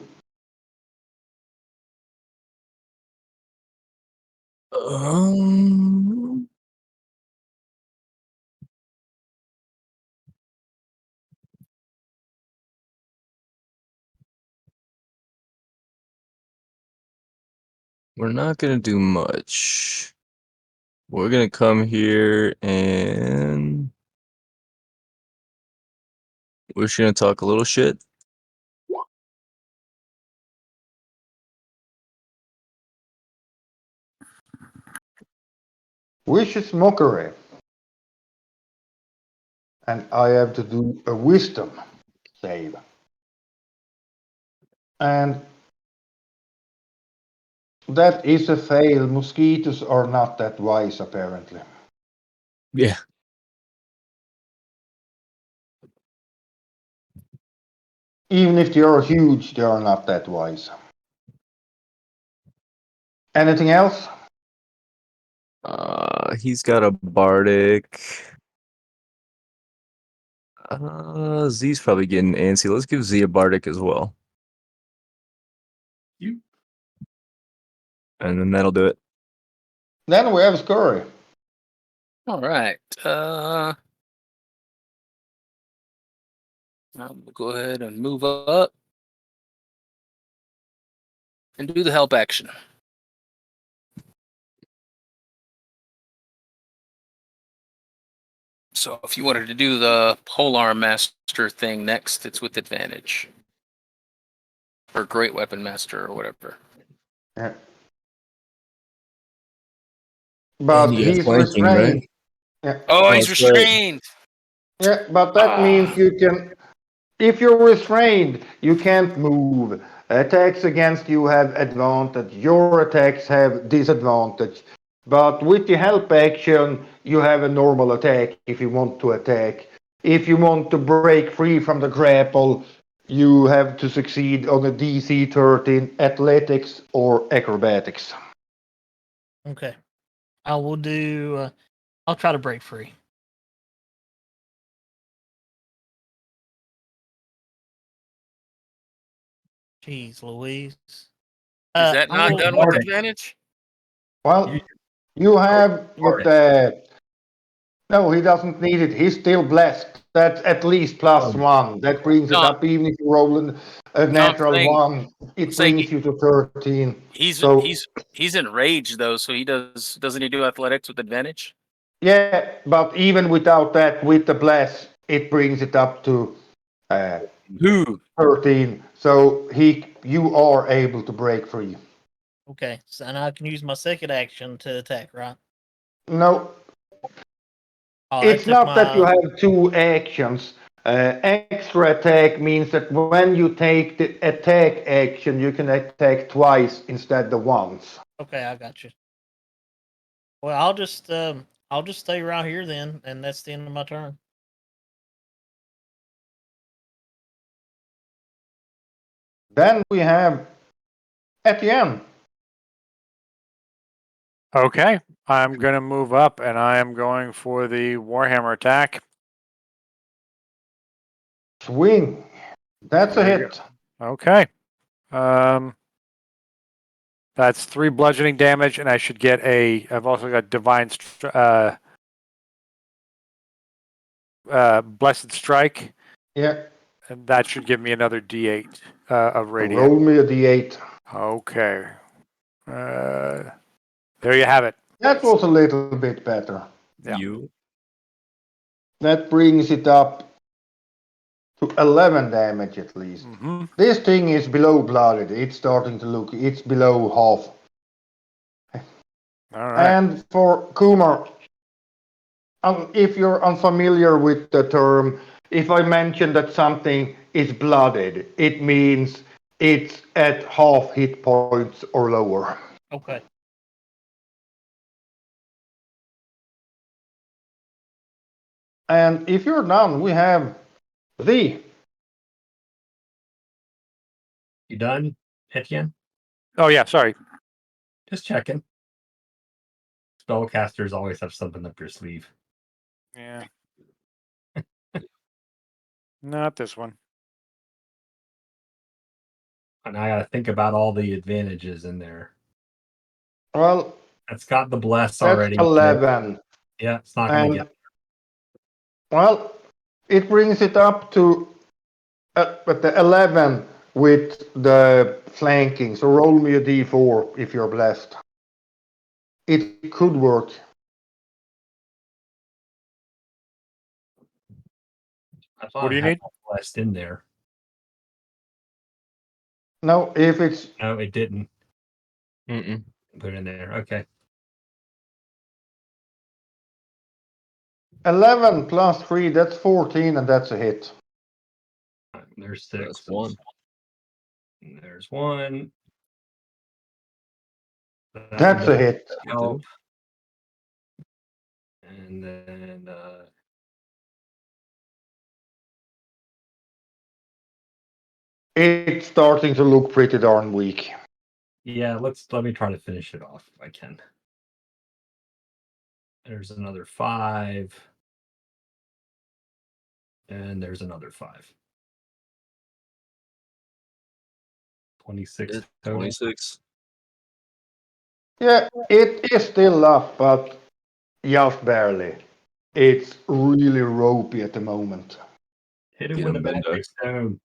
We're not gonna do much. We're gonna come here and we're just gonna talk a little shit. vicious mockery. And I have to do a wisdom save. And that is a fail. Mosquitoes are not that wise, apparently. Yeah. Even if they are huge, they are not that wise. Anything else? He's got a bardic. Z's probably getting antsy. Let's give Z a bardic as well. You. And then that'll do it. Then we have Scurry. All right. I'll go ahead and move up and do the help action. So if you wanted to do the polearm master thing next, it's with advantage. Or great weapon master or whatever. Yeah. But And you got he's flanking, restrained. right? Yeah. Oh, he's that's right. restrained. Yeah, but that means you can. If you're restrained, you can't move. Attacks against you have advantage. Your attacks have disadvantage. But with the help action, you have a normal attack if you want to attack. If you want to break free from the grapple, you have to succeed on a DC 13 athletics or acrobatics. Okay. I will do. I'll try to break free. Jeez, Louise. Is that I not will- done with advantage? Well, you have, but no, he doesn't need it. He's still blessed. That's at least +1. That brings it No. up. Even if you roll a natural saying- 1, it saying brings you to 13. He's So- he's enraged though, so he doesn't he do athletics with advantage? Yeah, but even without that, with the bless, it brings it up to Who? 13. So you are able to break free. Okay, so and I can use my second action to attack, right? No, Oh, it's that took not that you my- have 2 actions. Extra attack means that when you take the attack action, you can attack twice instead of once. Okay, I got you. Well, I'll just stay right here then, and that's the end of my turn. Then we have Etienne. Okay, I'm gonna move up, and I am going for the Warhammer attack. Swing. That's a There you hit. Okay. That's 3 bludgeoning damage, and I should get I've also got divine, blessed strike, Yeah. and that should give me another D8 of radiant. Roll me a d8. Okay. There you have it. That was a little bit better. Yeah. You. That brings it up to 11 damage at least. Mm-hmm. This thing is below blooded. It's starting to look, it's below half. All right. And for Kumar, if you're unfamiliar with the term, if I mention that something is blooded, it means it's at half hit points or lower. Okay. And if you're done, we have thee. You done, Etienne? Oh yeah, sorry. Just checking. Spellcasters always have something up your sleeve. Yeah. Not this one. And I gotta think about all the advantages in there. Well, It's got the bless that's already. 11. Yeah, it's not gonna And, get. well, it brings it up to but the 11 with the flanking. So roll me a d4 if you're blessed. It could work. I thought What do you I had need? blessed in there. No, if it's No, it didn't. Mm-mm. Put it in there. Okay. 11 plus 3, that's 14, and that's a hit. There's 6. That's 1. And there's 1. That's a hit. Help. And then It's starting to look pretty darn weak. yeah, let me try to finish it off if I can. There's another 5. And there's another 5. 26 It's total. 26. Yeah, it is still up, but just barely. It's really ropey at the moment. Hit it Get with a him, Bender. magic stone.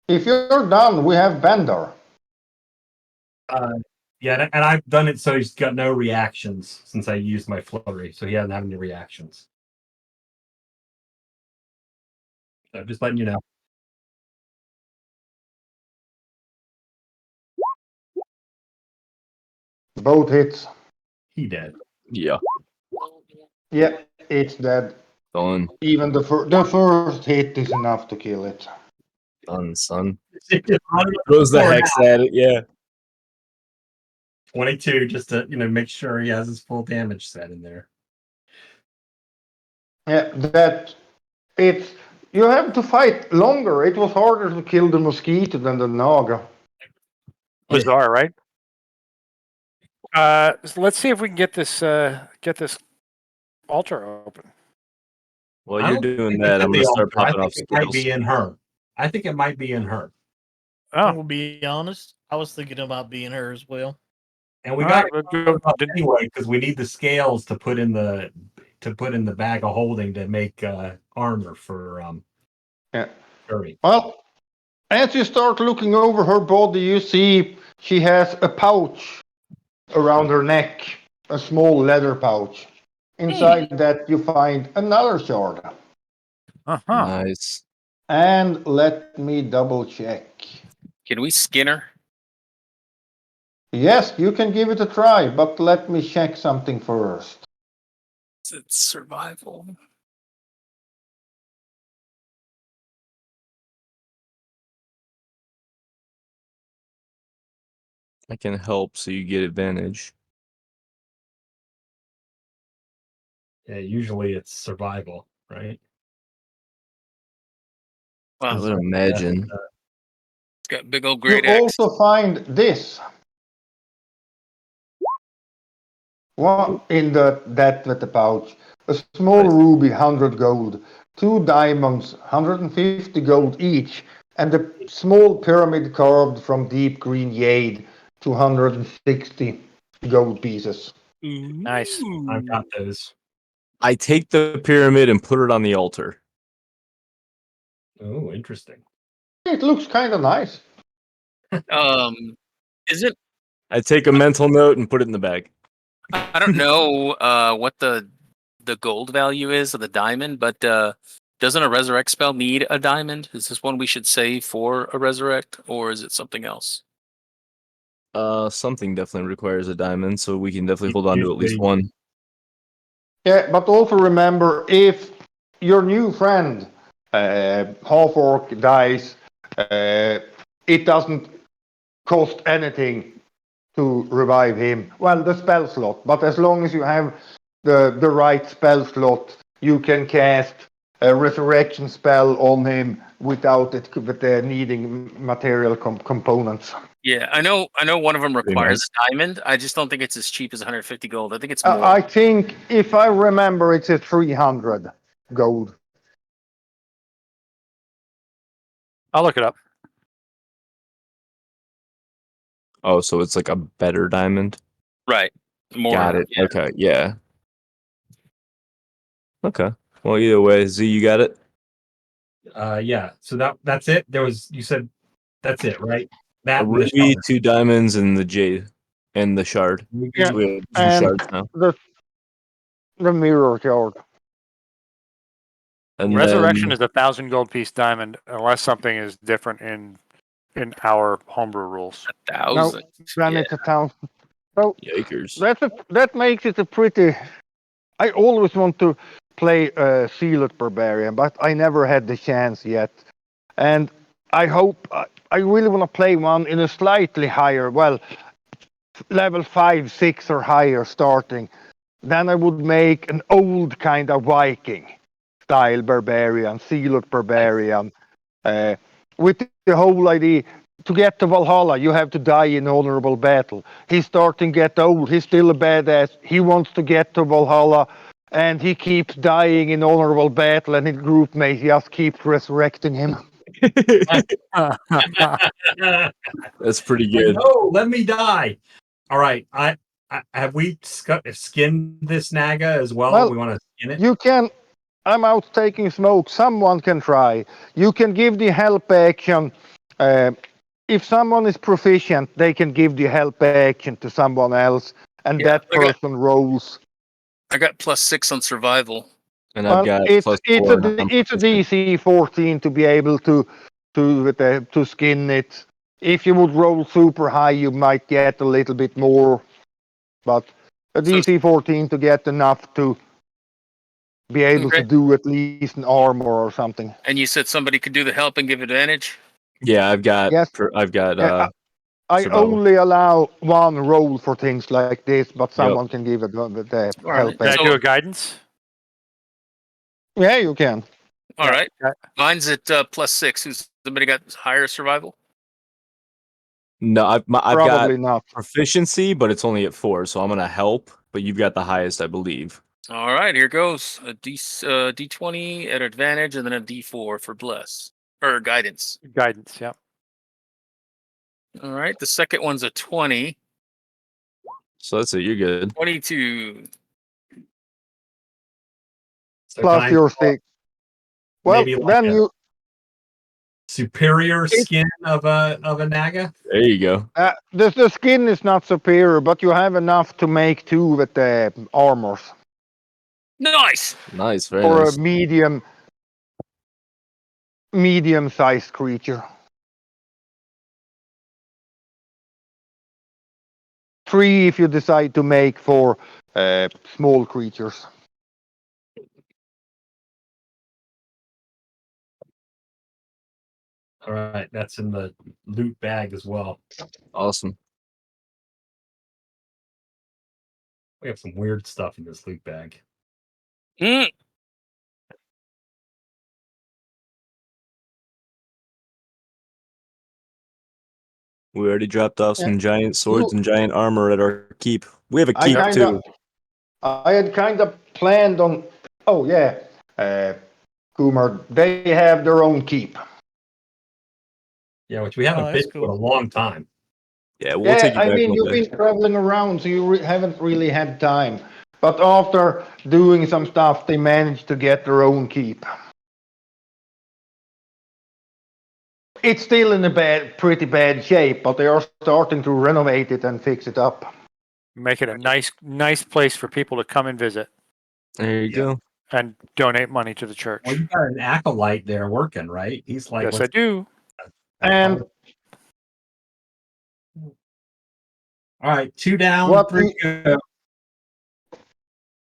If you're done, we have Bender. Yeah, and I've done it so he's got no reactions since I used my flurry, so he hasn't had any reactions. So just letting you know. Both hits. He dead. Yeah. Yeah, it's dead. Done. Even the first hit is enough to kill it. Done, son. Throws Throws the hex at it, yeah. 22 just to make sure he has his full damage set in there. Yeah, that it's you have to fight longer. It was harder to kill the mosquito than the naga. Bizarre, right? So let's see if we can get this altar open. While I you're don't doing think that, it's I'm the gonna start altar. I popping off think it might skills. be in her. I think it might be in her. I Oh, will be honest. I was thinking about being her as well. And we All got right, to we'll go- anyway because we need the scales to put in the bag of holding to make armor for Yeah. Curry. Well, as you start looking over her body, you see she has a pouch around her neck, a small leather pouch. Inside that, you find another shard. Uh-huh. Nice. And let me double check. Can we skin her? Yes, you can give it a try, but let me check something first. It's survival. I can help so you get advantage. Yeah, usually it's survival, right? I Wow, would imagine. it's got big old You great axe. also find this. One in that with the pouch. A small Nice. ruby, 100 gold. 2 diamonds, 150 gold each. And a small pyramid carved from deep green jade, 260 gold pieces. Nice. I've got those. I take the pyramid and put it on the altar. Oh, interesting. It looks kind of nice. Is it? I take a mental note and put it in the bag. I don't know what the gold value is of the diamond, but doesn't a resurrect spell need a diamond? Is this one we should save for a resurrect, or is it something else? Something definitely requires a diamond, so we can definitely hold on to at least Usually- one. Yeah, but also remember, if your new friend, half orc, dies, it doesn't cost anything to revive him. Well, the spell slot, but as long as you have the right spell slot, you can cast a resurrection spell on him without it needing material components. Yeah, I know one of them Pretty requires a diamond. I just don't think it's as cheap as 150 gold. I think it's more. I think, if I remember, it's a 300 gold. I'll look it up. Oh, so it's like a better diamond? Right. More. Got it. Yeah. Okay, yeah. Okay. Well, either way, Z, you got it? Yeah. So that's it. You said that's it, right? A That and the ruby, shard. 2 diamonds, and the jade. And the shard. Yeah, So we have 2 and shards now. the mirror shard. And Resurrection then, is 1,000 gold piece diamond, unless something is different in our homebrew rules. 1,000. Then Yeah. it's 1,000. So yikers. that makes it a pretty. I always want to play Sealed Barbarian, but I never had the chance yet. And I hope I really want to play one in a slightly higher, well, level 5, 6 or higher starting. Then I would make an old kind of Viking style barbarian, Sealed Barbarian, with the whole idea. To get to Valhalla, you have to die in honorable battle. He's starting to get old. He's still a badass. He wants to get to Valhalla, and he keeps dying in honorable battle, and his group mate just keeps resurrecting him. That's pretty good. No, let me die. All right. I have we skinned this naga as well? Well, We want to skin it. You can. I'm out taking smoke. Someone can try. You can give the help action. If someone is proficient, they can give the help action to someone else, and Yeah, that person rolls. I got +6 on survival. And I've got it's plus it's 4. a it's a DC 14 to be able to skin it. If you would roll super high, you might get a little bit more, but a So- DC 14 to get enough to be able Okay. to do at least an armor or something. And you said somebody could do the help and give advantage? Yeah, I've got Yes. I've got Yeah, I survival. only allow one roll for things like this, but someone can give it the All help. right. Can I So- do a guidance? Yeah, you can. All Yeah. right. Mine's at +6. Who's somebody got higher survival? No, I've got Probably not. proficiency, but it's only at 4, so I'm gonna help. But you've got the highest, I believe. All right, here goes a D20 at advantage, and then a D4 for bless or guidance. Guidance, yeah. All right, the second one's a 20, So that's it. You're good. 22. So Plus can I your stick. Well, maybe like then a you superior skin of a naga? There you go. the skin is not superior, but you have enough to make 2 with the armors Nice. Nice, very for nice. a medium-sized creature. 3 if you decide to make for small creatures. All right, that's in the loot bag as well. Awesome. We have some weird stuff in this loot bag. Mm. We already dropped off some giant swords You- and giant armor at our keep. We have a I keep kinda, too. I had kind of planned on. Oh yeah, Kumar. They have their own keep. Yeah, which we haven't Oh, been that's to in a cool. long time. Yeah, we'll take you I back mean, one you've day. been traveling around, so you haven't really had time. But after doing some stuff, they managed to get their own keep. It's still in a pretty bad shape, but they are starting to renovate it and fix it up. Make it a nice place for people to come and visit There you Yeah. go. and donate money to the church. Well, you got an acolyte there working, right? He's like, Yes, I do. And all right, 2 down, What 3 go.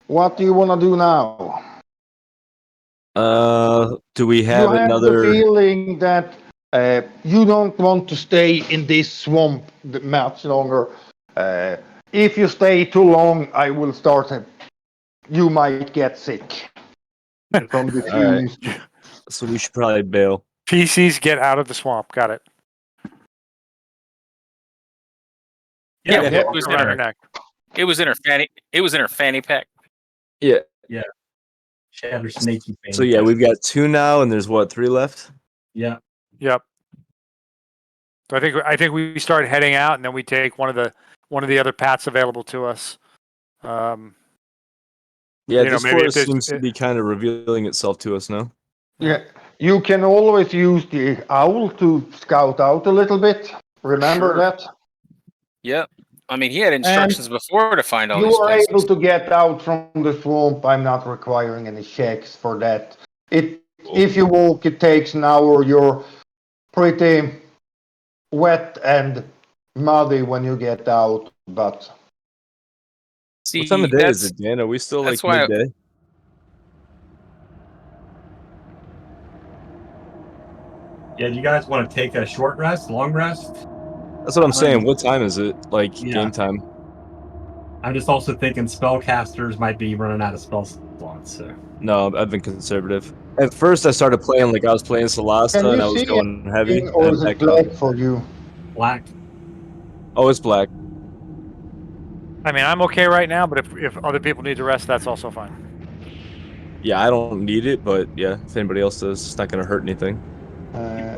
what do you want to do now? Do we You have have the another? feeling that you don't want to stay in this swamp much longer. If you stay too long, I will start. You might get sick from the All right. fumes. So we should probably bail. PCs get out of the swamp. Got it. Yeah, yeah. it was in Around her her. neck. It was in her fanny. It was in her fanny pack. Yeah. Shatter snaky thing. So yeah, we've got 2 now, and there's what, 3 left? Yeah. Yep. So I think we start heading out, and then we take one of the other paths available to us. Yeah, You know, this maybe if forest there's- seems to be kind of revealing itself to us now. Yeah, you can always use the owl to scout out a little bit. Remember Sure. that? Yep. I mean, he had instructions before to find all You these are places. able to get out from the swamp. I'm not requiring any checks for that. If you walk, it takes an hour. You're pretty wet and muddy when you get out, but See, What time of day is that's it, Dan? Are we still like that's why I- midday? Yeah, do you guys want to take a short rest, long rest? That's what I'm saying. What time is it? Like Yeah. game time? I'm just also thinking spellcasters might be running out of spell slots. So No, I've been conservative. At first, I started playing like I was playing Solasta, can and you I was see going heavy. anything, or And is I it backed off. black for you? black. Oh, it's black. I mean, I'm okay right now, but if other people need to rest, that's also fine. Yeah, I don't need it, but yeah, if anybody else does, it's not going to hurt anything. I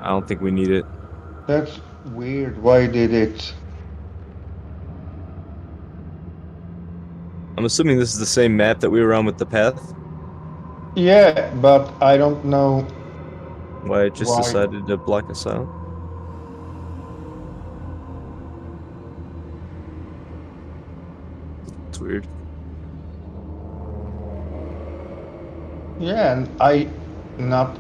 don't think we need it. That's weird. Why did it? I'm assuming this is the same map that we were on with the path. Yeah, but I don't know. Why it just Why? decided to block us out. It's weird. Yeah, and I not.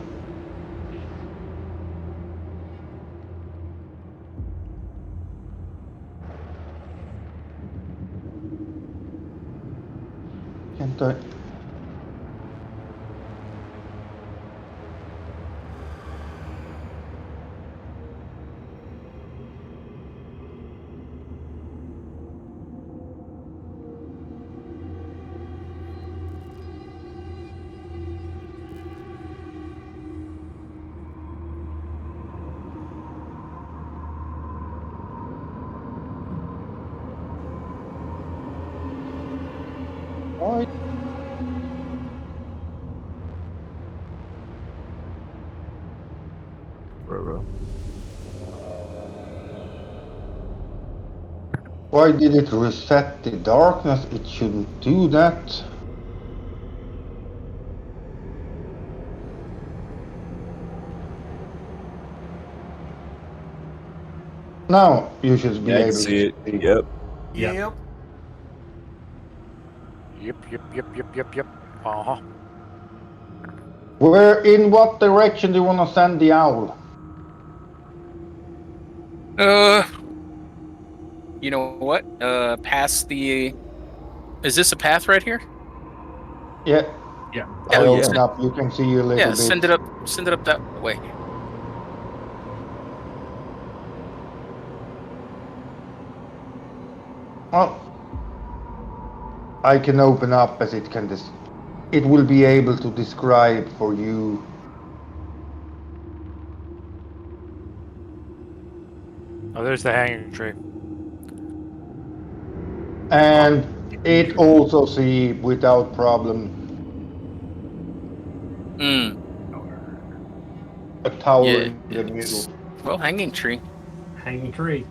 Can't I? Bro. Why did it reset the darkness? It shouldn't do that. Now you should be Yeah, I can able see to it. see. Yep. Yep. Yep. Uh-huh. Where, in what direction do you want to send the owl? You know what? Past the. Is this a path right here? Yeah. Yeah. I Oh, yeah. open up. You can see a little Yeah, bit. send it up. Send it up that way. Well, I can open up as it can. It will be able to describe for you. Oh, there's the hanging tree. And it also see without problem Hmm. a tower Yeah. in the middle. Well, hanging tree. Hanging tree.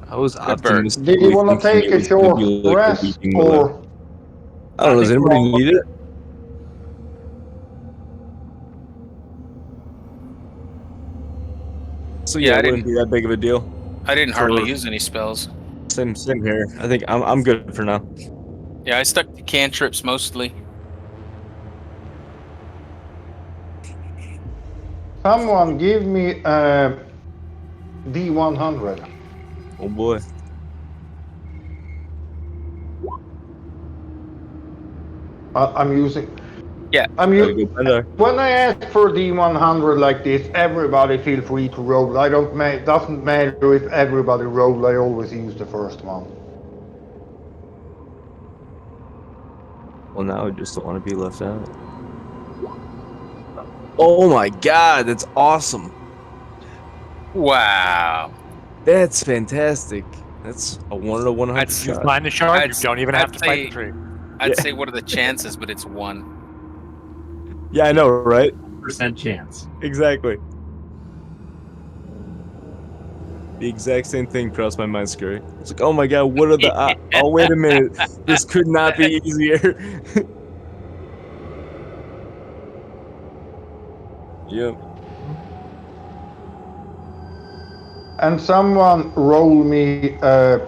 I was Good bird. optimistically Did you want to thinking take it a was gonna short be like a rest weeping willow. or? I don't know. I Does think we're anybody all- need it? So Yeah, yeah, I it wouldn't be that big of a deal. I didn't hardly For- use any spells. Same here. I think I'm good for now. Yeah, I stuck to cantrips mostly. Someone give me a D100. Oh boy. I'm using. Yeah. I'm Gotta using. go better. When I ask for D100 like this, everybody feel free to roll. I don't doesn't matter if everybody roll. I always use the first one. Well, now I just don't want to be left out. Oh my god, that's awesome. Wow. That's fantastic. That's a 1 to 100 That's- You shot. find the shard, you I'd- don't even have I'd to fight the say- tree. I'd Yeah. say what are the chances, but it's 1. Yeah, I know, right? % chance. Exactly. The exact same thing crossed my mind, Scurry. It's like, oh my god, what are the... oh, wait a minute. This could not be easier. Yep. And someone roll me a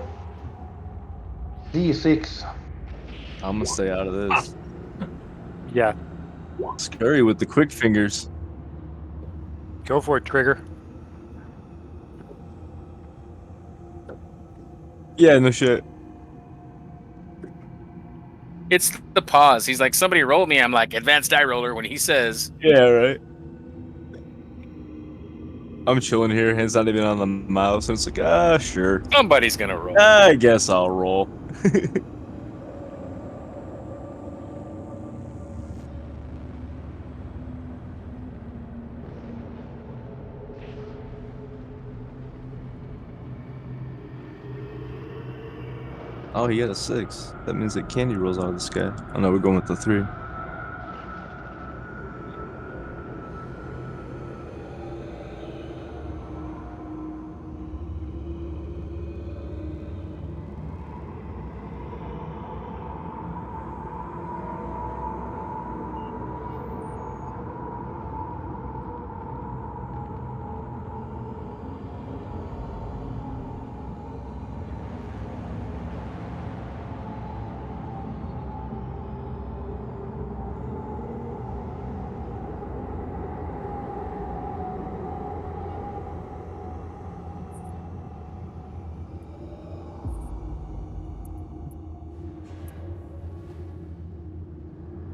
D6. I'm gonna stay out of this. Yeah, Scurry with the quick fingers. go for it, Trigger. Yeah, no shit. It's the pause. He's like, somebody roll me. I'm like, advanced die roller when he says, Yeah, right. I'm chilling here, hands not even on the mouse, and it's like, sure. somebody's going to roll. I guess I'll roll. Oh, he got a 6. That means that candy rolls out of the sky. Oh no, we're going with the 3.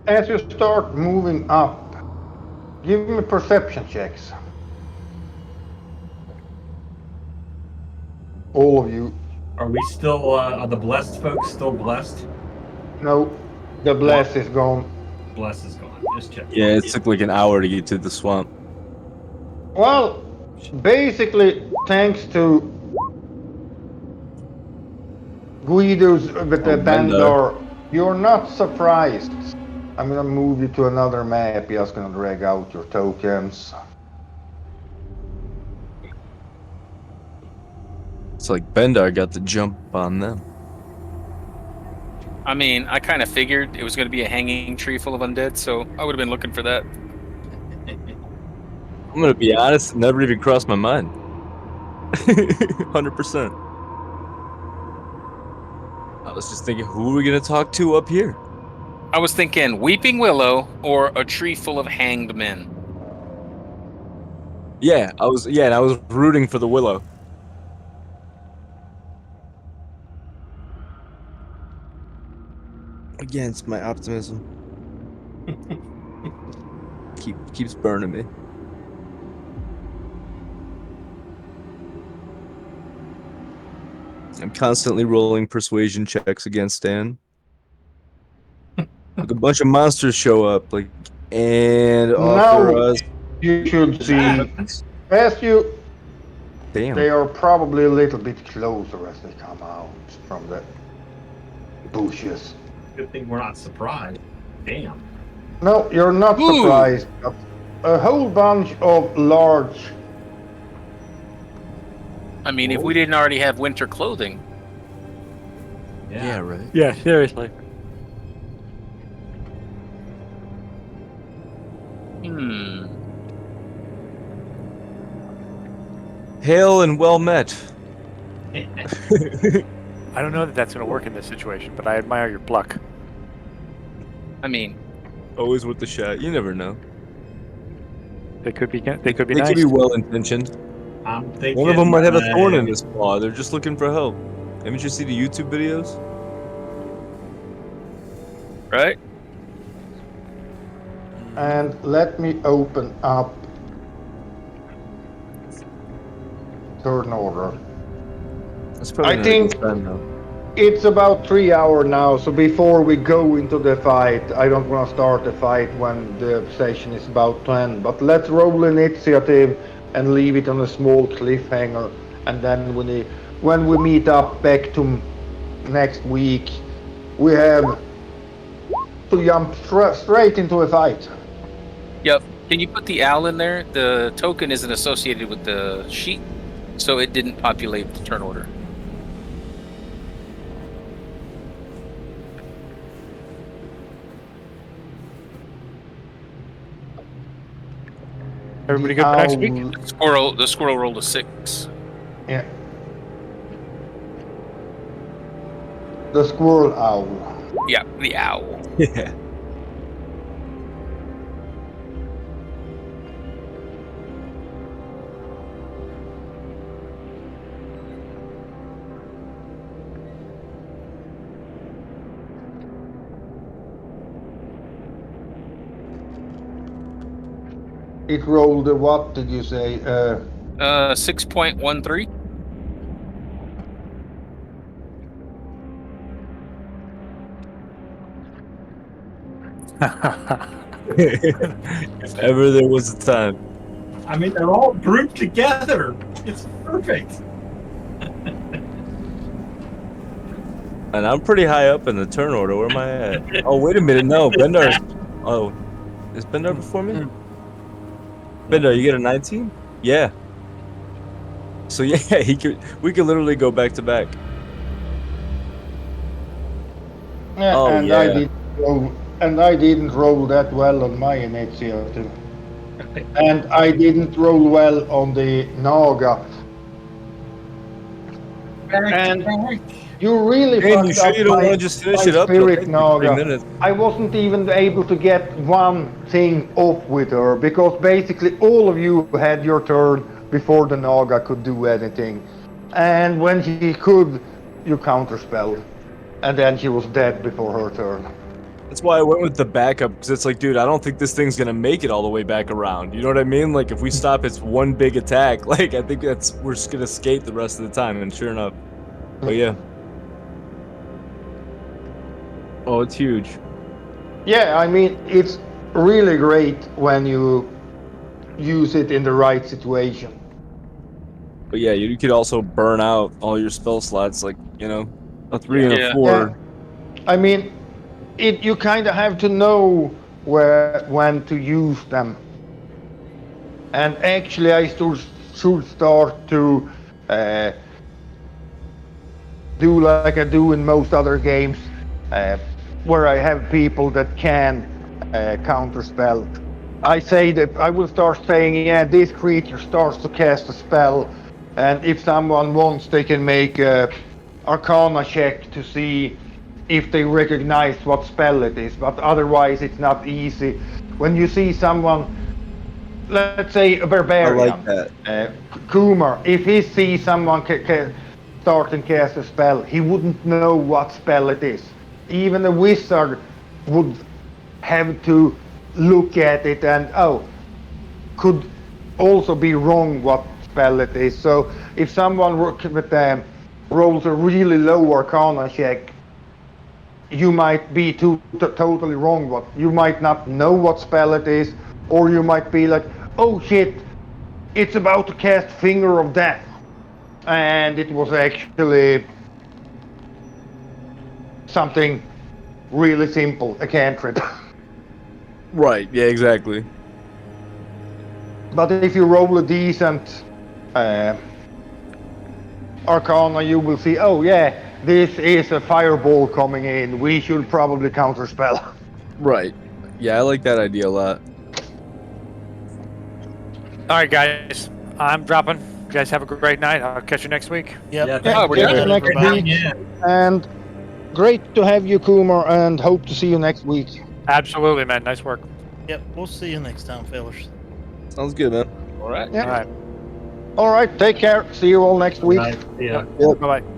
As you start moving up, give me perception checks. All of you. Are we still? Are the blessed folks still blessed? No, the bless is gone. Bless is gone. Just check. Yeah, it took like an hour to get to the swamp. Well, basically, thanks to Guido's with the Baldur, you're not surprised. I'm gonna move you to another map. Just gonna drag out your tokens. It's like Bendar got the jump on them. I mean, I kind of figured it was going to be a hanging tree full of undead, so I would have been looking for that. I'm gonna be honest, it never even crossed my mind. 100%. I was just thinking, who are we gonna talk to up here? I was thinking Weeping Willow or a tree full of hanged men. Yeah, and I was rooting for the willow. Against my optimism. Keeps burning me. I'm constantly rolling persuasion checks against Dan. Like a bunch of monsters show up, and offer Now us. you should That see, happens. as you, Damn. they are probably a little bit closer as they come out from the bushes. Good thing we're not surprised. Damn. No, you're not Ooh. surprised. A whole bunch of large. I mean, if we didn't already have winter clothing. Yeah, right. Yeah, seriously. Hail and well met. I don't know that that's going to work in this situation, but I admire your pluck. I mean, Always with the shot. You never know. They could be. They could be They nice. could be well intentioned. I'm thinking One of them might have a thorn in his paw. They're just looking for help. Haven't you seen the YouTube videos? right? And let me open up turn order. That's probably I not a think- good time, though. It's about 3 hours now, so before we go into the fight, I don't want to start the fight when the session is about to end, but let's roll initiative and leave it on a small cliffhanger, and then when we meet up back to next week, we have to jump straight into a fight. Yep. Can you put the owl in there? The token isn't associated with the sheet, so it didn't populate the turn order. Everybody good for next week? The squirrel rolled a 6. Yeah. The squirrel owl. Yeah, the owl. Yeah. It rolled a what did you say? 6.13. If ever there was a time. I mean, they're all grouped together. It's perfect. And I'm pretty high up in the turn order. Where am I at? Oh, wait a minute. No, Bendar. Oh, is Bendar before me? Bendar, you get a 19? Yeah. So yeah, we could literally go back to back. Yeah, Oh, and yeah. I didn't roll that well on my initiative. And I didn't roll well on the Naga. And you really Man, you fucked sure up you don't my, want to just finish my it up? It'll spirit take you 3 Naga. minutes. I wasn't even able to get one thing off with her because basically all of you had your turn before the Naga could do anything. And when he could, you counterspelled. And then she was dead before her turn. That's why I went with the backup, because it's like, dude, I don't think this thing's gonna make it all the way back around. You know what I mean? Like, if we stop its one big attack, like, I think we're just gonna skate the rest of the time, and sure enough. But yeah. Oh, it's huge. Yeah, I mean, it's really great when you use it in the right situation. But yeah, you could also burn out all your spell slots, like, you know, a 3 and a Yeah. 4. Yeah. I mean, you kind of have to know when to use them. And actually, I should start to do like I do in most other games, where I have people that can counterspell. I say that I will start saying, yeah, this creature starts to cast a spell, and if someone wants, they can make a Arcana check to see if they recognize what spell it is. But otherwise, it's not easy. When you see someone, let's say a I barbarian, like that. Kumar, if he sees someone start and cast a spell, he wouldn't know what spell it is. Even a wizard would have to look at it and could also be wrong what spell it is. So if someone with them rolls a really low Arcana check, you might be totally wrong. What you might not know what spell it is, or you might be like, oh shit, it's about to cast Finger of Death, and it was actually something really simple, a cantrip. Right. Yeah. Exactly. But if you roll a decent Arcana, you will see, oh yeah, this is a fireball coming in. We should probably counterspell. Right. Yeah, I like that idea a lot. All right, guys. I'm dropping. You guys have a great night. I'll catch you next week. Yep. Yeah, Yeah, we're catch good. you next Everybody. week. Yeah. And great to have you, Kumar, and hope to see you next week. Absolutely, man. Nice work. Yep. We'll see you next time, fellas. Sounds good, man. All right. Yeah. All right. All right, take care. See you all next week. Right. Yeah. Bye bye.